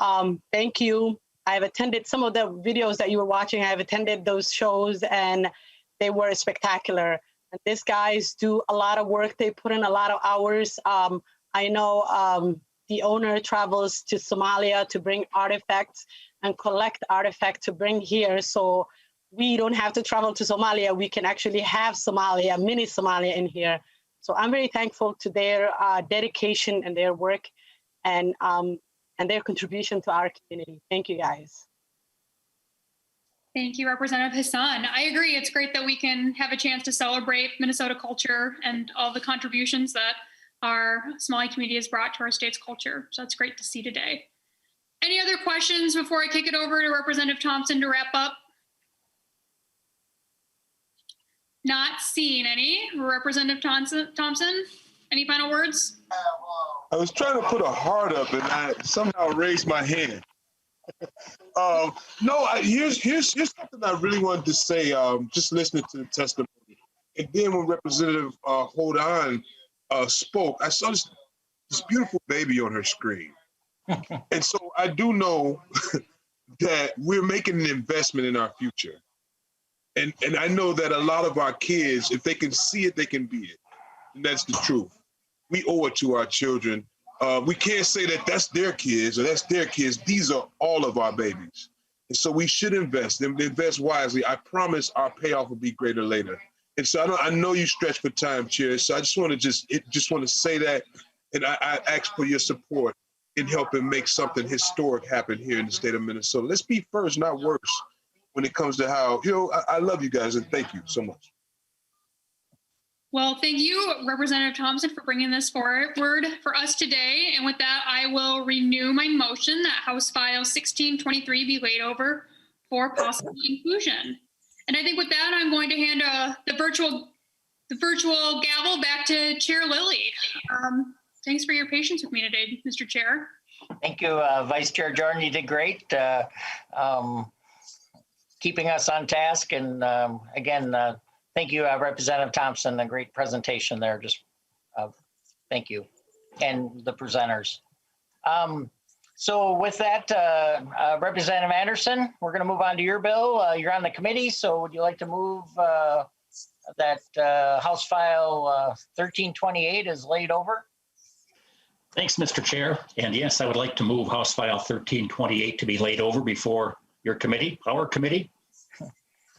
thank you. I've attended some of the videos that you were watching. I've attended those shows and they were spectacular. And these guys do a lot of work. They put in a lot of hours. I know the owner travels to Somalia to bring artifacts and collect artifacts to bring here. So we don't have to travel to Somalia. We can actually have Somalia, mini Somalia in here. So I'm very thankful to their dedication and their work and their contribution to our community. Thank you, guys. Thank you, Representative Hassan. I agree. It's great that we can have a chance to celebrate Minnesota culture and all the contributions that our Somali community has brought to our state's culture. So that's great to see today. Any other questions before I kick it over to Representative Thompson to wrap up? Not seeing any. Representative Thompson, any final words? I was trying to put a heart up and I somehow raised my hand. Here's something I really wanted to say, just listening to the testimony. And then when Representative Hodan spoke, I saw this beautiful baby on her screen. And so I do know that we're making an investment in our future. And I know that a lot of our kids, if they can see it, they can be it. That's the truth. We owe it to our children. We can't say that that's their kids or that's their kids. These are all of our babies. And so we should invest and invest wisely. I promise our payoff will be greater later. And so I know you stretch for time, Chair. So I just want to say that, and I ask for your support in helping make something historic happen here in the state of Minnesota. Let's be first, not worse, when it comes to how, I love you guys and thank you so much. Well, thank you, Representative Thompson, for bringing this forward for us today. And with that, I will renew my motion that House File 1623 be laid over for possible inclusion. And I think with that, I'm going to hand the virtual gavel back to Chair Lilly. Thanks for your patience with me today, Mr. Chair. Thank you, Vice Chair Jordan. You did great. Keeping us on task. And again, thank you, Representative Thompson. A great presentation there. Just thank you. And the presenters. So with that, Representative Anderson, we're going to move on to your bill. You're on the committee, so would you like to move that House File 1328 is laid over? Thanks, Mr. Chair. And yes, I would like to move House File 1328 to be laid over before your committee, our committee.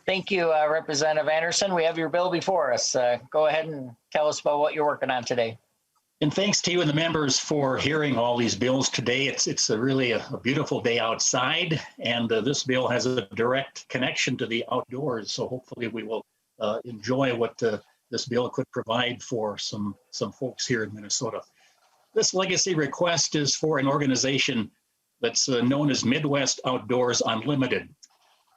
Thank you, Representative Anderson. We have your bill before us. Go ahead and tell us about what you're working on today. And thanks to you and the members for hearing all these bills today. It's really a beautiful day outside, and this bill has a direct connection to the outdoors. So hopefully we will enjoy what this bill could provide for some folks here in Minnesota. This legacy request is for an organization that's known as Midwest Outdoors Unlimited.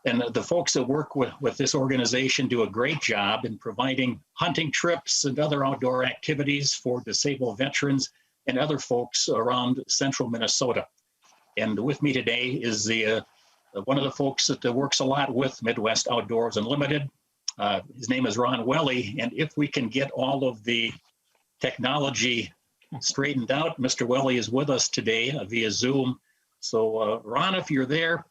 And the folks that work with this organization do a great job in providing hunting trips and other outdoor activities for disabled veterans and other folks around central Minnesota. And with me today is one of the folks that works a lot with Midwest Outdoors Unlimited. His name is Ron Welly. And if we can get all of the technology straightened out, Mr. Welly is with us today via Zoom. So Ron, if you're there,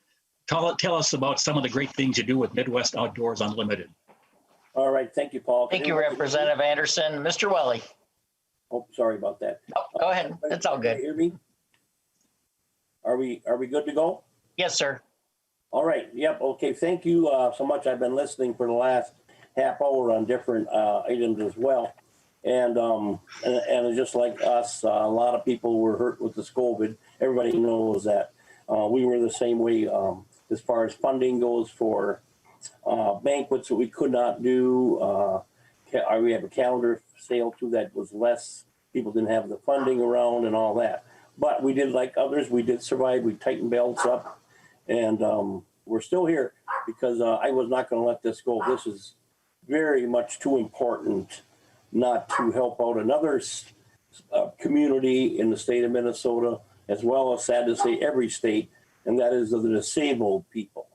tell us about some of the great things you do with Midwest Outdoors Unlimited. All right. Thank you, Paul. Thank you, Representative Anderson. Mr. Welly. Oh, sorry about that. Oh, go ahead. It's all good. Can you hear me? Are we good to go? Yes, sir. All right. Yep. Okay. Thank you so much. I've been listening for the last half hour on different items as well. And just like us, a lot of people were hurt with this COVID. Everybody knows that. We were the same way. As far as funding goes for banquets that we could not do, we have a calendar sale too that was less. People didn't have the funding around and all that. But we did, like others, we did survive. We tightened belts up, and we're still here because I was not going to let this go. This is very much too important not to help out another community in the state of Minnesota, as well as, sad to say, every state, and that is of the disabled people.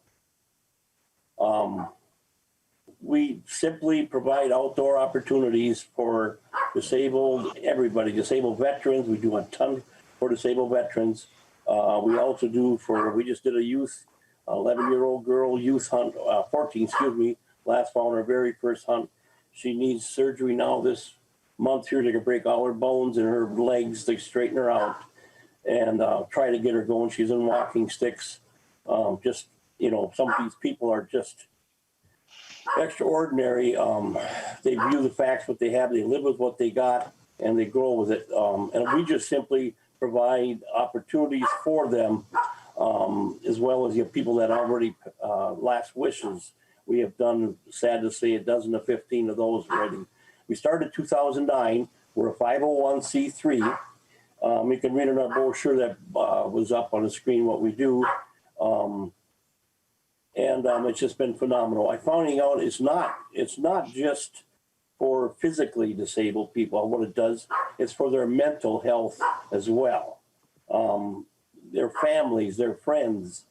We simply provide outdoor opportunities for everybody, disabled veterans. We do a ton for disabled veterans. We also do we just did a 11-year-old girl youth hunt, 14, last fall on her very first hunt. She needs surgery now this month here. They can break all her bones in her legs to straighten her out and try to get her going. She's in walking sticks. Some of these people are just extraordinary. They view the facts, what they have, they live with what they got, and they grow with it. And we just simply provide opportunities for them, as well as people that already last wishes. We have done, sad to say, a dozen to 15 of those already. We started 2009. We're a 501c3. You can read in our brochure that was up on the screen what we do. It's just been phenomenal. I'm finding out it's not just for physically disabled people. What it does, it's for their mental health as well. Their families, their friends,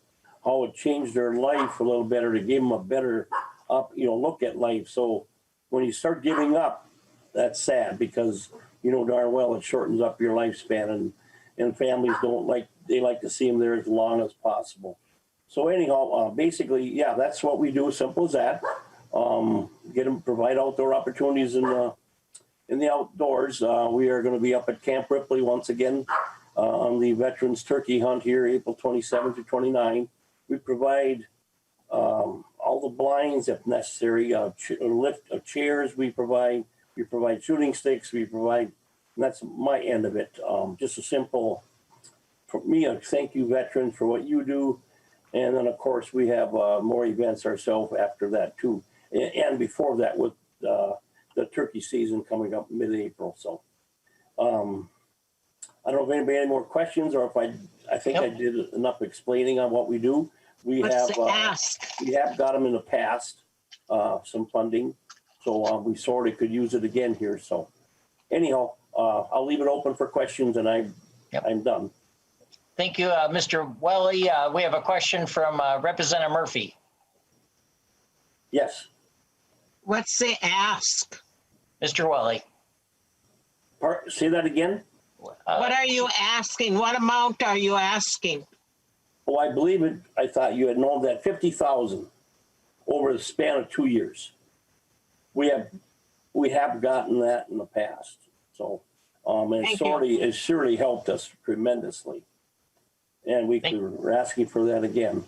how it changed their life a little better to give them a better look at life. So when you start giving up, that's sad because you know darn well it shortens up your lifespan, and families they like to see them there as long as possible. So anyhow, basically, yeah, that's what we do. Simple as that. Provide outdoor opportunities in in the outdoors, we are going to be up at Camp Ripley once again on the Veterans Turkey Hunt here, April 27th to 29. We provide all the blinds if necessary, chairs. We provide shooting sticks. We provide, and that's my end of it. Just a simple, for me, a thank you, veterans, for what you do. And then, of course, we have more events ourselves after that, too. And before that, with the turkey season coming up mid-April. So I don't know if anybody had any more questions, or if I think I did enough explaining on what we do. We have got them in the past, some funding. So we sort of could use it again here. So anyhow, I'll leave it open for questions, and I'm done. Thank you, Mr. Welly. We have a question from Representative Murphy. Yes. What's the ask? Mr. Welly. Say that again? What are you asking? What amount are you asking? Oh, I believe it. I thought you had known that 50,000 over the span of 2 years. We have gotten that in the past. So it surely helped us tremendously. And we're asking for that again.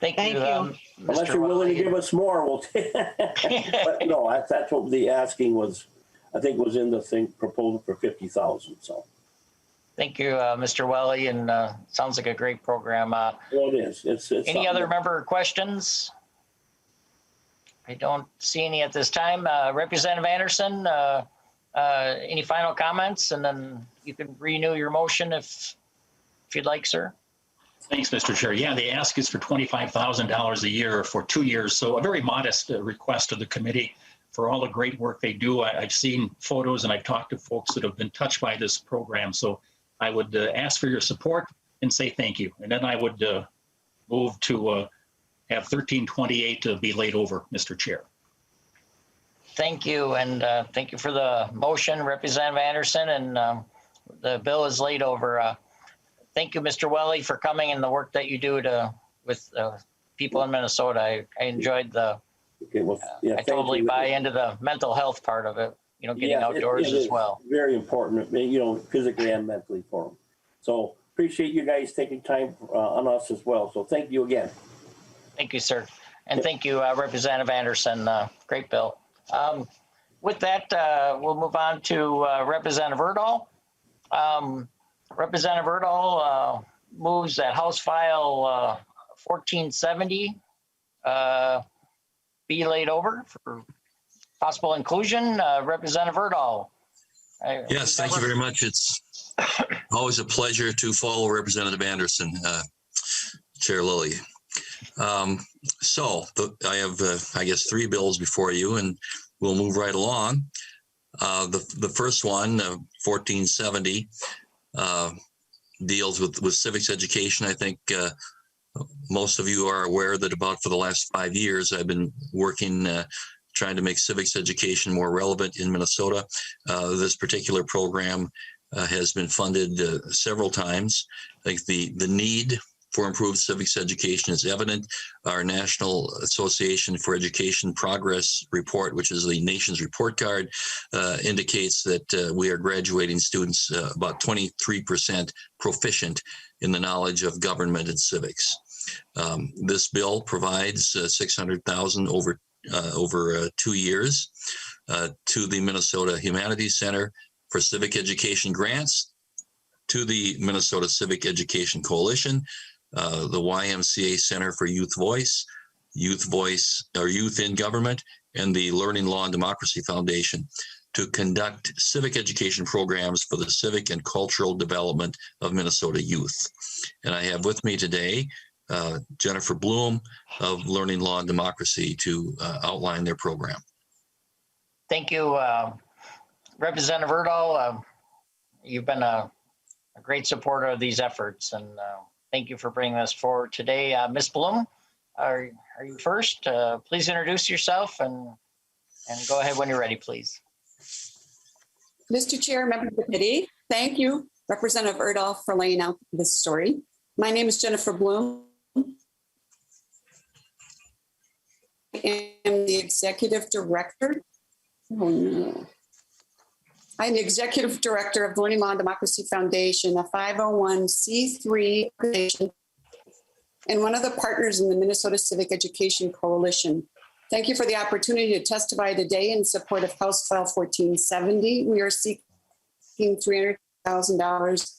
Thank you. Unless you're willing to give us more, we'll take But no, that's what the asking was. I think was in the thing proposal for 50,000. So. Thank you, Mr. Welly, and sounds like a great program. Well, it is. It's any other member questions? I don't see any at this time. Representative Anderson, any final comments? And then you can renew your motion if you'd like, sir. Thanks, Mr. Chair. Yeah, the ask is for $25,000 a year for 2 years. So a very modest request of the committee for all the great work they do. I've seen photos and I've talked to folks that have been touched by this program. So I would ask for your support and say thank you. And then I would move to have 1328 to be laid over, Mr. Chair. Thank you. And thank you for the motion, Representative Anderson. And the bill is laid over. Thank you, Mr. Welly, for coming and the work that you do with people in Minnesota. I enjoyed the, I totally buy into the mental health part of it, getting outdoors as well. Very important, physically and mentally for them. So appreciate you guys taking time on us as well. So thank you again. Thank you, sir. And thank you, Representative Anderson. Great bill. With that, we'll move on to Representative Erdahl. Representative Erdahl moves that House File 1470 be laid over for possible inclusion. Representative Erdahl. Yes, thank you very much. It's always a pleasure to follow Representative Anderson, Chair Lilly. I have, I guess, 3 bills before you, and we'll move right along. The first one, 1470, deals with civics education. I think most of you are aware that for the last 5 years, I've been working trying to make civics education more relevant in Minnesota. This particular program has been funded several times. I think the need for improved civics education is evident. Our National Association for Education Progress Report, which is the nation's report card, indicates that we are graduating students about 23% proficient in the knowledge of government and civics. This bill provides $600,000 over 2 years to the Minnesota Humanities Center for Civic Education grants, to the Minnesota Civic Education Coalition, the YMCA Center for Youth Voice or Youth in Government, and the Learning Law and Democracy Foundation to conduct civic education programs for the civic and cultural development of Minnesota youth. And I have with me today Jennifer Bloom of Learning Law and Democracy to outline their program. Thank you, Representative Erdahl. You've been a great supporter of these efforts, and thank you for bringing this forward today. Ms. Bloom, are you first? Please introduce yourself and go ahead when you're ready, please. Mr. Chair, members of the committee, thank you, Representative Erdahl, for laying out this story. My name is Jennifer Bloom. I am the Executive Director Oh, no. I'm the Executive Director of the Learning Law and Democracy Foundation, a 501c3 organization, and one of the partners in the Minnesota Civic Education Coalition. Thank you for the opportunity to testify today in support of House File 1470. We are seeking $300,000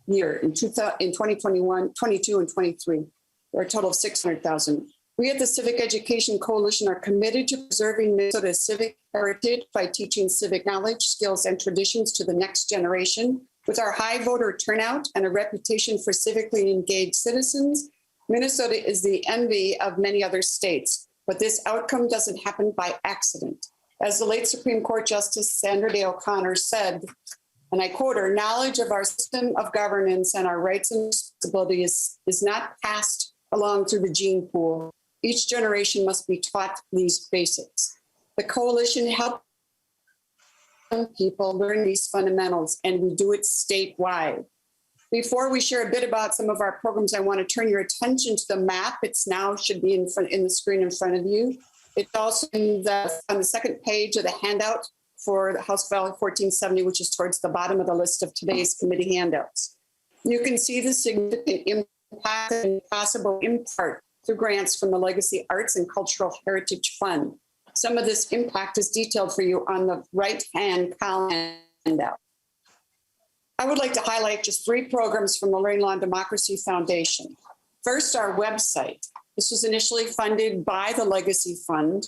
a year in 2021, 22, and 23, or a total of $600,000. We at the Civic Education Coalition are committed to preserving Minnesota's civic heritage by teaching civic knowledge, skills, and traditions to the next generation. With our high voter turnout and a reputation for civically engaged citizens, Minnesota is the envy of many other states. But this outcome doesn't happen by accident. As the late Supreme Court Justice Sandra Day O'Connor said, and I quote her, knowledge of our system of governance and our rights and responsibilities is not passed along through the gene pool. Each generation must be taught these basics. The coalition helps people learn these fundamentals, and we do it statewide. Before we share a bit about some of our programs, I want to turn your attention to the map. It's now should be in the screen in front of you. It's also on the second page of the handout for the House File 1470, which is towards the bottom of the list of today's committee handouts. You can see the significant impact and possible impact through grants from the Legacy Arts and Cultural Heritage Fund. Some of this impact is detailed for you on the right-hand column handout. I would like to highlight just 3 programs from the Learning Law and Democracy Foundation. First, our website. This was initially funded by the Legacy Fund,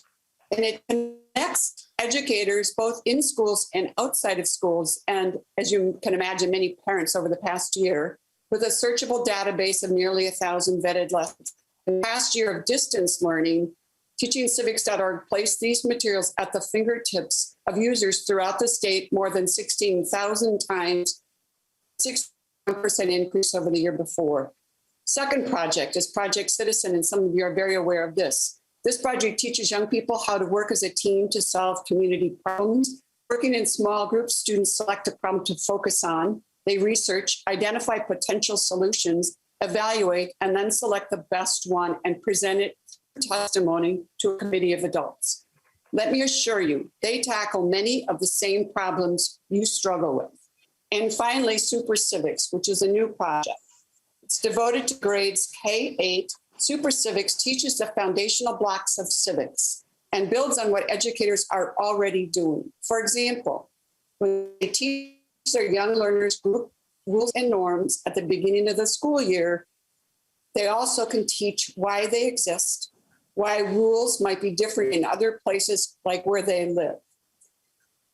and it connects educators both in schools and outside of schools, and as you can imagine, many parents over the past year, with a searchable database of nearly 1,000 vetted lessons. In the past year of distance learning, teachingcivics.org placed these materials at the fingertips of users throughout the state more than 16,000 times, 61% increase over the year before. Second project is Project Citizen, and some of you are very aware of this. This project teaches young people how to work as a team to solve community problems. Working in small groups, students select a problem to focus on. They research, identify potential solutions, evaluate, and then select the best one and present it for testimony to a committee of adults. Let me assure you, they tackle many of the same problems you struggle with. And finally, Super Civics, which is a new project. It's devoted to grades K-8. Super Civics teaches the foundational blocks of civics and builds on what educators are already doing. For example, when they teach their young learners group rules and norms at the beginning of the school year, they also can teach why they exist, why rules might be different in other places like where they live.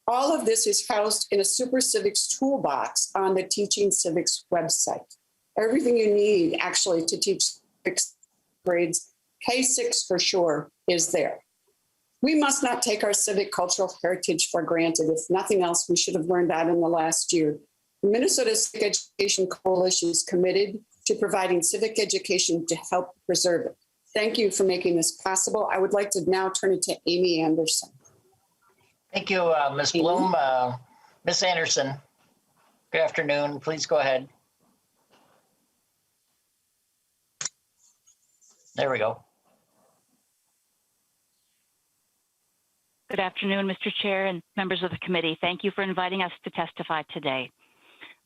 All of this is housed in a Super Civics toolbox on the Teaching Civics website. Everything you need actually to teach civics grades K-6 for sure is there. We must not take our civic cultural heritage for granted. If nothing else, we should have learned that in the last year. The Minnesota Civic Education Coalition is committed to providing civic education to help preserve it. Thank you for making this possible. I would like to now turn it to Amy Anderson. Thank you, Ms. Bloom. Ms. Anderson, good afternoon. Please go ahead. There we go. Good afternoon, Mr. Chair and members of the committee. Thank you for inviting us to testify today.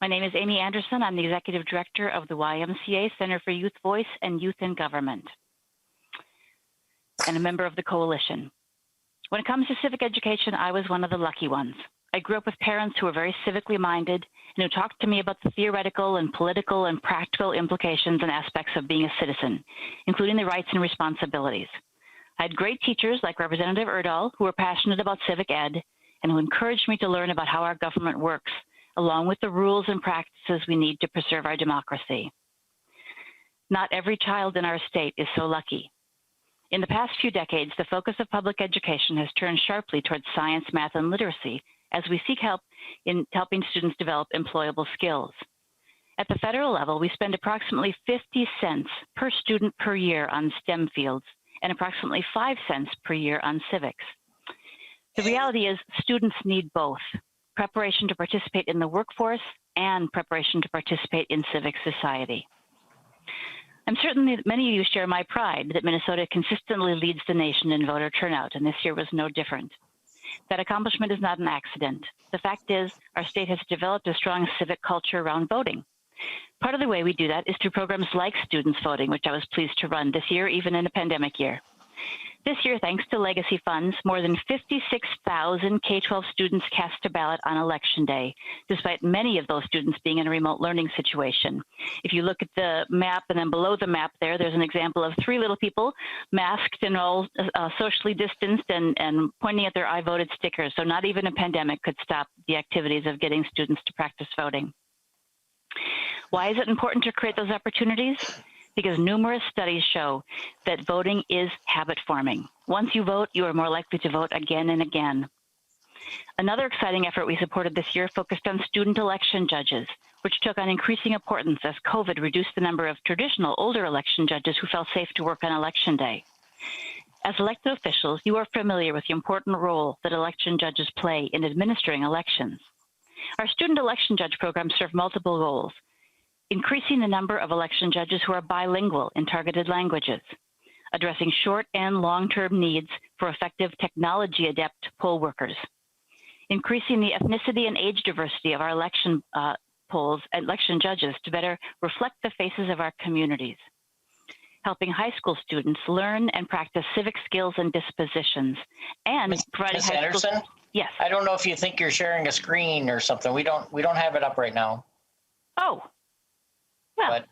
My name is Amy Anderson. I'm the Executive Director of the YMCA Center for Youth Voice and Youth in Government, and a member of the coalition. When it comes to civic education, I was one of the lucky ones. I grew up with parents who were very civically minded and who talked to me about the theoretical and political and practical implications and aspects of being a citizen, including the rights and responsibilities. I had great teachers like Representative Erdahl who were passionate about civic ed and who encouraged me to learn about how our government works, along with the rules and practices we need to preserve our democracy. Not every child in our state is so lucky. In the past few decades, the focus of public education has turned sharply towards science, math, and literacy as we seek help in helping students develop employable skills. At the federal level, we spend approximately 50 cents per student per year on STEM fields and approximately 5 cents per year on civics. The reality is students need both preparation to participate in the workforce and preparation to participate in civic society. I'm certain that many of you share my pride that Minnesota consistently leads the nation in voter turnout, and this year was no different. That accomplishment is not an accident. The fact is, our state has developed a strong civic culture around voting. Part of the way we do that is through programs like Students Voting, which I was pleased to run this year, even in a pandemic year. This year, thanks to legacy funds, more than 56,000 K-12 students cast a ballot on Election Day, despite many of those students being in a remote learning situation. If you look at the map and then below the map there's an example of 3 little people masked and all socially distanced and pointing at their I voted stickers. So not even a pandemic could stop the activities of getting students to practice voting. Why is it important to create those opportunities? Because numerous studies show that voting is habit forming. Once you vote, you are more likely to vote again and again. Another exciting effort we supported this year focused on student election judges, which took on increasing importance as COVID reduced the number of traditional older election judges who felt safe to work on Election Day. As elected officials, you are familiar with the important role that election judges play in administering elections. Our student election judge programs serve multiple goals: increasing the number of election judges who are bilingual in targeted languages, addressing short and long-term needs for effective technology-adept poll workers, increasing the ethnicity and age diversity of our election election judges to better reflect the faces of our communities, helping high school students learn and practice civic skills and dispositions, and providing Ms. Anderson? Yes. I don't know if you think you're sharing a screen or something. We don't have it up right now. Oh. Well, but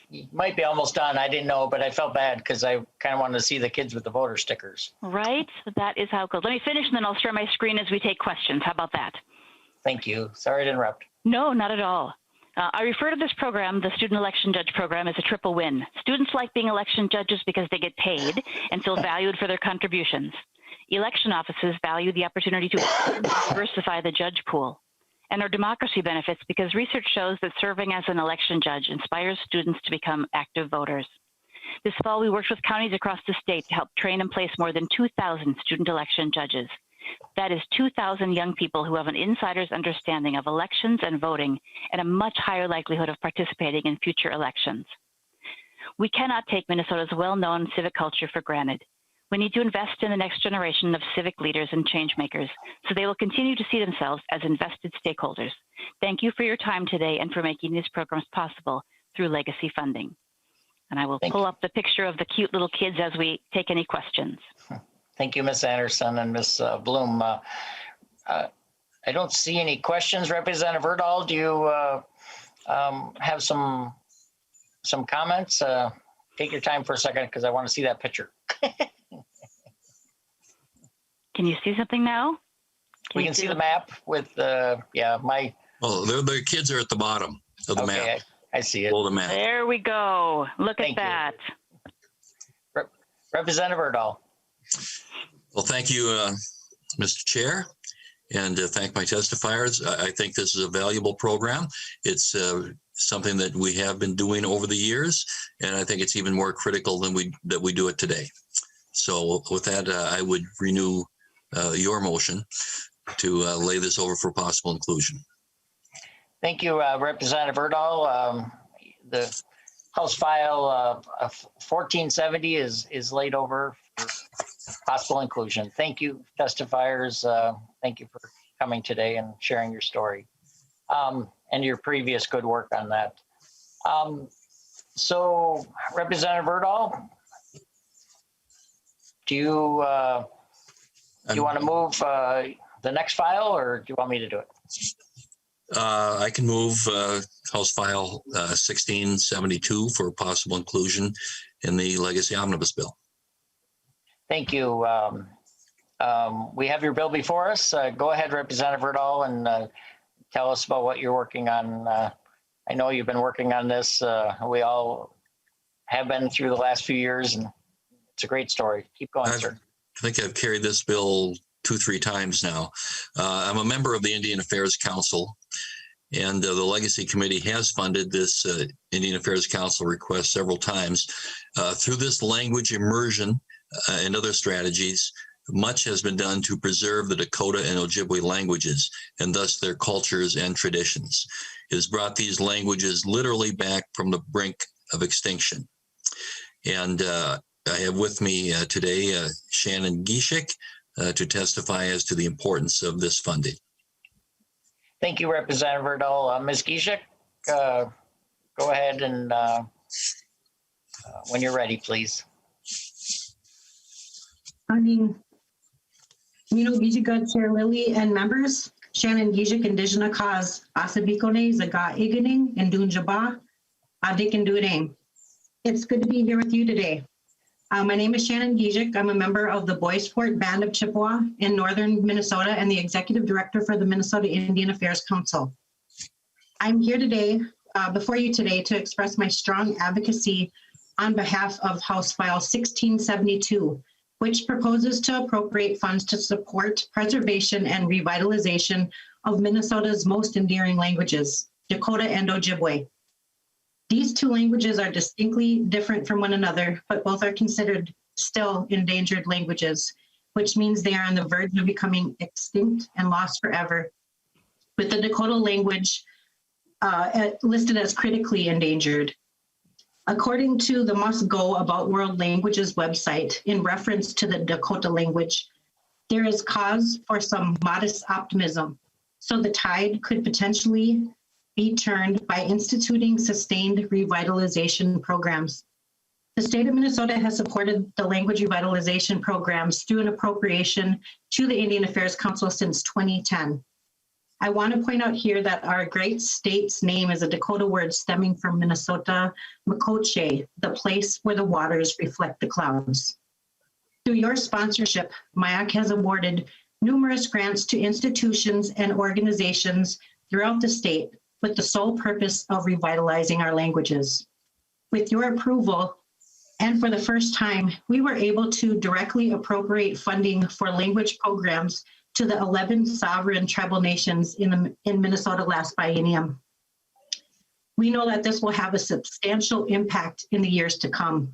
you might be almost done. I didn't know, but I felt bad because I kind of wanted to see the kids with the voter stickers. Right. That is how it goes. Let me finish and then I'll share my screen as we take questions. How about that? Thank you. Sorry to interrupt. No, not at all. I refer to this program, the Student Election Judge Program, as a triple win. Students like being election judges because they get paid and feel valued for their contributions. Election offices value the opportunity to diversify the judge pool. And our democracy benefits because research shows that serving as an election judge inspires students to become active voters. This fall, we worked with counties across the state to help train and place more than 2,000 student election judges. That is 2,000 young people who have an insider's understanding of elections and voting and a much higher likelihood of participating in future elections. We cannot take Minnesota's well-known civic culture for granted. We need to invest in the next generation of civic leaders and change makers so they will continue to see themselves as invested stakeholders. Thank you for your time today and for making these programs possible through legacy funding. And I will pull up the picture of the cute little kids as we take any questions. Thank you, Ms. Anderson and Ms. Bloom. I don't see any questions. Representative Erdahl, do you have some comments? Take your time for a second because I want to see that picture. Can you see something now? We can see the map with my. Oh, their kids are at the bottom of the map. I see it. Below the map. There we go. Look at that. Representative Erdahl. Well, thank you, Mr. Chair, and thank my testifiers. I think this is a valuable program. It's something that we have been doing over the years, and I think it's even more critical than that we do it today. So with that, I would renew your motion to lay this over for possible inclusion. Thank you, Representative Erdahl. The House File 1470 is laid over for possible inclusion. Thank you, testifiers. Thank you for coming today and sharing your story and your previous good work on that. So, Representative Erdahl, do you want to move the next file, or do you want me to do it? I can move House File 1672 for possible inclusion in the Legacy Omnibus Bill. Thank you. We have your bill before us. Go ahead, Representative Erdahl, and tell us about what you're working on. I know you've been working on this. We all have been through the last few years, and it's a great story. Keep going, sir. I think I've carried this bill 2-3 times now. I'm a member of the Indian Affairs Council, and the Legacy Committee has funded this Indian Affairs Council request several times. Through this language immersion and other strategies, much has been done to preserve the Dakota and Ojibwe languages and thus their cultures and traditions. It has brought these languages literally back from the brink of extinction. And I have with me today Shannon Gishik, to testify as to the importance of this funding. Thank you, Representative Erdahl. Ms. Gizek, go ahead and when you're ready, please. Mino Gizek, Chair Lilly, and members. Shannon Gizek, Indigenous Cause, Asabikone, Zaga Iganing, and Dunjaba, Adik and Duadame. It's good to be here with you today. My name is Shannon Gizek. I'm a member of the Bois Forte Band of Chippewa in northern Minnesota and the executive director for the Minnesota Indian Affairs Council. I'm here today, before you today, to express my strong advocacy on behalf of House File 1672, which proposes to appropriate funds to support preservation and revitalization of Minnesota's most endearing languages, Dakota and Ojibwe. These two languages are distinctly different from one another, but both are considered still endangered languages, which means they are on the verge of becoming extinct and lost forever, with the Dakota language listed as critically endangered. According to the Must Go About World Languages website, in reference to the Dakota language, there is cause for some modest optimism, so the tide could potentially be turned by instituting sustained revitalization programs. The state of Minnesota has supported the language revitalization programs through an appropriation to the Indian Affairs Council since 2010. I want to point out here that our great state's name is a Dakota word stemming from Minnesota, Makoche, the place where the waters reflect the clouds. Through your sponsorship, MIAC has awarded numerous grants to institutions and organizations throughout the state with the sole purpose of revitalizing our languages. With your approval, and for the first time, we were able to directly appropriate funding for language programs to the 11 sovereign tribal nations in Minnesota last biennium. We know that this will have a substantial impact in the years to come.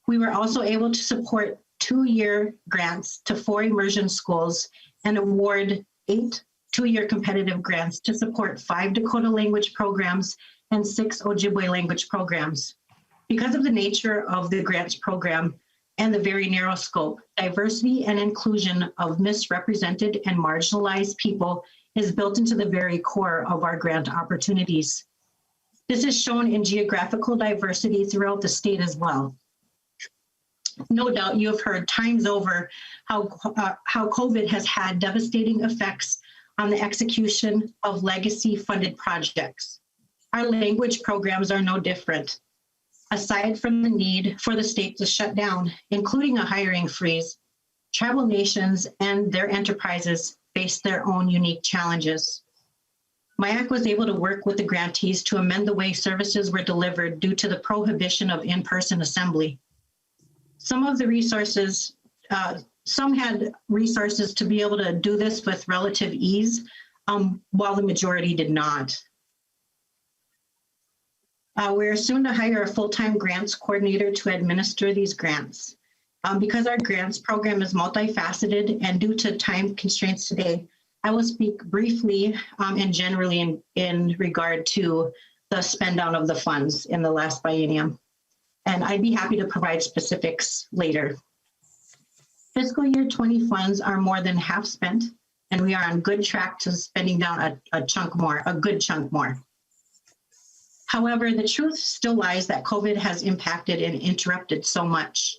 We were also able to support 2-year grants to 4 immersion schools and award 8 2-year competitive grants to support 5 Dakota language programs and 6 Ojibwe language programs. Because of the nature of the grants program and the very narrow scope, diversity and inclusion of misrepresented and marginalized people is built into the very core of our grant opportunities. This is shown in geographical diversity throughout the state as well. No doubt you have heard times over how COVID has had devastating effects on the execution of legacy-funded projects. Our language programs are no different. Aside from the need for the state to shut down, including a hiring freeze, tribal nations and their enterprises face their own unique challenges. MIAC was able to work with the grantees to amend the way services were delivered due to the prohibition of in-person assembly. Some of the resources, some had resources to be able to do this with relative ease, while the majority did not. We're soon to hire a full-time grants coordinator to administer these grants. Because our grants program is multifaceted and due to time constraints today, I will speak briefly and generally in regard to the spend down of the funds in the last biennium. And I'd be happy to provide specifics later. Fiscal year 20 funds are more than half spent, and we are on good track to spending down a good chunk more. However, the truth still lies that COVID has impacted and interrupted so much.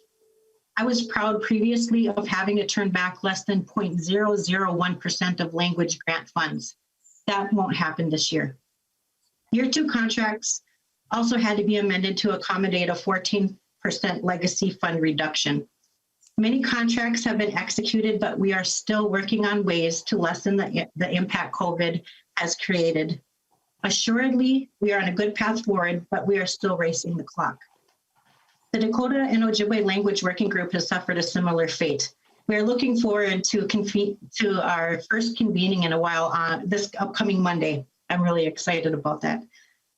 I was proud previously of having to turn back less than 0.001% of language grant funds. That won't happen this year. Year 2 contracts also had to be amended to accommodate a 14% legacy fund reduction. Many contracts have been executed, but we are still working on ways to lessen the impact COVID has created. Assuredly, we are on a good path forward, but we are still racing the clock. The Dakota and Ojibwe Language Working Group has suffered a similar fate. We are looking forward to our first convening in a while on this upcoming Monday. I'm really excited about that.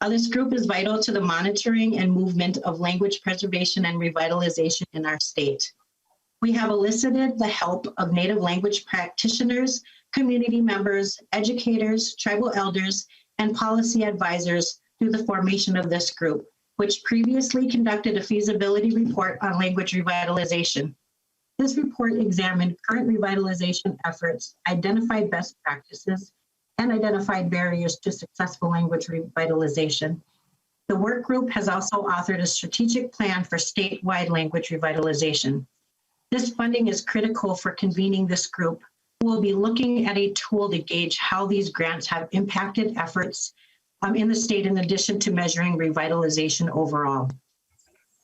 This group is vital to the monitoring and movement of language preservation and revitalization in our state. We have elicited the help of Native language practitioners, community members, educators, tribal elders, and policy advisors through the formation of this group, which previously conducted a feasibility report on language revitalization. This report examined current revitalization efforts, identified best practices, and identified barriers to successful language revitalization. The work group has also authored a strategic plan for statewide language revitalization. This funding is critical for convening this group, who will be looking at a tool to gauge how these grants have impacted efforts in the state, in addition to measuring revitalization overall.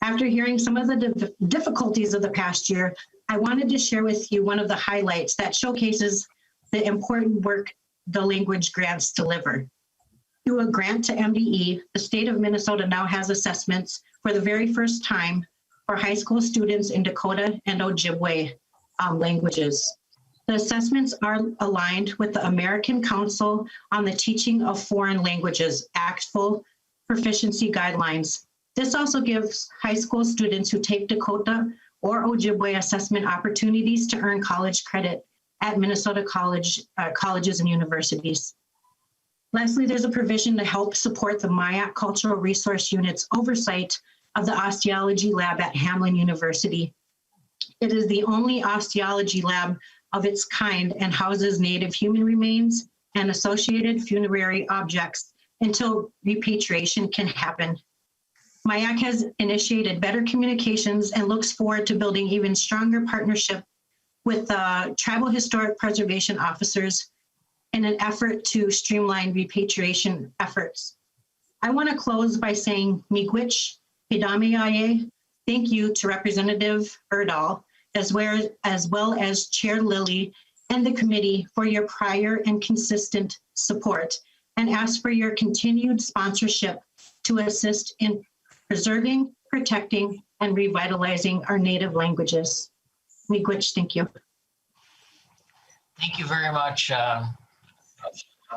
After hearing some of the difficulties of the past year, I wanted to share with you one of the highlights that showcases the important work the language grants deliver. Through a grant to MDE, the state of Minnesota now has assessments for the very first time for high school students in Dakota and Ojibwe languages. The assessments are aligned with the American Council on the Teaching of Foreign Languages ACTFL proficiency guidelines. This also gives high school students who take Dakota or Ojibwe assessment opportunities to earn college credit at Minnesota colleges and universities. Lastly, there's a provision to help support the MIAC Cultural Resource Unit's oversight of the osteology lab at Hamline University. It is the only osteology lab of its kind and houses Native human remains and associated funerary objects until repatriation can happen. MIAC has initiated better communications and looks forward to building even stronger partnership with tribal historic preservation officers in an effort to streamline repatriation efforts. I want to close by saying miigwech, pidamiaye, thank you to Representative Erdahl, as well as Chair Lilly and the committee for your prior and consistent support, and ask for your continued sponsorship to assist in preserving, protecting, and revitalizing our native languages. Miigwech, thank you. Thank you very much. It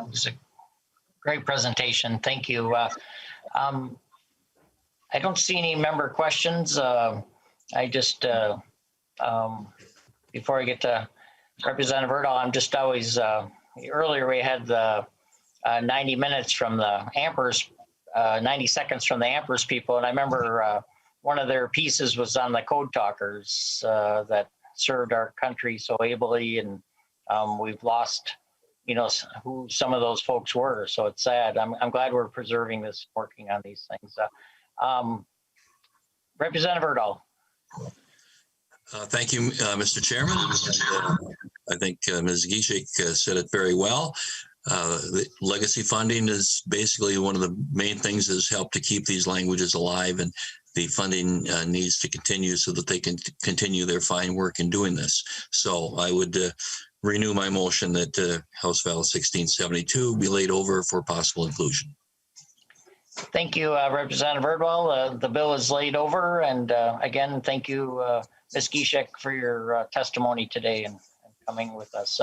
was a great presentation. Thank you. I don't see any member questions. I just, before I get to Representative Erdahl, I'm just always, earlier we had the 90 minutes from the Ampers, 90 seconds from the Ampers people. And I remember one of their pieces was on the code talkers that served our country so ably. And we've lost, you know, who some of those folks were. So it's sad. I'm glad we're preserving this, working on these things. Representative Erdahl. Thank you, Mr. Chairman. I think Ms. Gishek said it very well. The legacy funding is basically one of the main things that has helped to keep these languages alive, and the funding needs to continue so that they can continue their fine work in doing this. So I would renew my motion that House File 1672 be laid over for possible inclusion. Thank you, Representative Erdahl. The bill is laid over, and again, thank you, Ms. Gishek, for your testimony today and coming with us.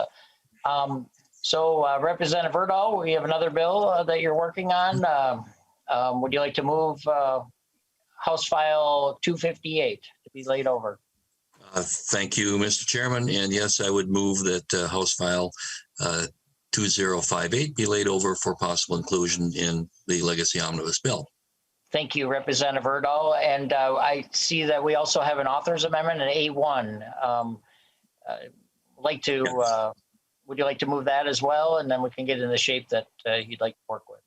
So Representative Erdahl, we have another bill that you're working on. Would you like to move House File 258 to be laid over? Thank you, Mr. Chairman. And yes, I would move that House File 2058 be laid over for possible inclusion in the Legacy Omnibus Bill. Thank you, Representative Erdahl. And I see that we also have an author's amendment, an A1. Would you like to move that as well? And then we can get in the shape that you'd like to work with.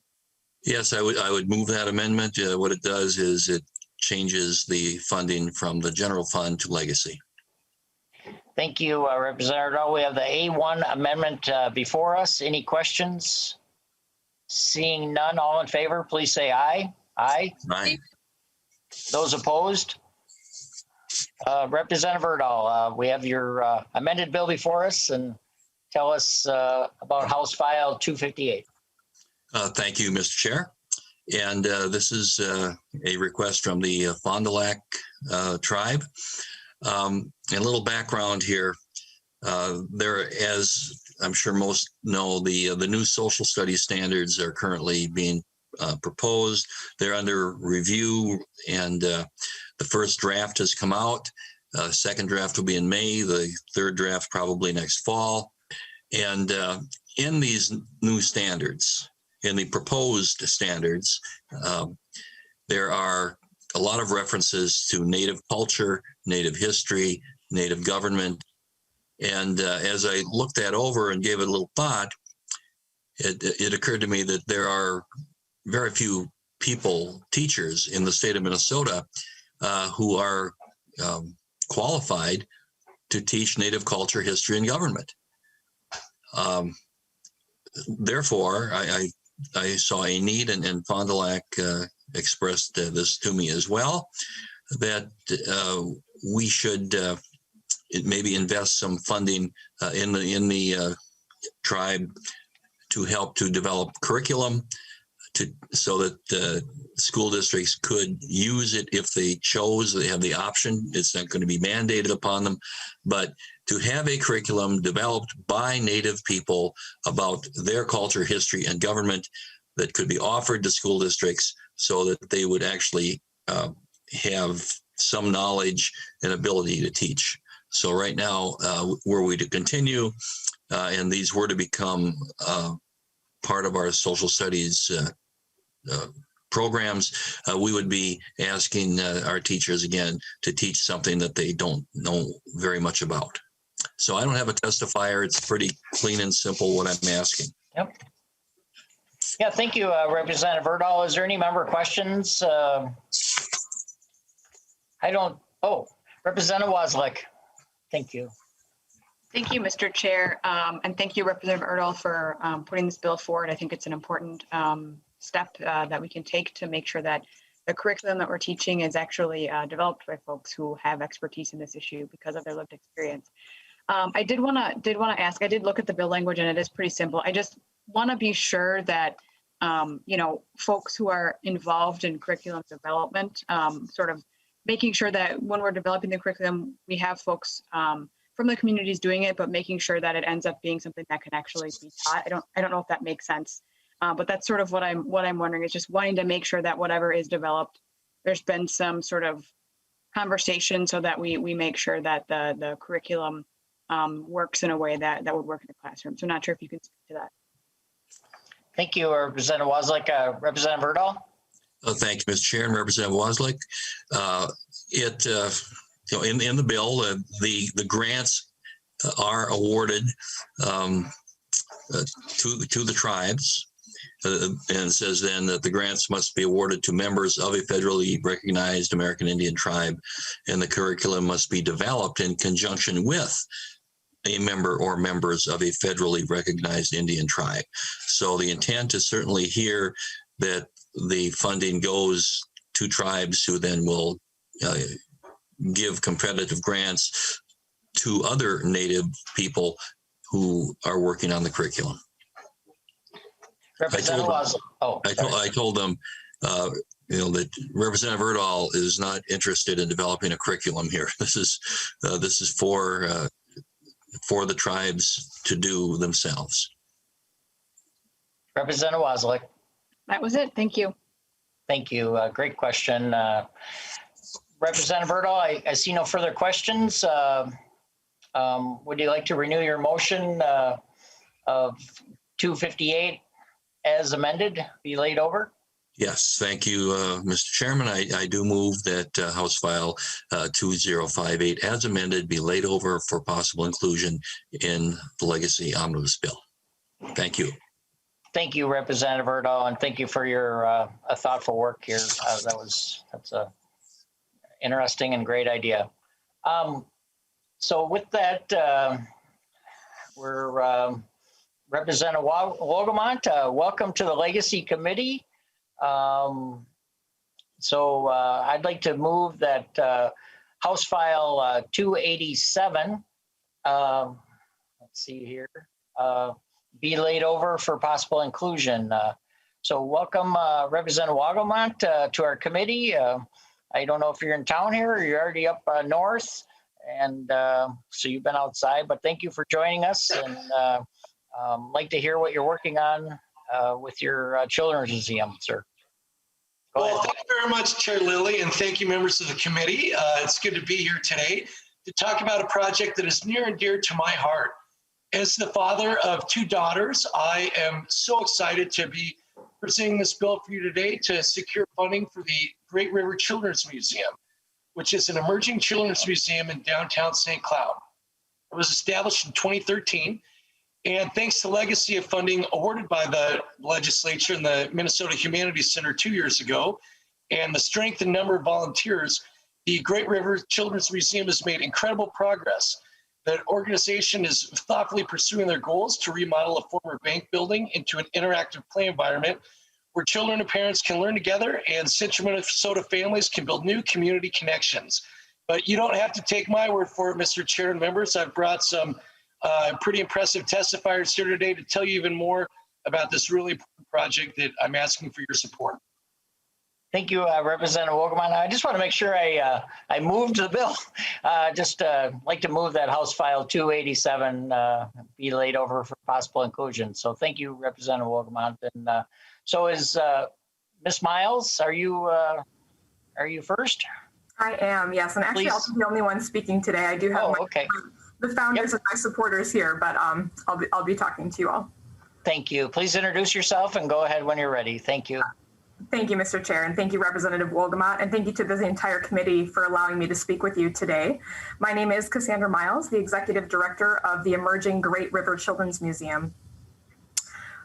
Yes, I would move that amendment. What it does is it changes the funding from the general fund to legacy. Thank you, Representative Erdahl. We have the A1 amendment before us. Any questions? Seeing none, all in favor, please say aye. Aye. Aye. Those opposed? Representative Erdahl, we have your amended bill before us, and tell us about House File 258. Thank you, Mr. Chair. And this is a request from the Fond du Lac tribe. A little background here. There, as I'm sure most know, the new social studies standards are currently being proposed. They're under review, and the first draft has come out. Second draft will be in May. The third draft probably next fall. And in these new standards, in the proposed standards, there are a lot of references to Native culture, Native history, Native government. And as I looked that over and gave it a little thought, it occurred to me that there are very few people, teachers in the state of Minnesota, who are qualified to teach Native culture, history, and government. Therefore, I saw a need, and Fond du Lac expressed this to me as well, that we should maybe invest some funding in the tribe to help to develop curriculum so that school districts could use it if they chose. They have the option. It's not going to be mandated upon them, but to have a curriculum developed by Native people about their culture, history, and government that could be offered to school districts so that they would actually have some knowledge and ability to teach. So right now, were we to continue and these were to become part of our social studies programs, we would be asking our teachers again to teach something that they don't know very much about. So I don't have a testifier. It's pretty clean and simple what I'm asking. Yep. Yeah, thank you, Representative Erdahl. Is there any member questions? Representative Wozlik. Thank you. Thank you, Mr. Chair, and thank you, Representative Erdahl, for putting this bill forward. I think it's an important step that we can take to make sure that the curriculum that we're teaching is actually developed by folks who have expertise in this issue because of their lived experience. I did want to ask. I did look at the bill language, and it is pretty simple. I just want to be sure that folks who are involved in curriculum development, sort of making sure that when we're developing the curriculum, we have folks from the communities doing it, but making sure that it ends up being something that can actually be taught. I don't know if that makes sense, but that's sort of what I'm wondering, is just wanting to make sure that whatever is developed, there's been some sort of conversation so that we make sure that the curriculum works in a way that would work in the classroom. So I'm not sure if you can speak to that. Thank you, Representative Wozlik. Representative Erdahl. Thank you, Mr. Chair and Representative Wozlik. In the bill, the grants are awarded to the tribes, and it says then that the grants must be awarded to members of a federally recognized American Indian tribe, and the curriculum must be developed in conjunction with a member or members of a federally recognized Indian tribe. So the intent is certainly here that the funding goes to tribes who then will give competitive grants to other Native people who are working on the curriculum. I told them, that Representative Erdahl is not interested in developing a curriculum here. This is for the tribes to do themselves. Representative Wozlik. That was it. Thank you. Thank you. Great question. Representative Erdahl, I see no further questions. Would you like to renew your motion of 258 as amended, be laid over? Yes, thank you, Mr. Chairman. I do move that House File 2058 as amended be laid over for possible inclusion in the Legacy Omnibus Bill. Thank you. Thank you, Representative Erdahl, and thank you for your thoughtful work here. That's a interesting and great idea. So with that, we're Representative Wolgamott. Welcome to the Legacy Committee. So I'd like to move that House File 287, let's see here, be laid over for possible inclusion. So welcome Representative Wolgamott to our committee. I don't know if you're in town here or you're already up north, and so you've been outside, but thank you for joining us, and like to hear what you're working on with your Children's Museum, sir. Well, thank you very much, Chair Lilly, and thank you, members of the committee. It's good to be here today to talk about a project that is near and dear to my heart. As the father of two daughters, I am so excited to be presenting this bill for you today to secure funding for the Great River Children's Museum. which is an emerging children's museum in downtown St. Cloud. It was established in 2013, and thanks to legacy of funding awarded by the legislature and the Minnesota Humanities Center 2 years ago, and the strength and number of volunteers, the Great River Children's Museum has made incredible progress. The organization is thoughtfully pursuing their goals to remodel a former bank building into an interactive play environment where children and parents can learn together and Central Minnesota families can build new community connections. But you don't have to take my word for it, Mr. Chair and members. I've brought some pretty impressive testifiers here today to tell you even more about this really important project that I'm asking for your support. Thank you, Representative Wolgamott. I just want to make sure I moved the bill. Just like to move that House File 287 be laid over for possible inclusion. So thank you, Representative Wolgamott. And so is Ms. Miles, are you first? I am, yes. And actually, I'll be the only one speaking today. I do have the founders and my supporters here, but I'll be talking to you all. Thank you. Please introduce yourself and go ahead when you're ready. Thank you. Thank you, Mr. Chair, and thank you, Representative Wolgamott, and thank you to the entire committee for allowing me to speak with you today. My name is Cassandra Miles, the Executive Director of the emerging Great River Children's Museum.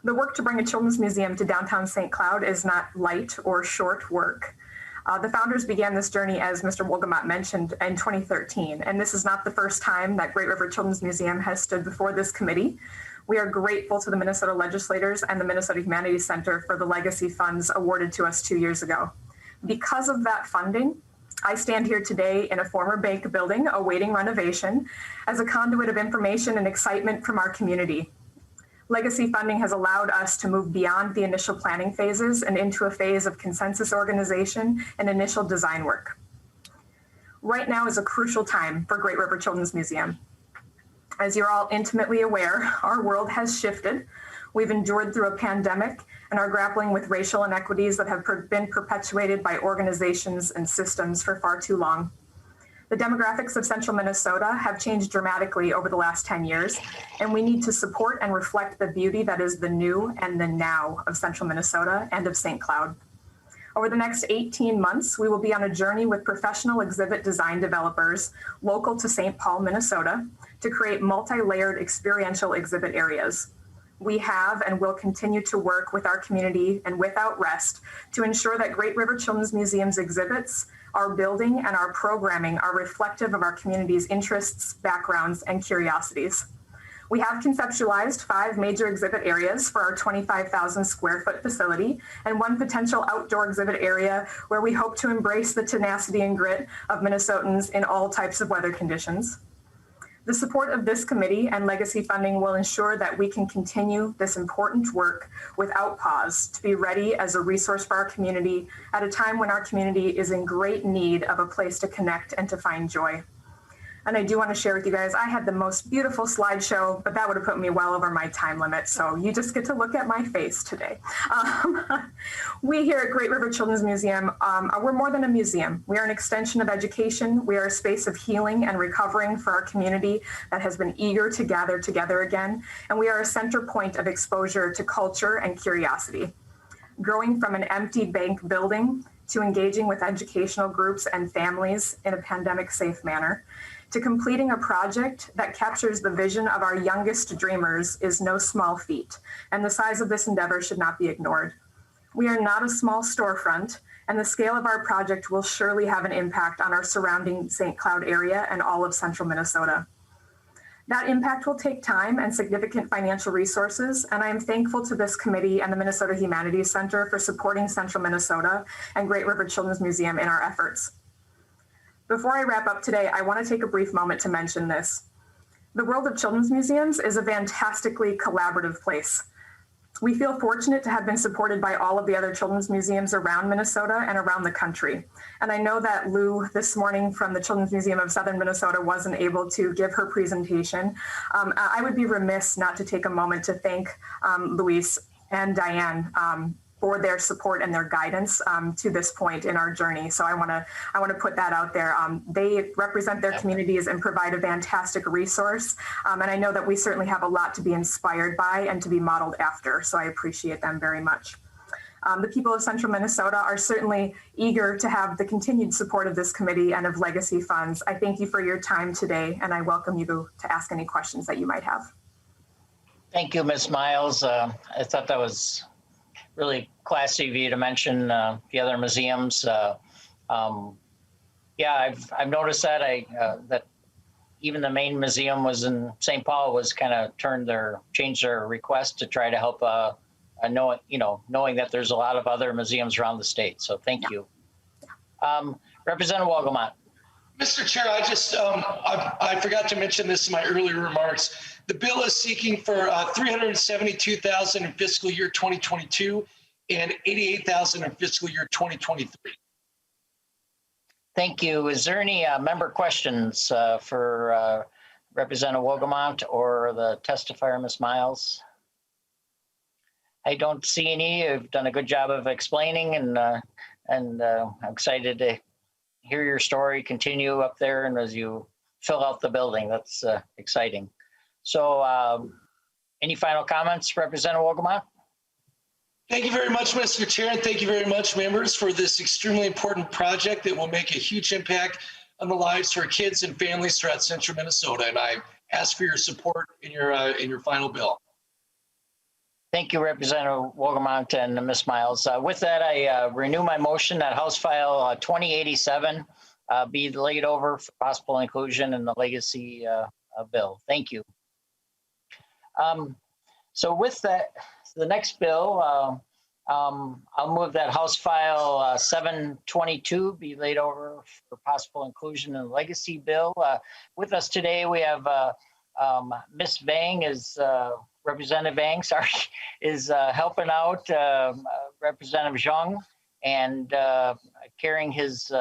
The work to bring a children's museum to downtown St. Cloud is not light or short work. The founders began this journey, as Mr. Wolgamott mentioned, in 2013, and this is not the first time that Great River Children's Museum has stood before this committee. We are grateful to the Minnesota legislators and the Minnesota Humanities Center for the legacy funds awarded to us 2 years ago. Because of that funding, I stand here today in a former bank building awaiting renovation as a conduit of information and excitement from our community. Legacy funding has allowed us to move beyond the initial planning phases and into a phase of consensus organization and initial design work. Right now is a crucial time for Great River Children's Museum. As you're all intimately aware, our world has shifted. We've endured through a pandemic and are grappling with racial inequities that have been perpetuated by organizations and systems for far too long. The demographics of Central Minnesota have changed dramatically over the last 10 years, and we need to support and reflect the beauty that is the new and the now of Central Minnesota and of St. Cloud. Over the next 18 months, we will be on a journey with professional exhibit design developers local to St. Paul, Minnesota, to create multi-layered experiential exhibit areas. We have and will continue to work with our community and without rest to ensure that Great River Children's Museum's exhibits, our building, and our programming are reflective of our community's interests, backgrounds, and curiosities. We have conceptualized 5 major exhibit areas for our 25,000 square foot facility and 1 potential outdoor exhibit area where we hope to embrace the tenacity and grit of Minnesotans in all types of weather conditions. The support of this committee and legacy funding will ensure that we can continue this important work without pause to be ready as a resource for our community at a time when our community is in great need of a place to connect and to find joy. And I do want to share with you guys, I had the most beautiful slideshow, but that would have put me well over my time limit. So you just get to look at my face today. We here at Great River Children's Museum, we're more than a museum. We are an extension of education. We are a space of healing and recovering for our community that has been eager to gather together again. And we are a center point of exposure to culture and curiosity. Growing from an empty bank building to engaging with educational groups and families in a pandemic-safe manner, to completing a project that captures the vision of our youngest dreamers is no small feat, and the size of this endeavor should not be ignored. We are not a small storefront, and the scale of our project will surely have an impact on our surrounding St. Cloud area and all of Central Minnesota. That impact will take time and significant financial resources, and I am thankful to this committee and the Minnesota Humanities Center for supporting Central Minnesota and Great River Children's Museum in our efforts. Before I wrap up today, I want to take a brief moment to mention this. The world of children's museums is a fantastically collaborative place. We feel fortunate to have been supported by all of the other children's museums around Minnesota and around the country. And I know that Lou this morning from the Children's Museum of Southern Minnesota wasn't able to give her presentation. I would be remiss not to take a moment to thank Luis and Diane for their support and their guidance to this point in our journey. So I want to put that out there. They represent their communities and provide a fantastic resource. And I know that we certainly have a lot to be inspired by and to be modeled after. So I appreciate them very much. The people of Central Minnesota are certainly eager to have the continued support of this committee and of legacy funds. I thank you for your time today, and I welcome you to ask any questions that you might have. Thank you, Ms. Miles. I thought that was really classy of you to mention the other museums. Yeah, I've noticed that that even the main museum was in St. Paul was kind of changed their request to try to help knowing that there's a lot of other museums around the state. So thank you. Representative Wolgamott. Mr. Chair, I forgot to mention this in my earlier remarks. The bill is seeking for $372,000 in fiscal year 2022 and $88,000 in fiscal year 2023. Thank you. Is there any member questions for Representative Wolgamott or the testifier, Ms. Miles? I don't see any. You've done a good job of explaining, and I'm excited to hear your story continue up there and as you fill out the building. That's exciting. So any final comments, Representative Wolgamott? Thank you very much, Mr. Chair, and thank you very much, members, for this extremely important project that will make a huge impact on the lives for kids and families throughout Central Minnesota. And I ask for your support in your final bill. Thank you, Representative Wolgamott and Ms. Miles. With that, I renew my motion that House File 2087 be laid over for possible inclusion in the legacy bill. Thank you. So with that, the next bill, I'll move that House File 722 be laid over for possible inclusion in the legacy bill. With us today, we have Ms. Vang Representative Vang, is helping out Representative Zhang and carrying his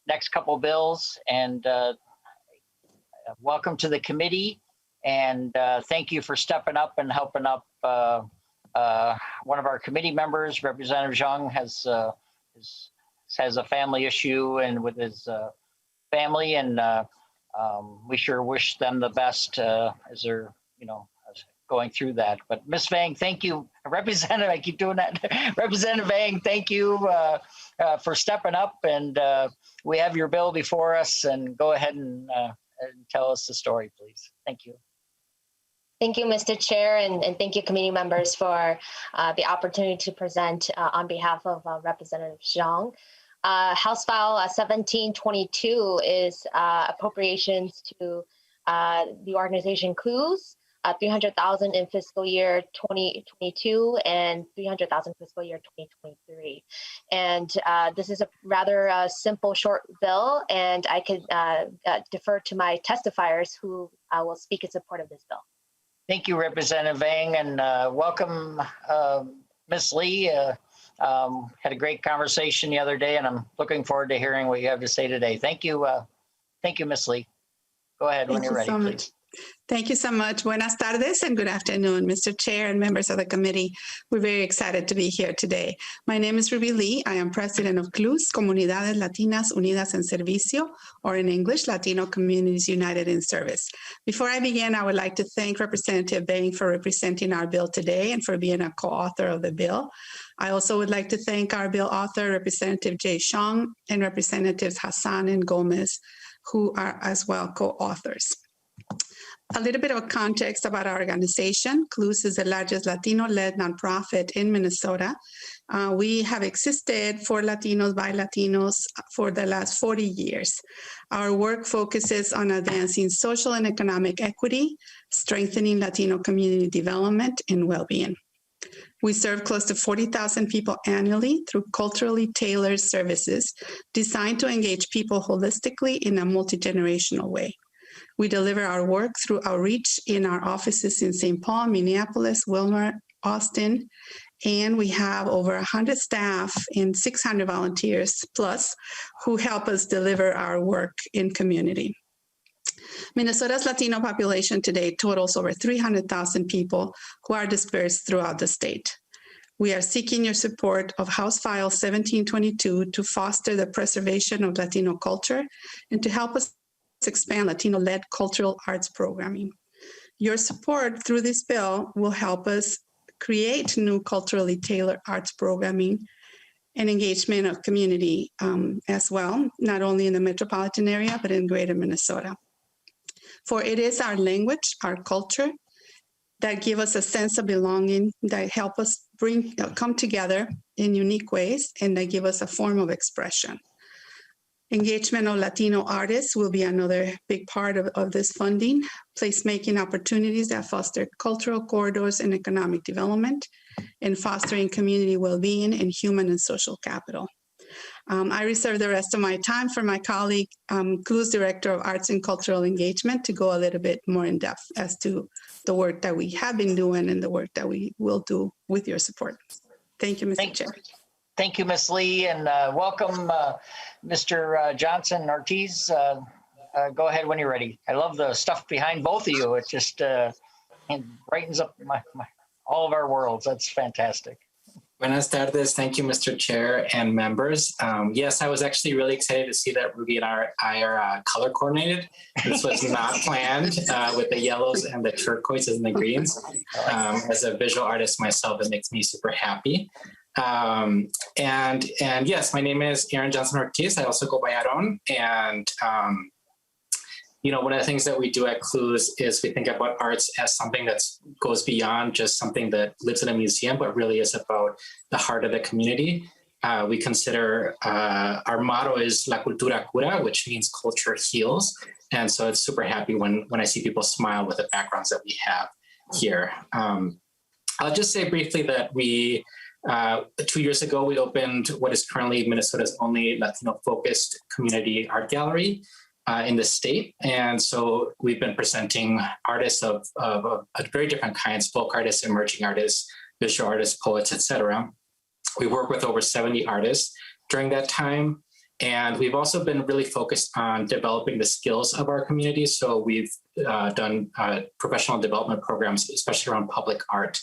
next couple bills. And welcome to the committee. And thank you for stepping up and helping up one of our committee members. Representative Zhang has a family issue and with his family, and we sure wish them the best as they're, going through that. But Ms. Vang, thank you. Representative, I keep doing that. Representative Vang, thank you for stepping up, and we have your bill before us, and go ahead and tell us the story, please. Thank you. Thank you, Mr. Chair, and thank you, committee members, for the opportunity to present on behalf of Representative Zhang. House File 1722 is appropriations to the organization CLUES, $300,000 in fiscal year 2022 and $300,000 fiscal year 2023. And this is a rather simple, short bill, and I could defer to my testifiers who will speak in support of this bill. Thank you, Representative Vang, and welcome, Ms. Lee. Had a great conversation the other day, and I'm looking forward to hearing what you have to say today. Thank you, Ms. Lee. Go ahead when you're ready, please. Thank you so much. Buenas tardes and good afternoon, Mr. Chair and members of the committee. We're very excited to be here today. My name is Ruby Lee. I am president of CLUES, Comunidades Latinas Unidas en Servicio, or in English, Latino Communities United in Service. Before I begin, I would like to thank Representative Vang for representing our bill today and for being a co-author of the bill. I also would like to thank our bill author, Representative Jay Xiong, and Representatives Hassan and Gomez, who are as well co-authors. A little bit of context about our organization. CLUES is the largest Latino-led nonprofit in Minnesota. We have existed for Latinos by Latinos for the last 40 years. Our work focuses on advancing social and economic equity, strengthening Latino community development, and well-being. We serve close to 40,000 people annually through culturally tailored services designed to engage people holistically in a multi-generational way. We deliver our work through outreach in our offices in St. Paul, Minneapolis, Wilmer, Austin, and we have over 100 staff and 600 volunteers plus who help us deliver our work in community. Minnesota's Latino population today totals over 300,000 people who are dispersed throughout the state. We are seeking your support of House File 1722 to foster the preservation of Latino culture and to help us expand Latino-led cultural arts programming. Your support through this bill will help us create new culturally tailored arts programming and engagement of community as well, not only in the metropolitan area, but in greater Minnesota. For it is our language, our culture, that give us a sense of belonging, that help us come together in unique ways, and that give us a form of expression. Engagement of Latino artists will be another big part of this funding, placemaking opportunities that foster cultural corridors and economic development, and fostering community well-being and human and social capital. I reserve the rest of my time for my colleague, CLU's Director of Arts and Cultural Engagement, to go a little bit more in depth as to the work that we have been doing and the work that we will do with your support. Thank you, Mr. Chair. Thank you, Ms. Lee, and welcome, Mr. Johnson Ortiz. Go ahead when you're ready. I love the stuff behind both of you. It just brightens up all of our worlds. That's fantastic. Buenas tardes. Thank you, Mr. Chair and members. Yes, I was actually really excited to see that Ruby and I are color coordinated. This was not planned with the yellows and the turquoises and the greens. As a visual artist myself, it makes me super happy. And yes, my name is Aaron Johnson Ortiz. I also go by Aaron. And, you know, one of the things that we do at CLU's is we think about arts as something that goes beyond just something that lives in a museum, but really is about the heart of the community. We consider our motto is La Cultura Cura, which means culture heals. And so it's super happy when I see people smile with the backgrounds that we have here. I'll just say briefly that we, 2 years ago, we opened what is currently Minnesota's only Latino-focused community art gallery in the state. And so we've been presenting artists of very different kinds, folk artists, emerging artists, visual artists, poets, etc. We work with over 70 artists during that time. And we've also been really focused on developing the skills of our community. So we've done professional development programs, especially around public art.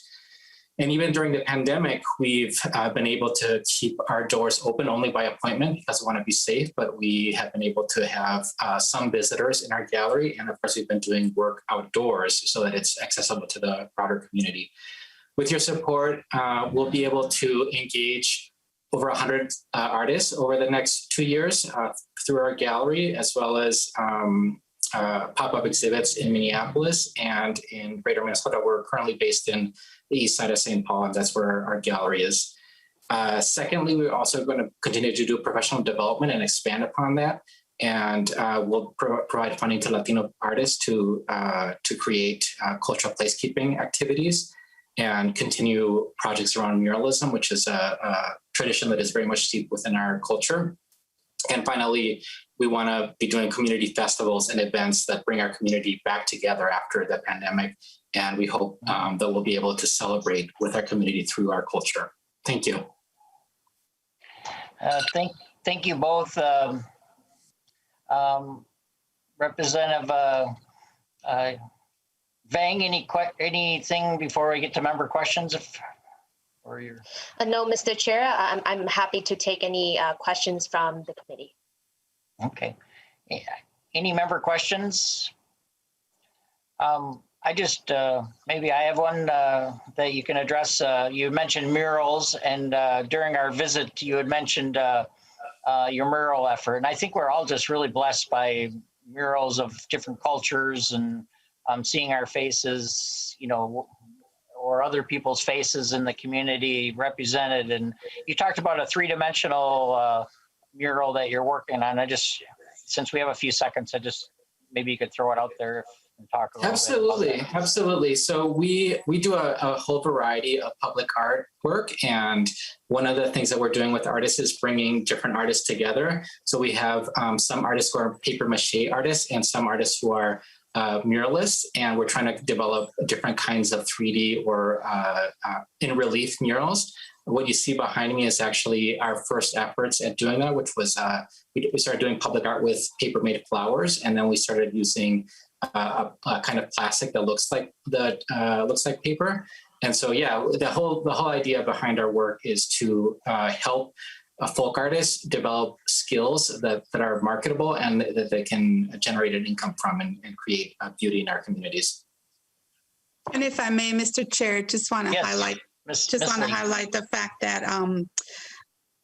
And even during the pandemic, we've been able to keep our doors open only by appointment because we want to be safe, but we have been able to have some visitors in our gallery. And of course, we've been doing work outdoors so that it's accessible to the broader community. With your support, we'll be able to engage over 100 artists over the next 2 years through our gallery, as well as pop-up exhibits in Minneapolis and in Greater Minnesota. We're currently based in the east side of St. Paul, and that's where our gallery is. Secondly, we're also going to continue to do professional development and expand upon that. And we'll provide funding to Latino artists to create cultural placekeeping activities and continue projects around muralism, which is a tradition that is very much deep within our culture. And finally, we want to be doing community festivals and events that bring our community back together after the pandemic. And we hope that we'll be able to celebrate with our community through our culture. Thank you. Thank you both. Representative Vang, anything before we get to member questions? No, Mr. Chair, I'm happy to take any questions from the committee. Okay. Any member questions? I just, maybe I have one that you can address. You mentioned murals, and during our visit, you had mentioned your mural effort. And I think we're all just really blessed by murals of different cultures and seeing our faces, you know, or other people's faces in the community represented. And you talked about a three-dimensional mural that you're working on. Since we have a few seconds, maybe you could throw it out there and talk a little bit. Absolutely. So we do a whole variety of public art work. And one of the things that we're doing with artists is bringing different artists together. So we have some artists who are paper mache artists and some artists who are muralists, and we're trying to develop different kinds of 3D or in relief murals. What you see behind me is actually our first efforts at doing that, which was we started doing public art with paper-made flowers, and then we started using a kind of plastic that looks like paper. And so, yeah, the whole idea behind our work is to help folk artists develop skills that are marketable and that they can generate an income from and create beauty in our communities. And if I may, Mr. Chair, just want to highlight Just want to highlight the fact that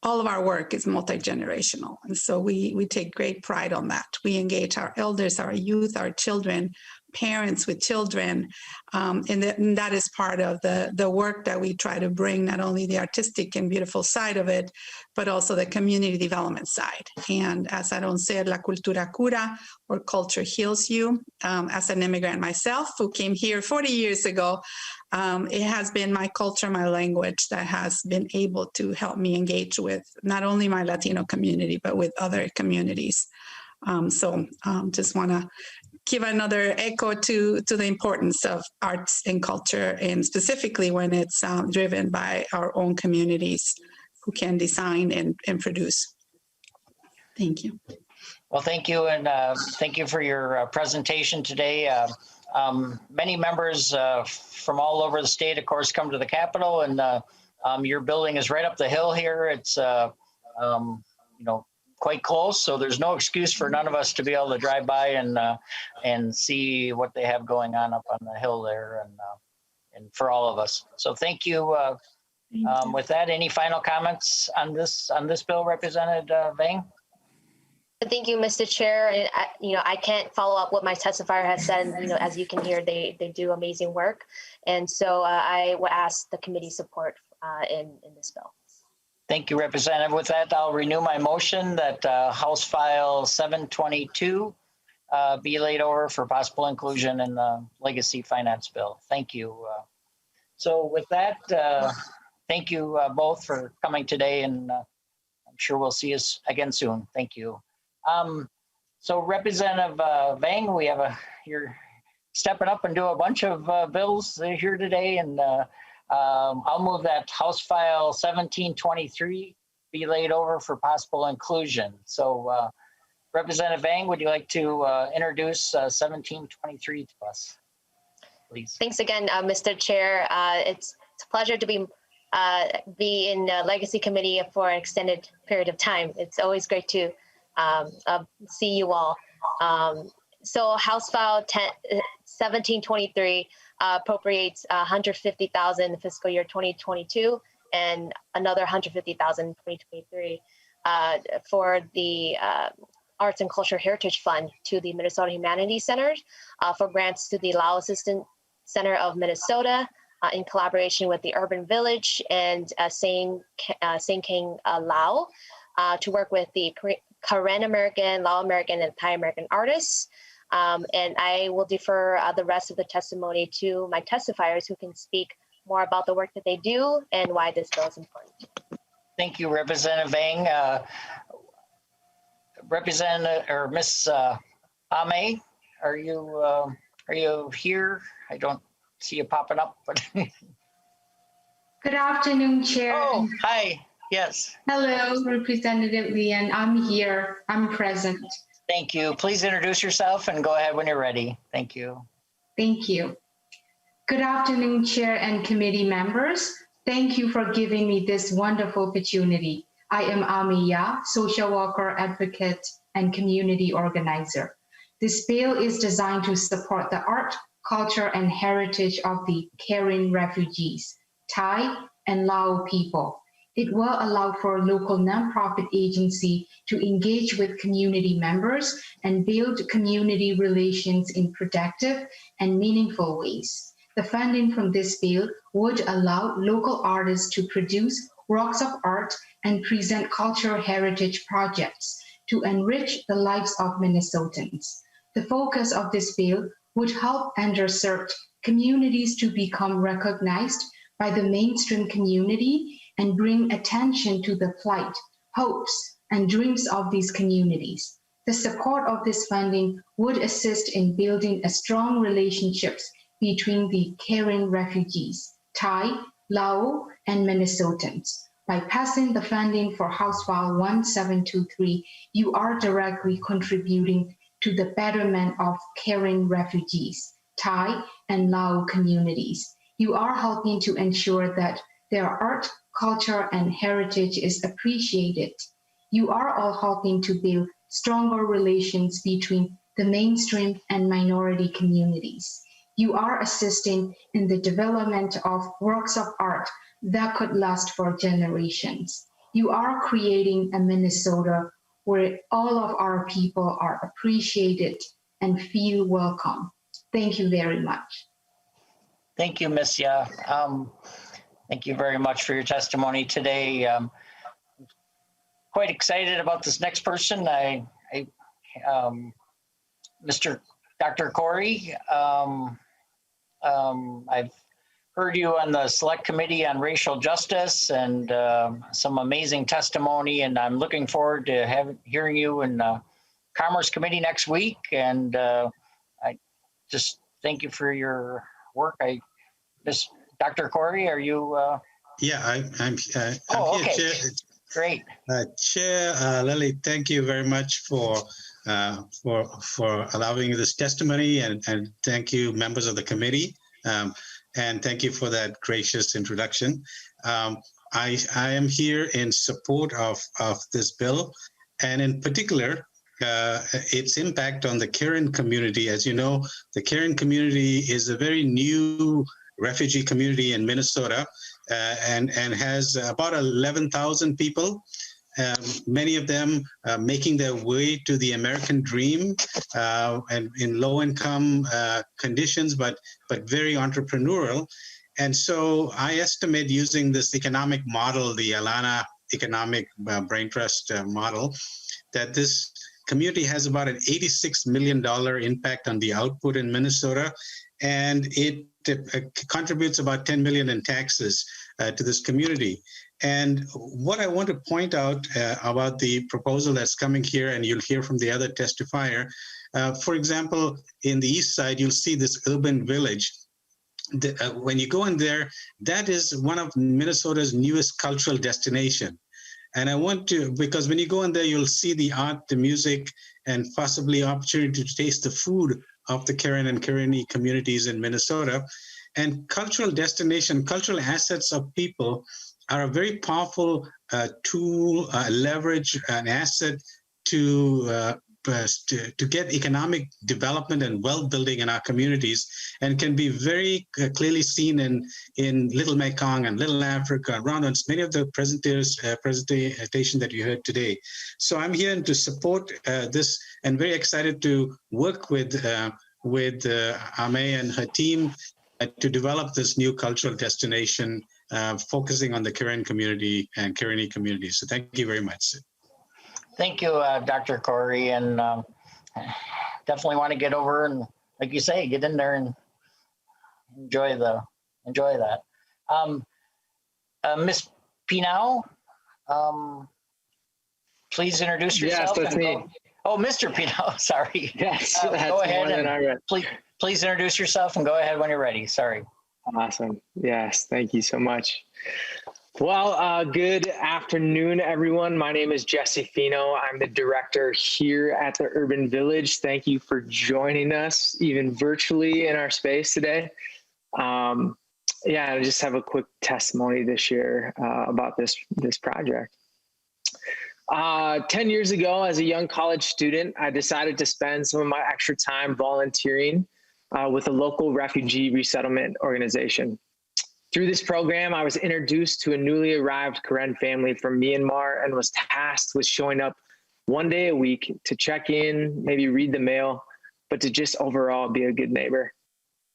all of our work is multi-generational. And so we take great pride on that. We engage our elders, our youth, our children, parents with children. And that is part of the work that we try to bring, not only the artistic and beautiful side of it, but also the community development side. And as Aaron said, La Cultura Cura, or culture heals you. As an immigrant myself who came here 40 years ago, it has been my culture, my language that has been able to help me engage with not only my Latino community, but with other communities. Just want to give another echo to the importance of arts and culture, and specifically when it's driven by our own communities who can design and produce. Thank you. Well, thank you, and thank you for your presentation today. Many members from all over the state, of course, come to the Capitol, and your building is right up the hill here. It's quite close, so there's no excuse for none of us to be able to drive by and see what they have going on up on the hill there, and for all of us. So thank you. With that, any final comments on this bill, Representative Vang? Thank you, Mr. Chair. And, I can't follow up what my testifier has said. As you can hear, they do amazing work. And so I will ask the committee support in this bill. Thank you, Representative. With that, I'll renew my motion that House File 722 be laid over for possible inclusion in the Legacy Finance Bill. Thank you. So with that, thank you both for coming today, and I'm sure we'll see us again soon. Thank you. So Representative Vang, you're stepping up and do a bunch of bills here today, and I'll move that House File 1723 be laid over for possible inclusion. So Representative Vang, would you like to introduce 1723 to us, please? Thanks again, Mr. Chair. It's a pleasure to be in the Legacy Committee for an extended period of time. It's always great to see you all. So House File 1723 appropriates $150,000 fiscal year 2022 and another $150,000 in 2023 for the Arts and Cultural Heritage Fund to the Minnesota Humanities Center for grants to the Lao Assistance Center of Minnesota in collaboration with the Urban Village and Saint King Lao to work with the Karen American, Lao American, and Thai American artists. And I will defer the rest of the testimony to my testifiers who can speak more about the work that they do and why this bill is important. Thank you, Representative Vang. Representative or Miss Ame, are you here? I don't see you popping up, but. Good afternoon, Chair. Oh, hi. Yes. Hello, Representative Leon. I'm here. I'm present. Thank you. Please introduce yourself and go ahead when you're ready. Thank you. Thank you. Good afternoon, Chair and committee members. Thank you for giving me this wonderful opportunity. I am Amiya, social worker, advocate, and community organizer. This bill is designed to support the art, culture, and heritage of the Karen refugees, Thai and Lao people. It will allow for local nonprofit agency to engage with community members and build community relations in productive and meaningful ways. The funding from this bill would allow local artists to produce works of art and present cultural heritage projects to enrich the lives of Minnesotans. The focus of this bill would help underserved communities to become recognized by the mainstream community and bring attention to the plight, hopes, and dreams of these communities. The support of this funding would assist in building a strong relationships between the Karen refugees, Thai, Lao, and Minnesotans. By passing the funding for House File 1723, you are directly contributing to the betterment of Karen refugees, Thai, and Lao communities. You are helping to ensure that their art, culture, and heritage is appreciated. You are all helping to build stronger relations between the mainstream and minority communities. You are assisting in the development of works of art that could last for generations. You are creating a Minnesota where all of our people are appreciated and feel welcome. Thank you very much. Thank you, Ms. Ya. Thank you very much for your testimony today. Quite excited about this next person. Mr. Dr. Corey, I've heard you on the Select Committee on Racial Justice and some amazing testimony, and I'm looking forward to hearing you in the Commerce Committee next week. And I just thank you for your work. Dr. Corey, are you? Yeah, I'm here, okay. Chair. Great. Chair Lily, thank you very much for allowing this testimony, and thank you, members of the committee, and thank you for that gracious introduction. I am here in support of this bill, and in particular, its impact on the Karen community. As you know, the Karen community is a very new refugee community in Minnesota, and has about 11,000 people. Many of them making their way to the American dream, and in low-income conditions, but very entrepreneurial. And so I estimate, using this economic model, the Alana Economic Brain Trust model, that this community has about an $86 million impact on the output in Minnesota, and it contributes about 10 million in taxes to this community. And what I want to point out about the proposal that's coming here, and you'll hear from the other testifier, for example, in the east side, you'll see this urban village. When you go in there, that is one of Minnesota's newest cultural destination. And I want to, because when you go in there, you'll see the art, the music, and possibly opportunity to taste the food of the Karen and Karenni communities in Minnesota. And cultural destination, cultural assets of people are a very powerful tool, leverage, an asset to get economic development and wealth building in our communities, and can be very clearly seen in Little Mekong and Little Africa, around on many of the presentation that you heard today. So I'm here to support this, and very excited to work with Ame and her team to develop this new cultural destination, focusing on the Karen community and Karenni community. So thank you very much. Thank you, Dr. Corey, and definitely want to get over and, like you say, get in there and enjoy that. Ms. Pinau, please introduce yourself. Yes, that's me. Oh, Mr. Pinau, sorry. Yes, go ahead and please introduce yourself and go ahead when you're ready. Sorry. Awesome. Yes, thank you so much. Well, good afternoon, everyone. My name is Jesse Fino. I'm the director here at the Urban Village. Thank you for joining us, even virtually, in our space today. Yeah, I just have a quick testimony to share about this project. 10 years ago, as a young college student, I decided to spend some of my extra time volunteering with a local refugee resettlement organization. Through this program, I was introduced to a newly arrived Karen family from Myanmar, and was tasked with showing up one day a week to check in, maybe read the mail, but to just overall be a good neighbor.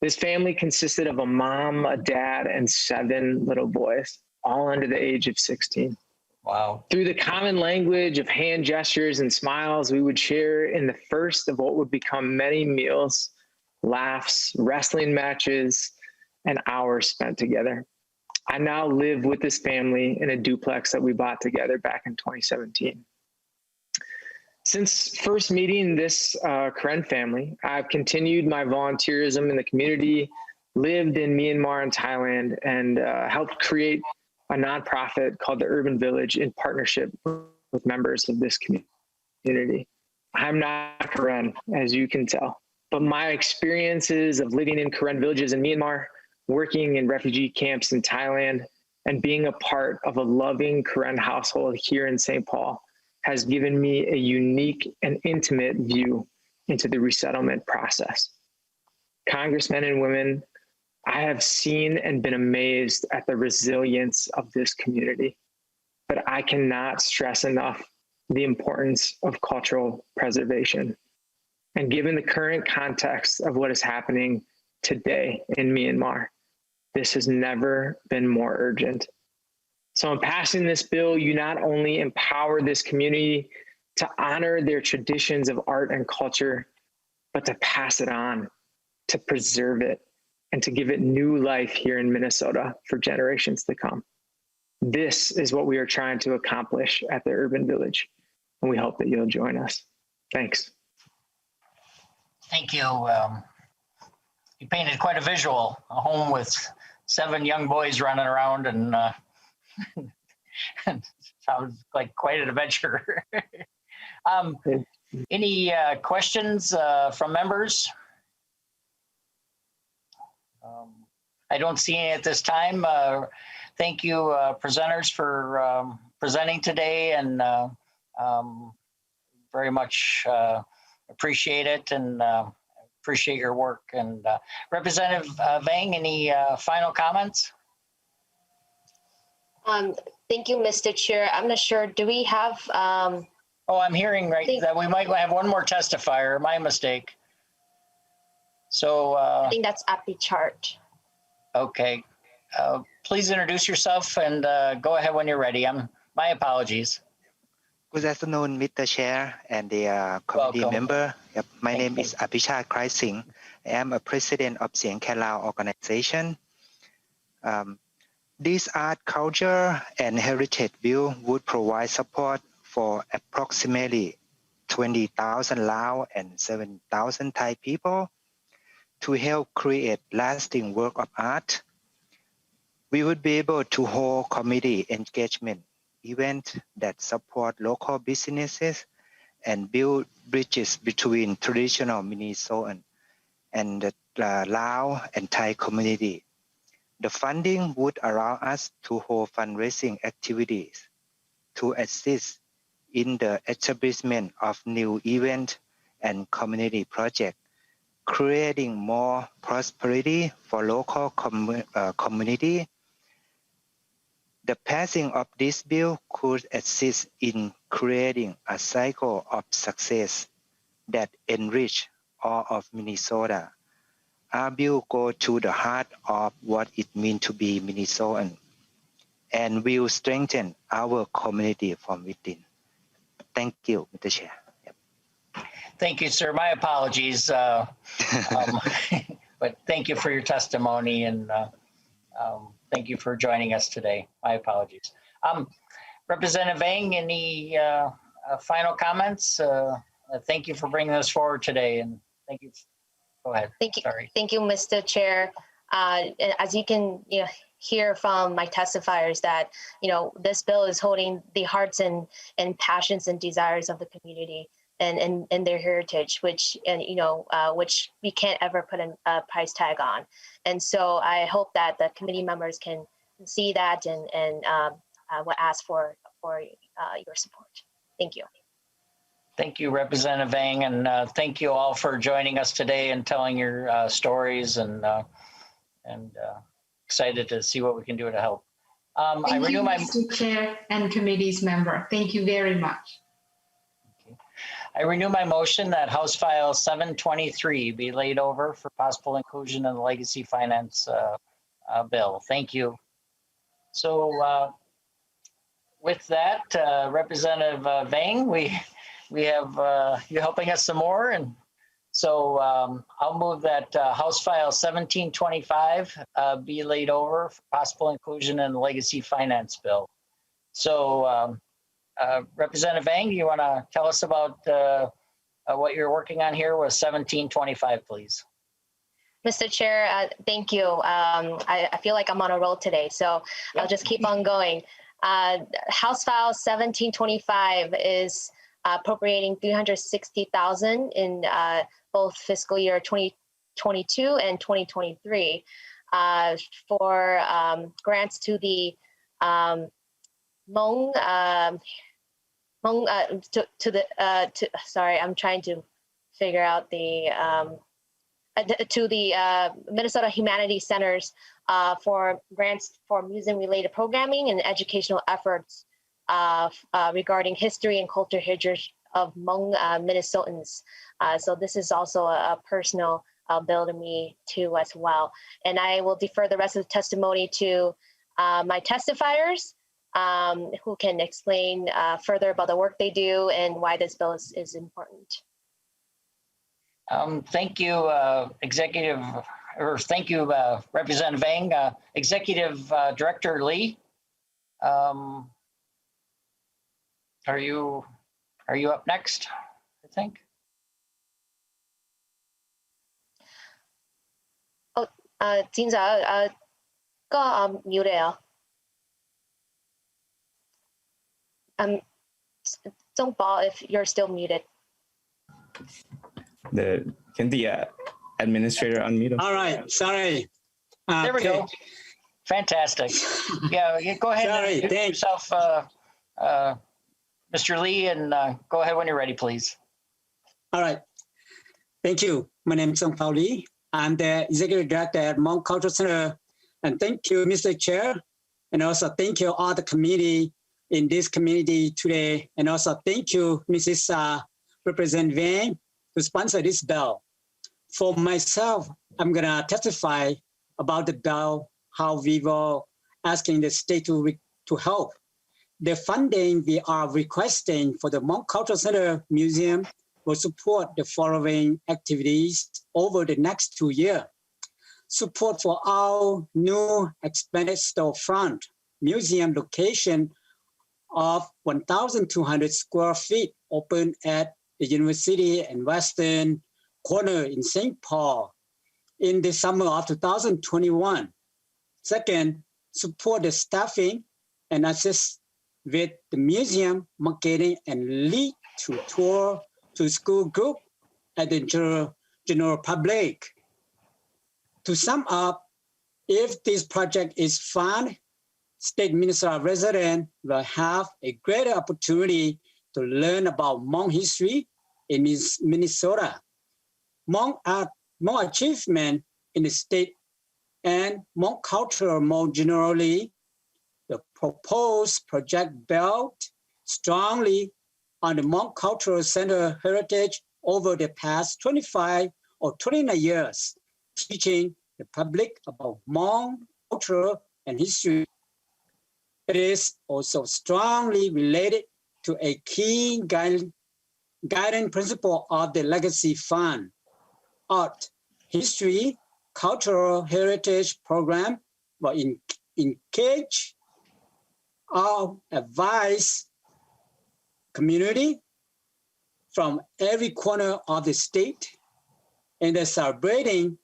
This family consisted of a mom, a dad, and 7 little boys, all under the age of 16. Wow. Through the common language of hand gestures and smiles, we would share in the first of what would become many meals, laughs, wrestling matches, and hours spent together. I now live with this family in a duplex that we bought together back in 2017. Since first meeting this Karen family, I've continued my volunteerism in the community, lived in Myanmar and Thailand, and helped create a nonprofit called the Urban Village in partnership with members of this community. I'm not Karen, as you can tell, but my experiences of living in Karen villages in Myanmar, working in refugee camps in Thailand, and being a part of a loving Karen household here in St. Paul has given me a unique and intimate view into the resettlement process. Congressmen and women, I have seen and been amazed at the resilience of this community, but I cannot stress enough the importance of cultural preservation. And given the current context of what is happening today in Myanmar, this has never been more urgent. So in passing this bill, you not only empower this community to honor their traditions of art and culture, but to pass it on, to preserve it, and to give it new life here in Minnesota for generations to come. This is what we are trying to accomplish at the Urban Village, and we hope that you'll join us. Thanks. Thank you. You painted quite a visual, a home with 7 young boys running around, and sounds like quite an adventure. Any questions from members? I don't see any at this time. Thank you, presenters, for presenting today, and very much appreciate it, and appreciate your work. And Representative Vang, any final comments? Thank you, Mr. Chair. I'm not sure, do we have? Oh, I'm hearing that we might have one more testifier. My mistake. So I think that's at the chart. Okay. Please introduce yourself and go ahead when you're ready. My apologies. Good afternoon, Mr. Chair and the committee member. Yep. My name is Abhishek Kraising. I am a president of Sieng Khelau organization. This art, culture, and heritage bill would provide support for approximately 20,000 Lao and 7,000 Thai people to help create lasting work of art. We would be able to hold community engagement events that support local businesses and build bridges between traditional Minnesotan and the Lao and Thai community. The funding would allow us to hold fundraising activities to assist in the establishment of new events and community projects, creating more prosperity for local community. The passing of this bill could assist in creating a cycle of success that enrich all of Minnesota. Our bill goes to the heart of what it means to be Minnesotan and will strengthen our community from within. Thank you, Mr. Chair. Yep. Thank you, sir. My apologies. But thank you for your testimony, and thank you for joining us today. My apologies. Representative Vang, any final comments? Thank you for bringing this forward today, and thank you. Go ahead. Thank you. Sorry. Thank you, Mr. Chair. As you can hear from my testifiers, that this bill is holding the hearts and passions and desires of the community and their heritage, which which we can't ever put a price tag on. And so I hope that the committee members can see that and will ask for your support. Thank you. Thank you, Representative Vang, and thank you all for joining us today and telling your stories, and excited to see what we can do to help. Thank you, Mr. Chair and committee's member. Thank you very much. Okay. I renew my motion that House File 723 be laid over for possible inclusion in the Legacy Finance bill. Thank you. So with that, Representative Vang, we have you helping us some more, and so I'll move that House File 1725 be laid over for possible inclusion in the Legacy Finance bill. So Representative Vang, do you want to tell us about what you're working on here with 1725, please? Mr. Chair, thank you. I feel like I'm on a roll today, so I'll just keep on going. House File 1725 is appropriating $360,000 in both fiscal year 2022 and 2023 for grants to the sorry, I'm trying to figure out the to the Minnesota Humanities Centers for grants for museum-related programming and educational efforts regarding history and culture heritage of Hmong Minnesotans. So this is also a personal bill to me too as well. And I will defer the rest of the testimony to my testifiers who can explain further about the work they do and why this bill is important. Thank you, Representative Vang. Executive Director Lee, are you up next, I think? Oh, 展仔個mute 啊。Don't ball if you're still muted. Can the administrator unmute him? All right, sorry. There we go. Fantastic. Yeah, go ahead and introduce yourself, Mr. Lee, and go ahead when you're ready, please. All right. Thank you. My name is Song Pao Lee. I'm the Executive Director at Hmong Cultural Center. And thank you, Mr. Chair. And also thank you all the committee in this community today. And also thank you, Mrs. Representative Vang, to sponsor this bill. For myself, I'm gonna testify about the bill, how we were asking the state to help. The funding we are requesting for the Hmong Cultural Center Museum will support the following activities over the next 2 years. Support for our new expanded storefront museum location of 1,200 square feet open at the University and Western Corner in St. Paul in the summer of 2021. Second, support the staffing and assist with the museum marketing and lead to tour to school group at the general public. To sum up, if this project is funded, State Minnesota residents will have a greater opportunity to learn about Hmong history in Minnesota, Hmong art, Hmong achievement in the state, and Hmong culture more generally. The proposed project built strongly on the Hmong Cultural Center heritage over the past 25 or 29 years, teaching the public about Hmong culture and history. It is also strongly related to a key guiding principle of the Legacy Fund. Art, history, cultural heritage program will engage our advice community from every corner of the state and they're celebrating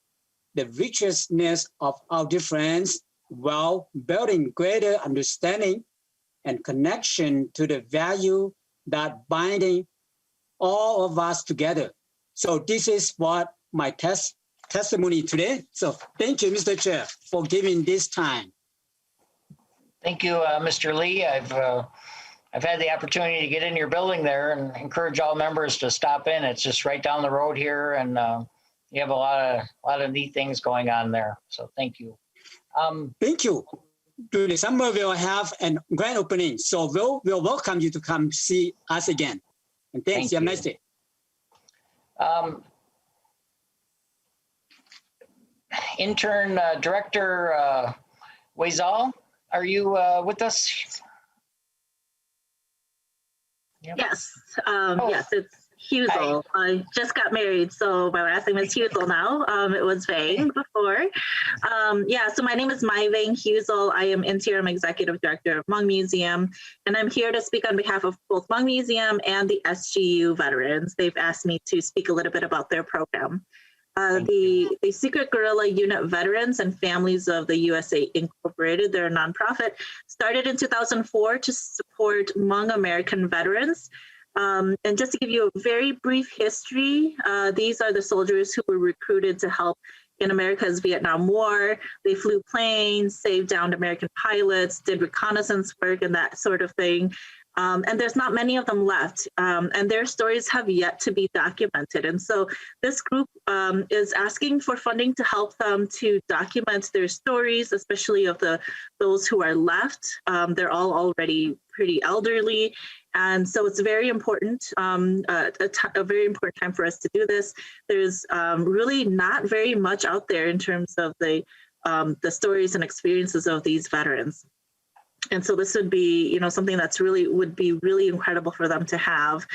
the richness of our difference while building greater understanding and connection to the value that binding all of us together. So this is what my testimony today. So thank you, Mr. Chair, for giving this time. Thank you, Mr. Lee. I've had the opportunity to get in your building there and encourage all members to stop in. It's just right down the road here, and you have a lot of neat things going on there. So thank you. Thank you. During the summer, we'll have a grand opening. So we'll welcome you to come see us again. And thanks. Have a nice day. Intern Director Weizal, are you with us? Yep. Yes, yes, it's Husel. I just got married, so my last name is Husel now. It was Vang before. Yeah, so my name is Mai Vang Husel. I am Interim Executive Director of Hmong Museum, and I'm here to speak on behalf of both Hmong Museum and the SGU veterans. They've asked me to speak a little bit about their program. The Secret Guerrilla Unit Veterans and Families of the USA Incorporated, they're a nonprofit, started in 2004 to support Hmong American veterans. And just to give you a very brief history, these are the soldiers who were recruited to help in America's Vietnam War. They flew planes, saved downed American pilots, did reconnaissance work and that sort of thing. And there's not many of them left, and their stories have yet to be documented. And so this group is asking for funding to help them to document their stories, especially of those who are left. They're all already pretty elderly. And so it's very important, a very important time for us to do this. There's really not very much out there in terms of the stories and experiences of these veterans. And so this would be, something that's would be really incredible for them to have.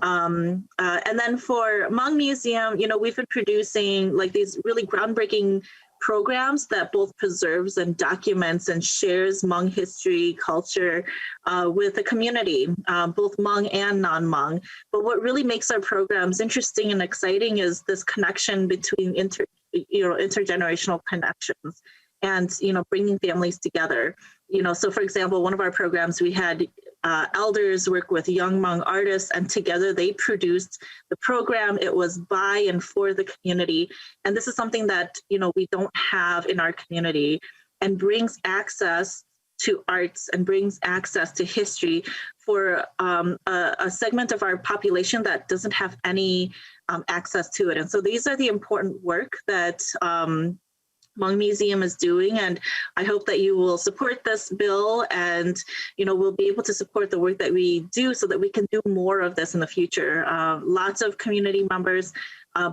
And then for Hmong Museum, we've been producing like these really groundbreaking programs that both preserves and documents and shares Hmong history, culture with the community, both Hmong and non-Hmong. But what really makes our programs interesting and exciting is this connection between intergenerational connections and, bringing families together. So for example, one of our programs, we had elders work with young Hmong artists, and together they produced the program. It was by and for the community. And this is something that, we don't have in our community, and brings access to arts and brings access to history for a segment of our population that doesn't have any access to it. And so these are the important work that Hmong Museum is doing, and I hope that you will support this bill, and we'll be able to support the work that we do so that we can do more of this in the future. Lots of community members,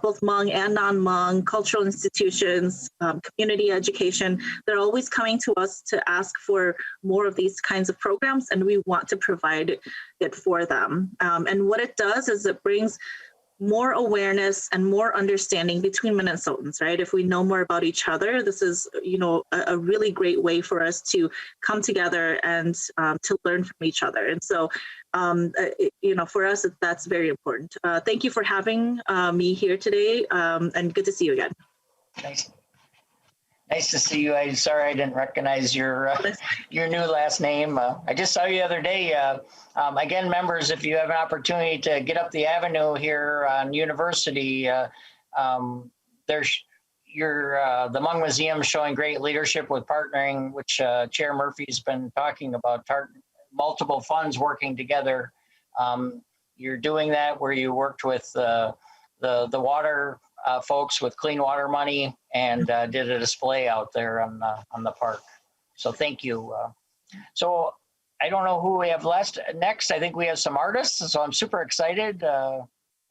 both Hmong and non-Hmong, cultural institutions, community education, they're always coming to us to ask for more of these kinds of programs, and we want to provide it for them. And what it does is it brings more awareness and more understanding between Minnesotans, right? If we know more about each other, this is, a really great way for us to come together and to learn from each other. And so, for us, that's very important. Thank you for having me here today, and good to see you again. Nice to see you. I'm sorry I didn't recognize your new last name. I just saw you the other day. Again, members, if you have an opportunity to get up the avenue here on University, there's the Hmong Museum showing great leadership with partnering, which Chair Murphy's been talking about, multiple funds working together. You're doing that where you worked with the water folks with clean water money and did a display out there on the park. So thank you. So I don't know who we have next. I think we have some artists, so I'm super excited.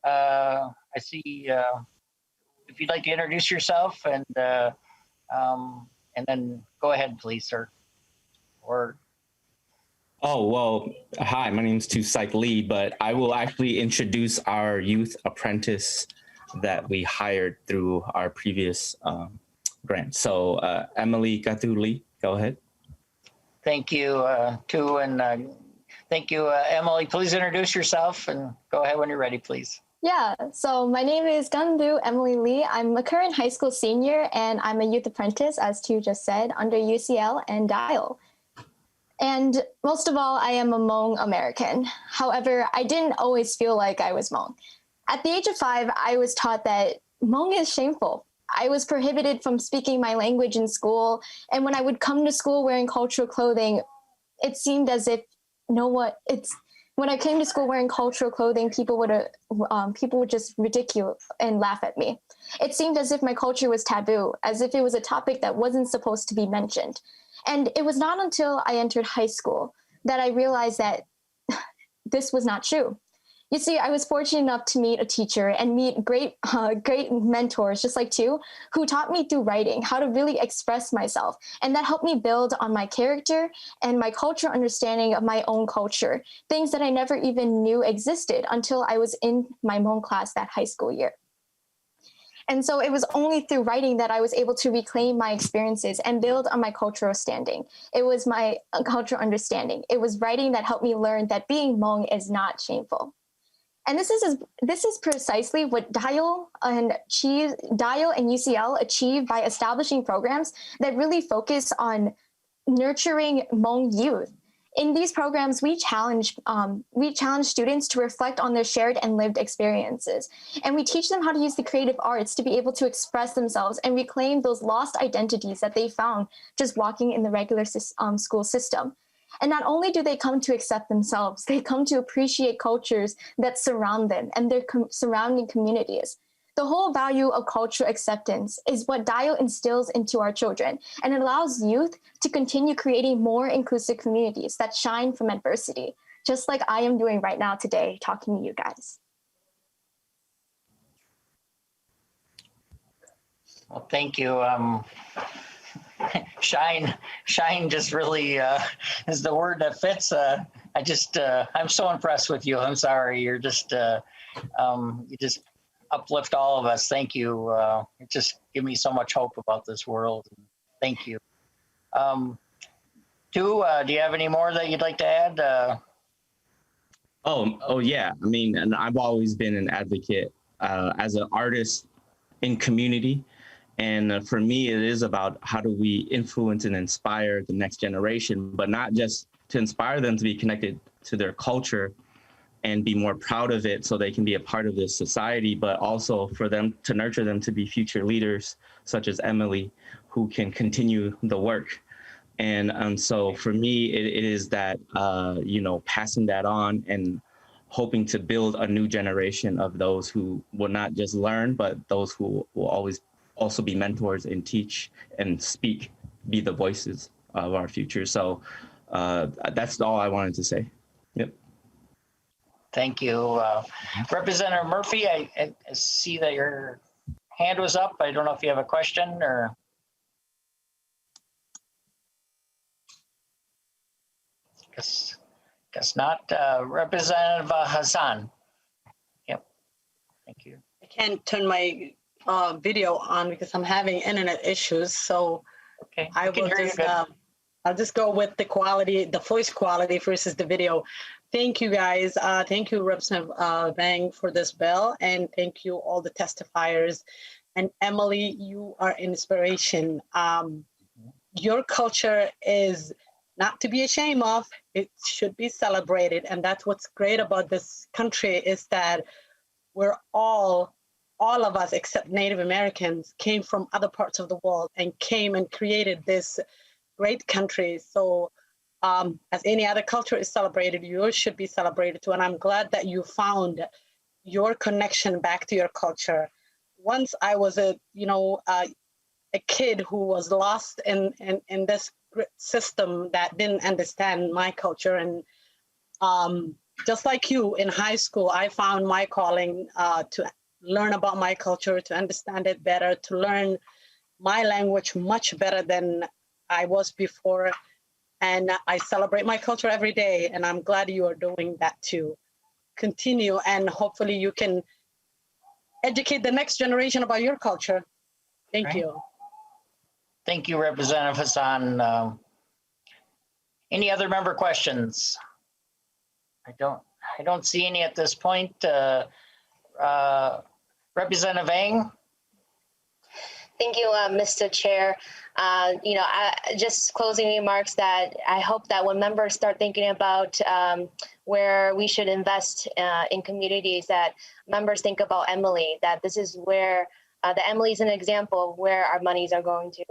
I see if you'd like to introduce yourself and then go ahead, please, sir. Oh, well, hi, my name is Tusaik Lee, but I will actually introduce our youth apprentice that we hired through our previous grant. So Emily Gatu Lee, go ahead. Thank you, Tu, and thank you, Emily. Please introduce yourself and go ahead when you're ready, please. Yeah, so my name is Gandu Emily Lee. I'm a current high school senior, and I'm a youth apprentice, as Tu just said, under UCL and Dial. And most of all, I am a Hmong American. However, I didn't always feel like I was Hmong. At the age of 5, I was taught that Hmong is shameful. I was prohibited from speaking my language in school, and when I would come to school wearing cultural clothing, it seemed as if when I came to school wearing cultural clothing, people would just ridicule and laugh at me. It seemed as if my culture was taboo, as if it was a topic that wasn't supposed to be mentioned. And it was not until I entered high school that I realized that this was not true. You see, I was fortunate enough to meet a teacher and meet great mentors, just like Tu, who taught me through writing how to really express myself. And that helped me build on my character and my cultural understanding of my own culture, things that I never even knew existed until I was in my Hmong class that high school year. And so it was only through writing that I was able to reclaim my experiences and build on my cultural standing. It was my cultural understanding. It was writing that helped me learn that being Hmong is not shameful. And this is precisely what Dial and UCL achieved by establishing programs that really focus on nurturing Hmong youth. In these programs, we challenge students to reflect on their shared and lived experiences. And we teach them how to use the creative arts to be able to express themselves and reclaim those lost identities that they found just walking in the regular school system. And not only do they come to accept themselves, they come to appreciate cultures that surround them and their surrounding communities. The whole value of cultural acceptance is what DIAL instills into our children, and it allows youth to continue creating more inclusive communities that shine from adversity, just like I am doing right now today, talking to you guys. Well, thank you. Shine just really is the word that fits. I'm so impressed with you. I'm sorry. You're just, you just uplift all of us. Thank you. It just give me so much hope about this world. Thank you. Tu, do you have any more that you'd like to add? Oh yeah. I mean, and I've always been an advocate as an artist in community. And for me, it is about how do we influence and inspire the next generation, but not just to inspire them to be connected to their culture and be more proud of it so they can be a part of this society, but also for them to nurture them to be future leaders, such as Emily, who can continue the work. And so for me, it is that, passing that on and hoping to build a new generation of those who will not just learn, but those who will always also be mentors and teach and speak, be the voices of our future. So that's all I wanted to say. Yep. Thank you. Representative Murphy, I see that your hand was up. I don't know if you have a question or. Guess not. Representative Hassan. Yep. Thank you. I can't turn my video on because I'm having internet issues. So okay. I'll just go with the quality, the voice quality versus the video. Thank you guys. Thank you, Representative Vang, for this bill, and thank you all the testifiers. And Emily, you are inspiration. Your culture is not to be ashamed of. It should be celebrated, and that's what's great about this country is that we're all of us except Native Americans came from other parts of the world and came and created this great country. So as any other culture is celebrated, yours should be celebrated too. And I'm glad that you found your connection back to your culture. Once I was a kid who was lost in this system that didn't understand my culture. And just like you in high school, I found my calling to learn about my culture, to understand it better, to learn my language much better than I was before. And I celebrate my culture every day, and I'm glad you are doing that too. Continue, and hopefully you can educate the next generation about your culture. Thank you. Thank you, Representative Hassan. Any other member questions? I don't see any at this point. Representative Vang. Thank you, Mr. Chair. Just closing remarks that I hope that when members start thinking about where we should invest in communities, that members think about Emily, that this is where the Emily is an example of where our monies are going to,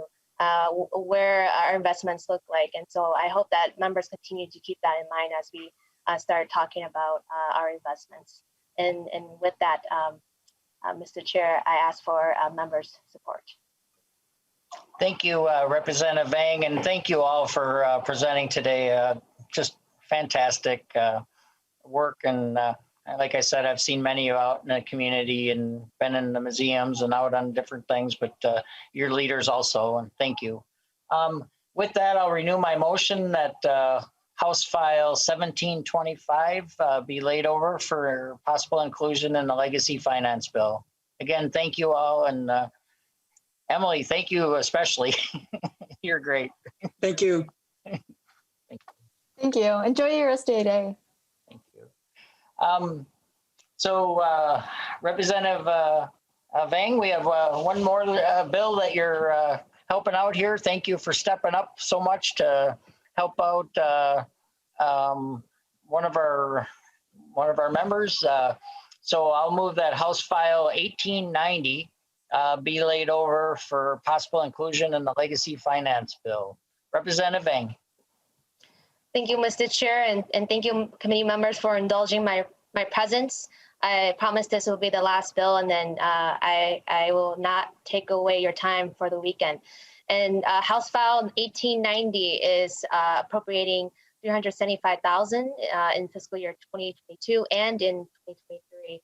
where our investments look like. And so I hope that members continue to keep that in mind as we start talking about our investments. And with that, Mr. Chair, I ask for members' support. Thank you, Representative Vang, and thank you all for presenting today. Just fantastic work. And like I said, I've seen many of you out in the community and been in the museums and out on different things, but your leaders also, and thank you. With that, I'll renew my motion that House File 1725 be laid over for possible inclusion in the Legacy Finance Bill. Again, thank you all, and Emily, thank you especially. You're great. Thank you. Thank you. Enjoy your rest of your day. Thank you. Representative Vang, we have one more bill that you're helping out here. Thank you for stepping up so much to help out one of our members. So I'll move that House File 1890 be laid over for possible inclusion in the Legacy Finance Bill. Representative Vang. Thank you, Mr. Chair, and thank you, committee members, for indulging my presence. I promise this will be the last bill, and then I will not take away your time for the weekend. And House File 1890 is appropriating $375,000 in fiscal year 2022 and in 2023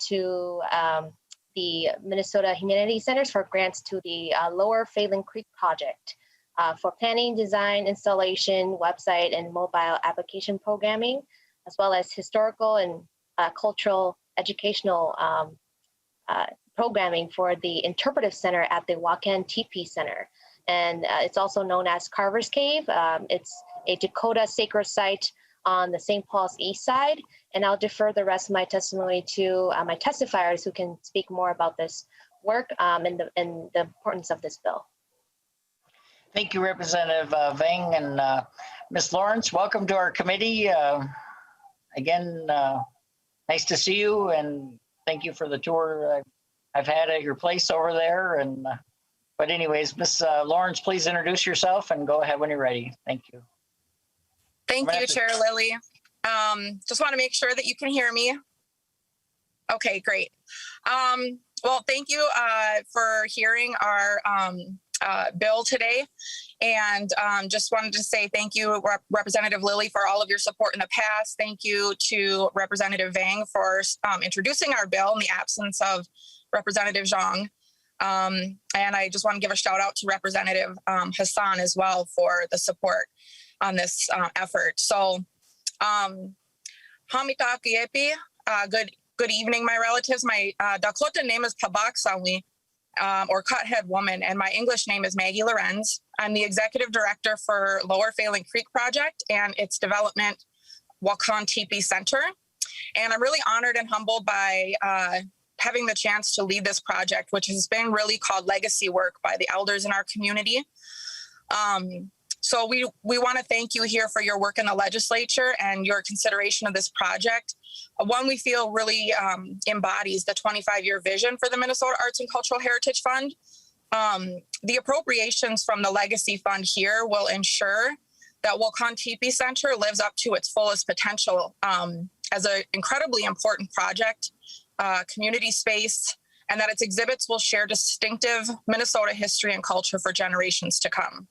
to the Minnesota Humanity Centers for grants to the Lower Phelan Creek project for planning, design, installation, website, and mobile application programming, as well as historical and cultural educational programming for the Interpretive Center at the Wakan Teepee Center. And it's also known as Carver's Cave. It's a Dakota sacred site on the St. Paul's east side. And I'll defer the rest of my testimony to my testifiers who can speak more about this work and the importance of this bill. Thank you, Representative Vang, and Ms. Lawrence, welcome to our committee. Again, nice to see you, and thank you for the tour I've had at your place over there. And but anyways, Ms. Lawrence, please introduce yourself and go ahead when you're ready. Thank you. Thank you, Chair Lilly. Just want to make sure that you can hear me. Okay, great. Well, thank you for hearing our bill today. And just wanted to say thank you, Representative Lilly, for all of your support in the past. Thank you to Representative Vang for introducing our bill in the absence of Representative Zhang. And I just want to give a shout out to Representative Hassan as well for the support on this effort. So, Hamita Kiepi, good evening, my relatives. My Dakota name is Pabak Sawi, or Cuthead Woman, and my English name is Maggie Lorenz. I'm the executive director for Lower Phelan Creek Project and its development, Wakan Teepee Center. And I'm really honored and humbled by having the chance to lead this project, which has been really called legacy work by the elders in our community. So we want to thank you here for your work in the legislature and your consideration of this project. One we feel really embodies the 25-year vision for the Minnesota Arts and Cultural Heritage Fund. The appropriations from the Legacy Fund here will ensure that Wakan Teepee Center lives up to its fullest potential as an incredibly important project, community space, and that its exhibits will share distinctive Minnesota history and culture for generations to come.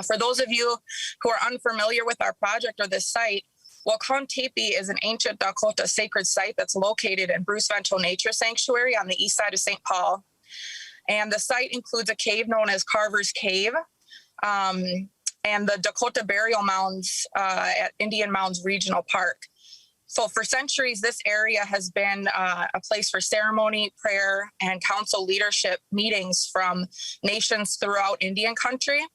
For those of you who are unfamiliar with our project or this site, Wakan Teepee is an ancient Dakota sacred site that's located in Bruce Vento Nature Sanctuary on the east side of St. Paul. And the site includes a cave known as Carver's Cave and the Dakota Burial Mounds at Indian Mounds Regional Park. So for centuries, this area has been a place for ceremony, prayer, and council leadership meetings from nations throughout Indian country.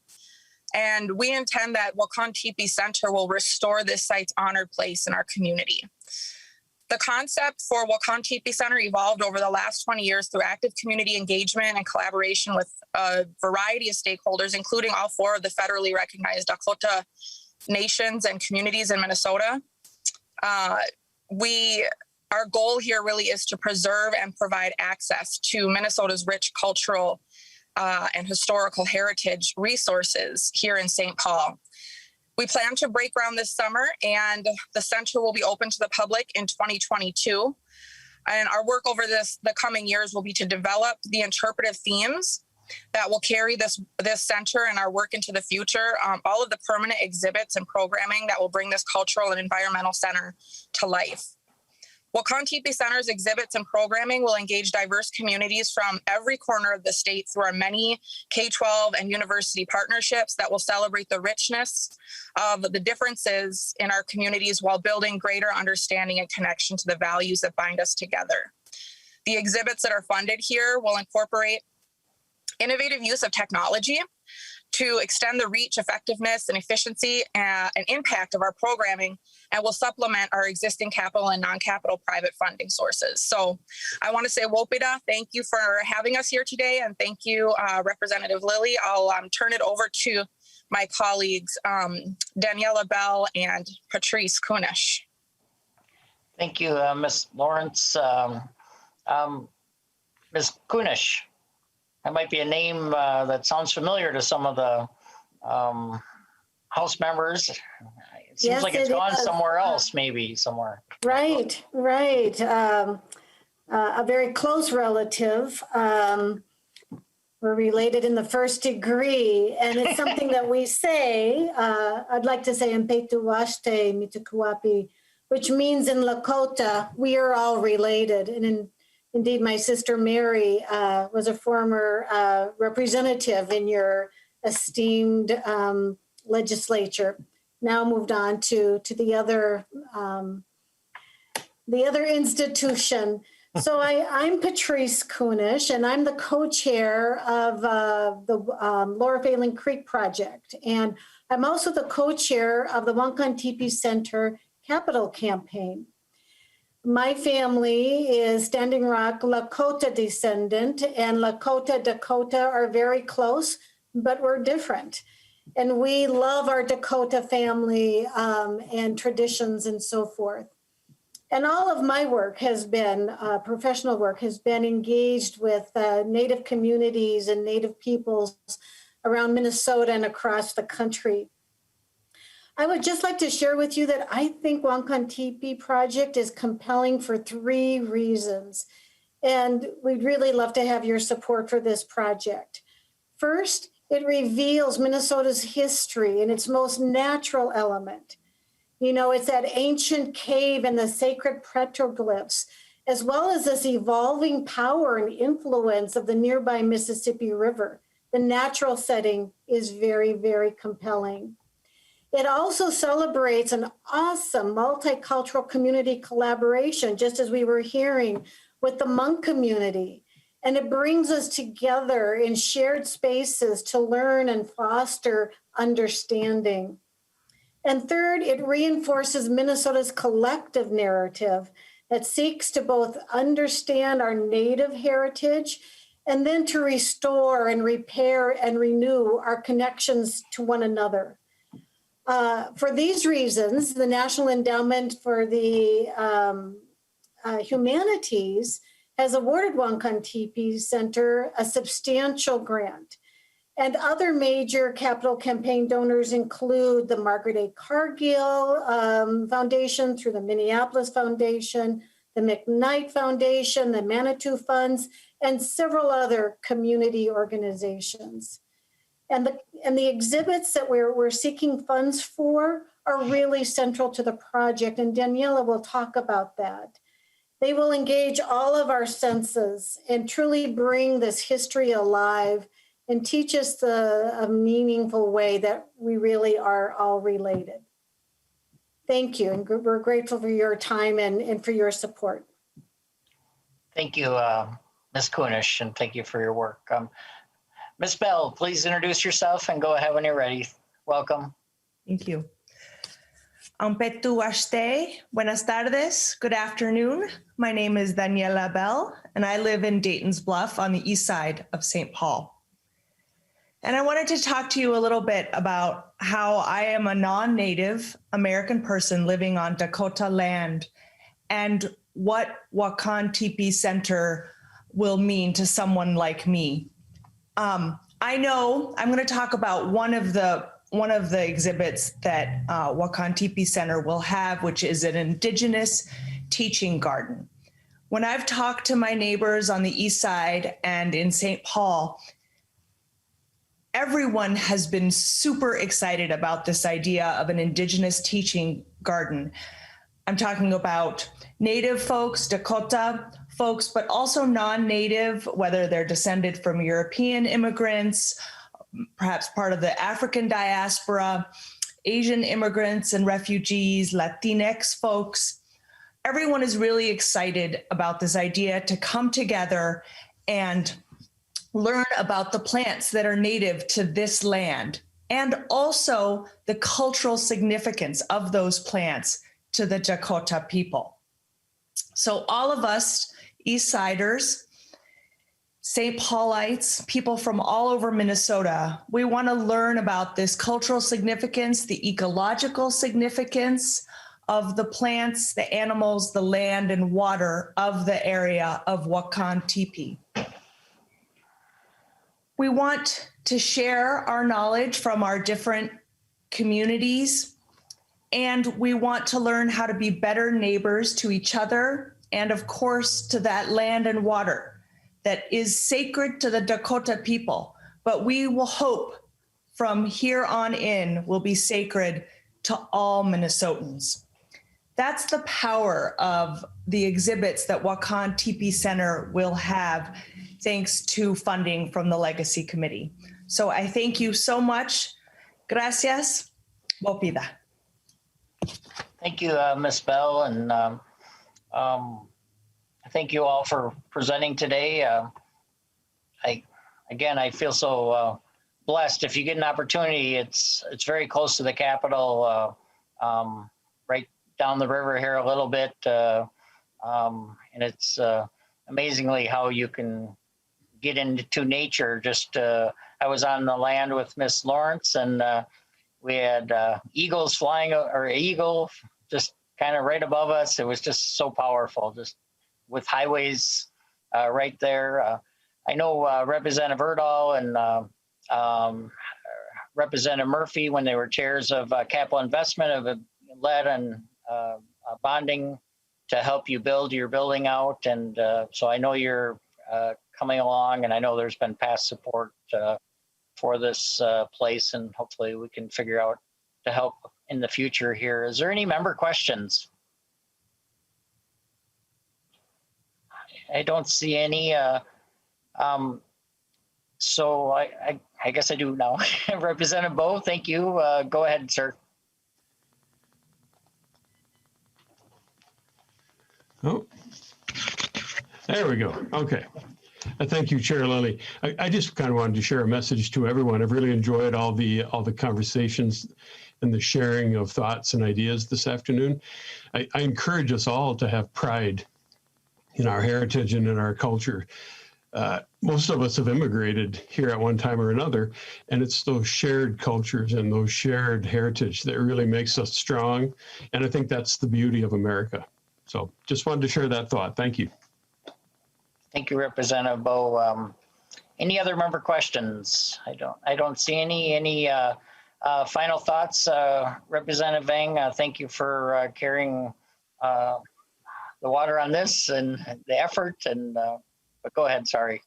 And we intend that Wakan Teepee Center will restore this site's honored place in our community. The concept for Wakan Teepee Center evolved over the last 20 years through active community engagement and collaboration with a variety of stakeholders, including all 4 of the federally recognized Dakota nations and communities in Minnesota. Our goal here really is to preserve and provide access to Minnesota's rich cultural and historical heritage resources here in St. Paul. We plan to break ground this summer, and the center will be open to the public in 2022. And our work over the coming years will be to develop the interpretive themes that will carry this center and our work into the future, all of the permanent exhibits and programming that will bring this cultural and environmental center to life. Wakan Teepee Center's exhibits and programming will engage diverse communities from every corner of the state through our many K-12 and university partnerships that will celebrate the richness of the differences in our communities while building greater understanding and connection to the values that bind us together. The exhibits that are funded here will incorporate innovative use of technology to extend the reach, effectiveness, and efficiency and impact of our programming, and will supplement our existing capital and non-capital private funding sources. So I want to say, Wopida, thank you for having us here today, and thank you, Representative Lilly. I'll turn it over to my colleagues, Daniela Bell and Patrice Kunish. Thank you, Ms. Lawrence. Ms. Kunish. That might be a name that sounds familiar to some of the House members. It seems Yes, like it's it gone is. somewhere else, maybe somewhere. Right, right. A very close relative. We're related in the first degree, and it's something that we say. I'd like to say "Mpetu Washte Mitukuapi," which means in Lakota, we are all related. And indeed, my sister Mary was a former representative in your esteemed legislature. Now moved on to the other institution. So I'm Patrice Kunish, and I'm the co-chair of the Lower Phelan Creek Project. And I'm also the co-chair of the Wankan Tipi Center Capital Campaign. My family is Standing Rock Lakota descendant, and Lakota, Dakota are very close, but we're different. And we love our Dakota family and traditions and so forth. And all of my work has been, professional work, has been engaged with Native communities and Native peoples around Minnesota and across the country. I would just like to share with you that I think Wankan Tipi Project is compelling for 3 reasons. And we'd really love to have your support for this project. First, it reveals Minnesota's history in its most natural element. You know, it's that ancient cave and the sacred petroglyphs, as well as this evolving power and influence of the nearby Mississippi River. The natural setting is very, very compelling. It also celebrates an awesome multicultural community collaboration, just as we were hearing with the Hmong community. And it brings us together in shared spaces to learn and foster understanding. And third, it reinforces Minnesota's collective narrative that seeks to both understand our Native heritage and then to restore and repair and renew our connections to one another. For these reasons, the National Endowment for the Humanities has awarded Wankan Tipi Center a substantial grant. And other major capital campaign donors include the Margaret A. Cargill Foundation through the Minneapolis Foundation, the McKnight Foundation, the Manitou Funds, and several other community organizations. And the exhibits that we're seeking funds for are really central to the project, and Daniela will talk about that. They will engage all of our senses and truly bring this history alive and teach us a meaningful way that we really are all related. Thank you, and we're grateful for your time and for your support. Thank you, Ms. Kunish, and thank you for your work. Ms. Bell, please introduce yourself and go ahead when you're ready. Welcome. Thank you. Mpetu Washte, buenas tardes, good afternoon. My name is Daniela Bell, and I live in Dayton's Bluff on the east side of St. Paul. And I wanted to talk to you a little bit about how I am a non-Native American person living on Dakota land and what Wankan Tipi Center will mean to someone like me. I know I'm going to talk about one of the exhibits that Wankan Tipi Center will have, which is an Indigenous teaching garden. When I've talked to my neighbors on the east side and in St. Paul, everyone has been super excited about this idea of an Indigenous teaching garden. I'm talking about Native folks, Dakota folks, but also non-Native, whether they're descended from European immigrants, perhaps part of the African diaspora, Asian immigrants and refugees, Latinx folks. Everyone is really excited about this idea to come together and learn about the plants that are native to this land and also the cultural significance of those plants to the Dakota people. So all of us East Siders, St. Paulites, people from all over Minnesota, we want to learn about this cultural significance, the ecological significance of the plants, the animals, the land and water of the area of Wankan Tipi. We want to share our knowledge from our different communities, and we want to learn how to be better neighbors to each other and, of course, to that land and water that is sacred to the Dakota people. But we will hope from here on in will be sacred to all Minnesotans. That's the power of the exhibits that Wakan Teepee Center will have, thanks to funding from the Legacy Committee. So I thank you so much. Gracias. Bopida. Thank you, Ms. Bell, and thank you all for presenting today. I feel so blessed. If you get an opportunity, it's very close to the Capitol, right down the river here a little bit, and it's amazingly how you can get into nature. Just I was on the land with Miss Lawrence, and we had eagles flying, or eagle just kind of right above us. It was just so powerful, just with highways right there. I know Representative Erdahl and Representative Murphy, when they were chairs of capital investment, have led on bonding to help you build your building out. And so I know you're coming along, and I know there's been past support for this place, and hopefully we can figure out to help in the future here. Is there any member questions? I don't see any. So I guess I do now. Representative Bo, thank you. Go ahead, sir. Oh, there we go. Okay. Thank you, Chair Lilly. I just kind of wanted to share a message to everyone. I've really enjoyed all the conversations and the sharing of thoughts and ideas this afternoon. I encourage us all to have pride in our heritage and in our culture. Most of us have immigrated here at one time or another, and it's those shared cultures and those shared heritage that really makes us strong. And I think that's the beauty of America. So just wanted to share that thought. Thank you. Thank you, Representative Bo. Any other member questions? I don't see any final thoughts. Representative Vang, thank you for carrying the water on this and the effort. And but go ahead. Sorry.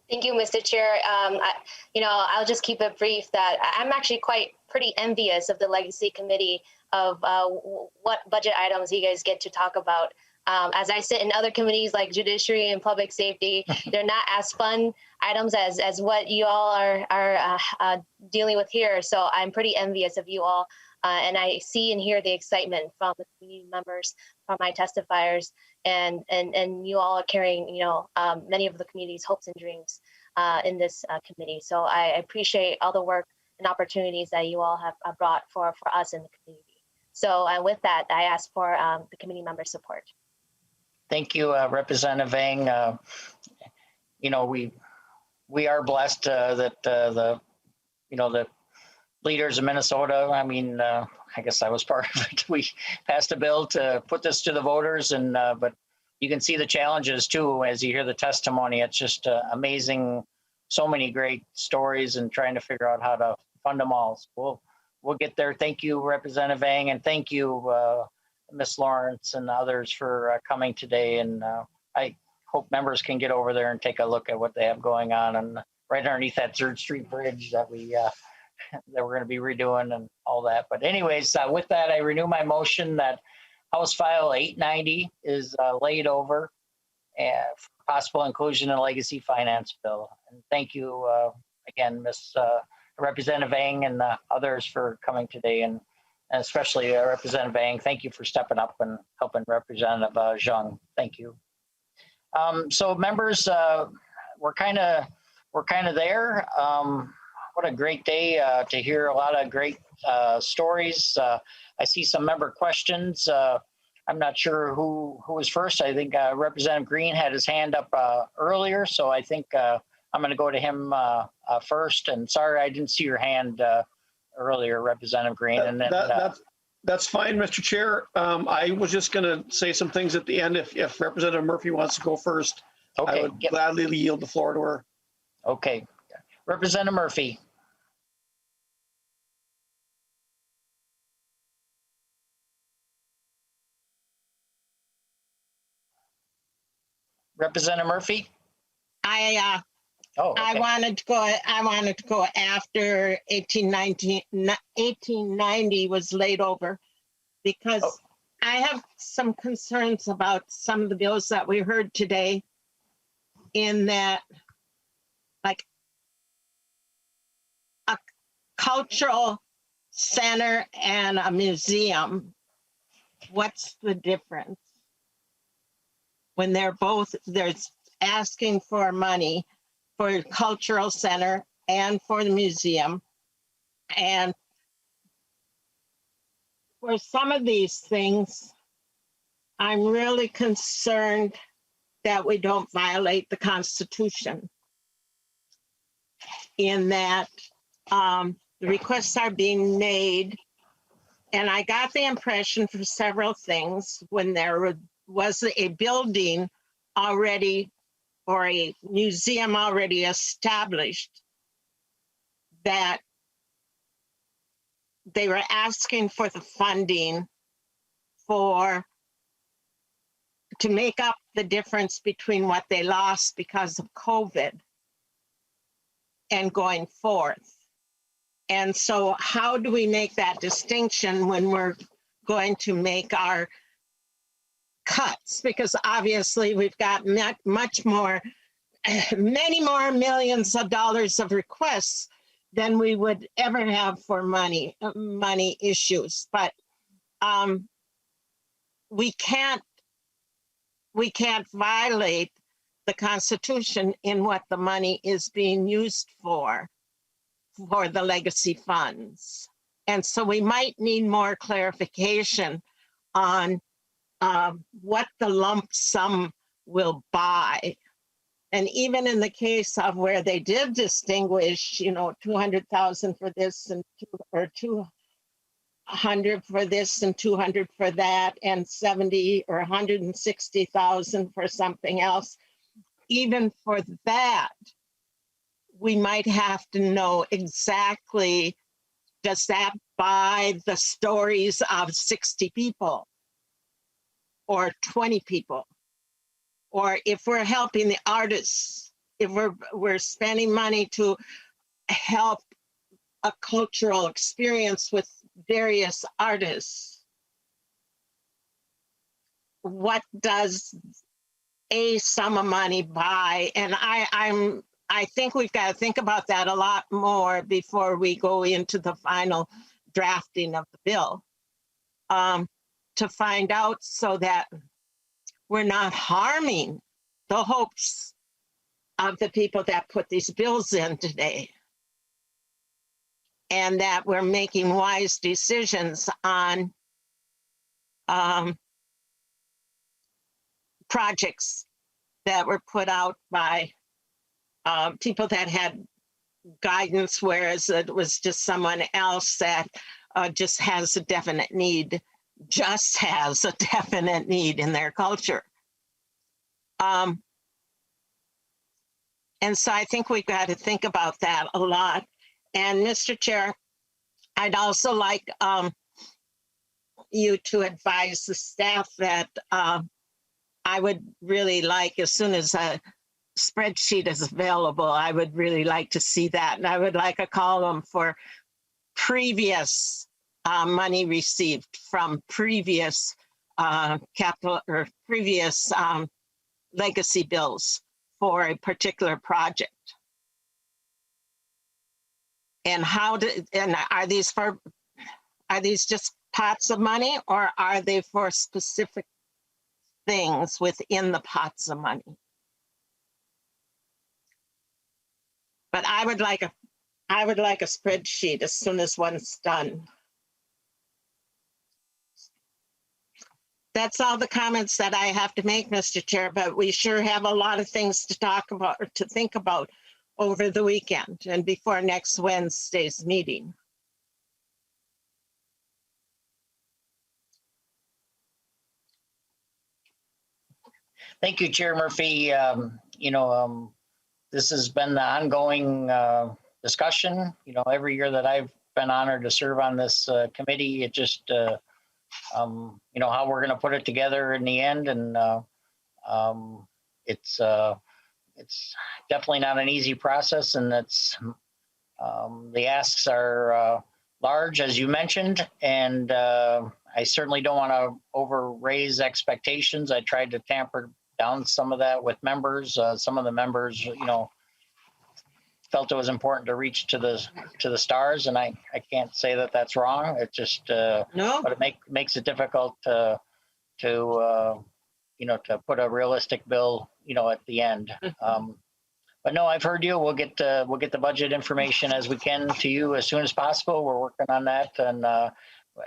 Thank you, Mr. Chair. I'll just keep it brief. That I'm actually pretty envious of the Legacy Committee of what budget items you guys get to talk about. As I sit in other committees like Judiciary and Public Safety, they're not as fun items as what you all are dealing with here. So I'm pretty envious of you all. And I see and hear the excitement from the community members, from my testifiers, and you all are carrying, many of the community's hopes and dreams in this committee. So I appreciate all the work and opportunities that you all have brought for us in the community. So with that, I ask for the committee member support. Thank you, Representative Vang. We are blessed that the leaders of Minnesota, I guess I was part of it. We passed a bill to put this to the voters, and but you can see the challenges too as you hear the testimony. It's just amazing, so many great stories, and trying to figure out how to fund them all. So we'll get there. Thank you, Representative Vang, and thank you, Ms. Lawrence and others for coming today. And I hope members can get over there and take a look at what they have going on, and right underneath that 3rd Street Bridge that we're going to be redoing and all that. But anyways, with that, I renew my motion that House File 890 is laid over for possible inclusion in a legacy finance bill. And thank you again, Representative Vang and others for coming today, and especially Representative Vang. Thank you for stepping up and helping Representative Zhang. Thank you. So members, we're kind of there. What a great day to hear a lot of great stories. I see some member questions. I'm not sure who was first. I think Representative Green had his hand up earlier, so I think I'm going to go to him first. And sorry, I didn't see your hand earlier, Representative Green. And then, that's fine, Mr. Chair. I was just going to say some things at the end. If Representative Murphy wants to go first, okay, I would gladly yield the floor to her. Okay, Representative Murphy. Representative Murphy? I okay. wanted to go after 1890 was laid over, because I have some concerns about some of the bills that we heard today, in that, like, a cultural center and a museum, what's the difference? When they're asking for money for a cultural center and for the museum. And for some of these things, I'm really concerned that we don't violate the Constitution, in that the requests are being made. And I got the impression for several things, when there was a building already, or a museum already established, that they were asking for the funding to make up the difference between what they lost because of COVID and going forth. And so how do we make that distinction when we're going to make our cuts? Because obviously we've got many more millions of dollars of requests than we would ever have for money issues. But we can't violate the Constitution in what the money is being used for the legacy funds. And so we might need more clarification on what the lump sum will buy. And even in the case of where they did distinguish, 200,000 for this and 200 for this and 200 for that, and 70 or 160,000 for something else, even for that, we might have to know exactly, does that buy the stories of 60 people or 20 people? Or if we're helping the artists, if we're spending money to help a cultural experience with various artists, what does a sum of money buy? And I think we've got to think about that a lot more before we go into the final drafting of the bill, to find out, so that we're not harming the hopes of the people that put these bills in today, and that we're making wise decisions on projects that were put out by people that had guidance, whereas it was just someone else that just has a definite need in their culture. And so I think we've got to think about that a lot. And Mr. Chair, I'd also like you to advise the staff that I would really like, as soon as a spreadsheet is available, I would really like to see that. And I would like a column for previous money received from previous capital or previous legacy bills for a particular project. And are these just pots of money, or are they for specific things within the pots of money? But I would like a spreadsheet as soon as one's done. That's all the comments that I have to make, Mr. Chair, but we sure have a lot of things to talk about or to think about over the weekend and before next Wednesday's meeting. Thank you, Chair Murphy. This has been the ongoing discussion. Every year that I've been honored to serve on this committee, it just, how we're going to put it together in the end. And it's definitely not an easy process, and it's the asks are large, as you mentioned, and I certainly don't want to over raise expectations. I tried to tamper down some of that with members. Some of the members, felt it was important to reach to the stars, and I can't say that that's wrong. It just no, but it makes it difficult to put a realistic bill at the end. But no, I've heard you. We'll get the budget information as we can to you as soon as possible. We're working on that, and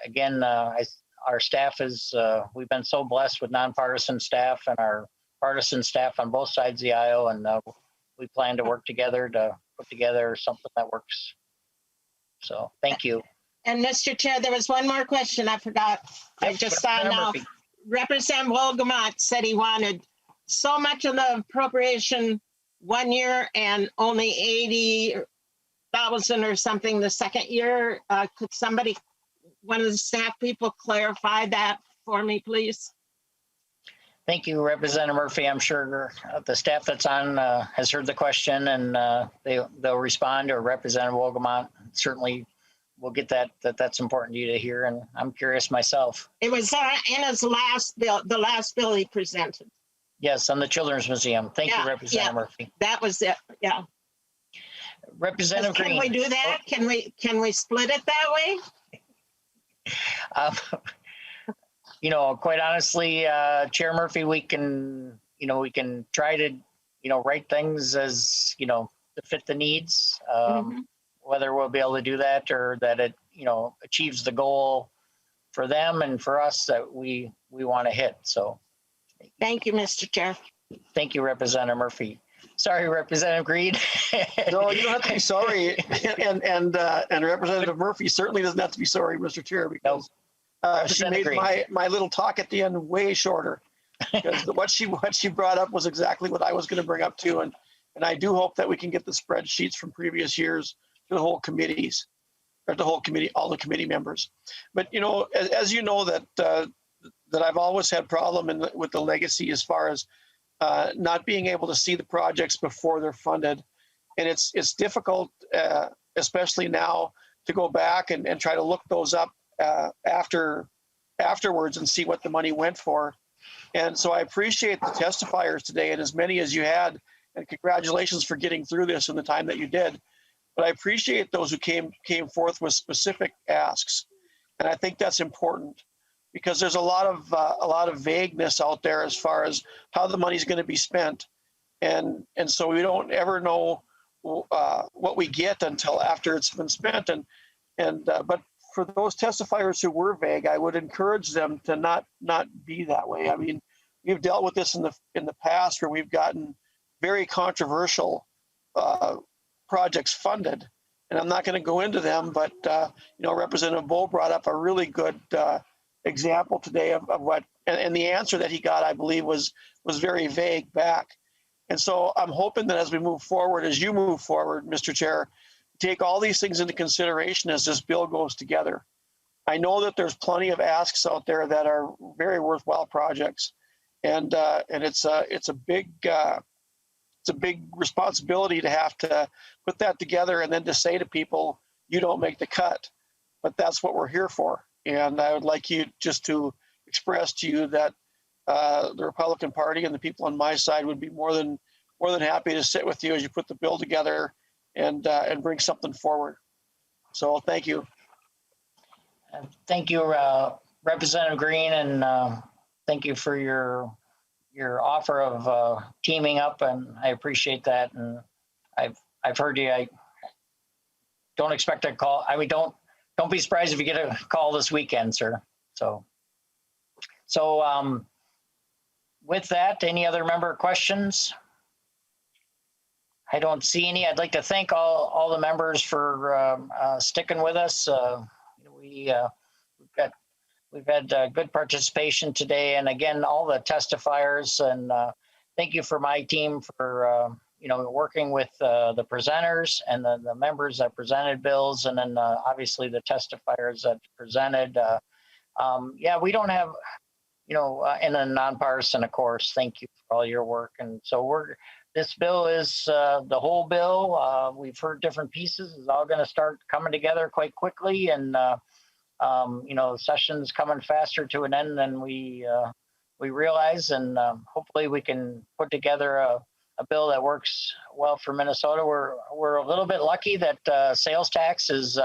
again, our staff is we've been so blessed with nonpartisan staff and our partisan staff on both sides of the aisle, and we plan to work together to put together something that works. So thank you. And Mr. Chair, there was one more question I forgot. I just saw now. Representative Wolgamott said he wanted so much of the appropriation 1 year and only 80,000 or something the second year. Could somebody, one of the staff people, clarify that for me, please? Thank you, Representative Murphy. I'm sure the staff that's on has heard the question, and they'll respond, or Representative Wolgamott certainly will get that that's important to you to hear, and I'm curious myself. It was in his last bill, the last bill he presented. Yes, on the Children's Museum. Thank you, Representative Murphy. That was it. Yeah. Representative Green. Can we do that? Can we split it that way? Quite honestly, Chair Murphy, we can try to, write things as, to fit the needs. Whether we'll be able to do that, or that it, achieves the goal for them and for us that we want to hit. So. Thank you, Mr. Chair. Thank you, Representative Murphy. Sorry, Representative Green. No, you don't have to be sorry. And Representative Murphy certainly doesn't have to be sorry, Mr. Chair, because she made my little talk at the end way shorter. Because what she brought up was exactly what I was going to bring up too, and I do hope that we can get the spreadsheets from previous years to the whole committees, or the whole committee, all the committee members. But as you know that I've always had problem with the legacy as far as not being able to see the projects before they're funded, and it's difficult, especially now, to go back and try to look those up afterwards and see what the money went for. And so I appreciate the testifiers today, and as many as you had, and congratulations for getting through this in the time that you did. But I appreciate those who came forth with specific asks, and I think that's important, because there's a lot of vagueness out there as far as how the money's going to be spent, and so we don't ever know what we get until after it's been spent. But for those testifiers who were vague, I would encourage them to not be that way. I mean, we've dealt with this in the past where we've gotten very controversial projects funded, and I'm not going to go into them, but Representative Bull brought up a really good example today of what, and the answer that he got, I believe, was very vague back. And so I'm hoping that as we move forward, as you move forward, Mr. Chair, take all these things into consideration as this bill goes together. I know that there's plenty of asks out there that are very worthwhile projects, and it's a big responsibility to have to put that together and then to say to people, you don't make the cut, but that's what we're here for. And I would like you just to express to you that the Republican Party and the people on my side would be more than happy to sit with you as you put the bill together and bring something forward. So thank you. Thank you, Representative Green, and thank you for your offer of teaming up, and I appreciate that. And I've heard you. I don't expect a call. I mean, don't be surprised if you get a call this weekend, sir. So with that, any other member questions? I don't see any. I'd like to thank all the members for sticking with us. We've had good participation today, and again, all the testifiers. And thank you for my team for working with the presenters and the members that presented bills, and then obviously the testifiers that presented. We don't have, in a nonpartisan, of course. Thank you for all your work. And so this bill is the whole bill. We've heard different pieces. It's all going to start coming together quite quickly. And, you know, the session's coming faster to an end than we realize. And hopefully we can put together a bill that works well for Minnesota. We're a little bit lucky that sales tax has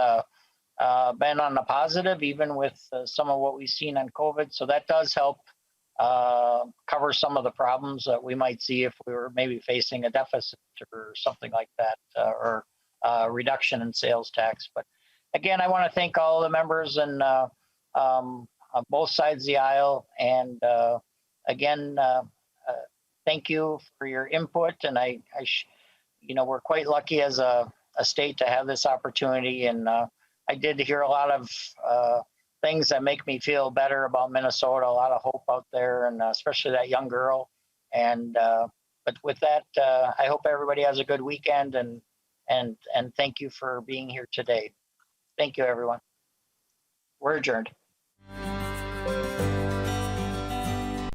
been on the positive, even with some of what we've seen on COVID. So that does help cover some of the problems that we might see if we were maybe facing a deficit or something like that, or reduction in sales tax. But again, I want to thank all the members and on both sides of the aisle. And again, thank you for your input. And you know, we're quite lucky as a state to have this opportunity. And I did hear a lot of things that make me feel better about Minnesota, a lot of hope out there, and especially that young girl. And but with that, I hope everybody has a good weekend, and thank you for being here today. Thank you, everyone. We're adjourned.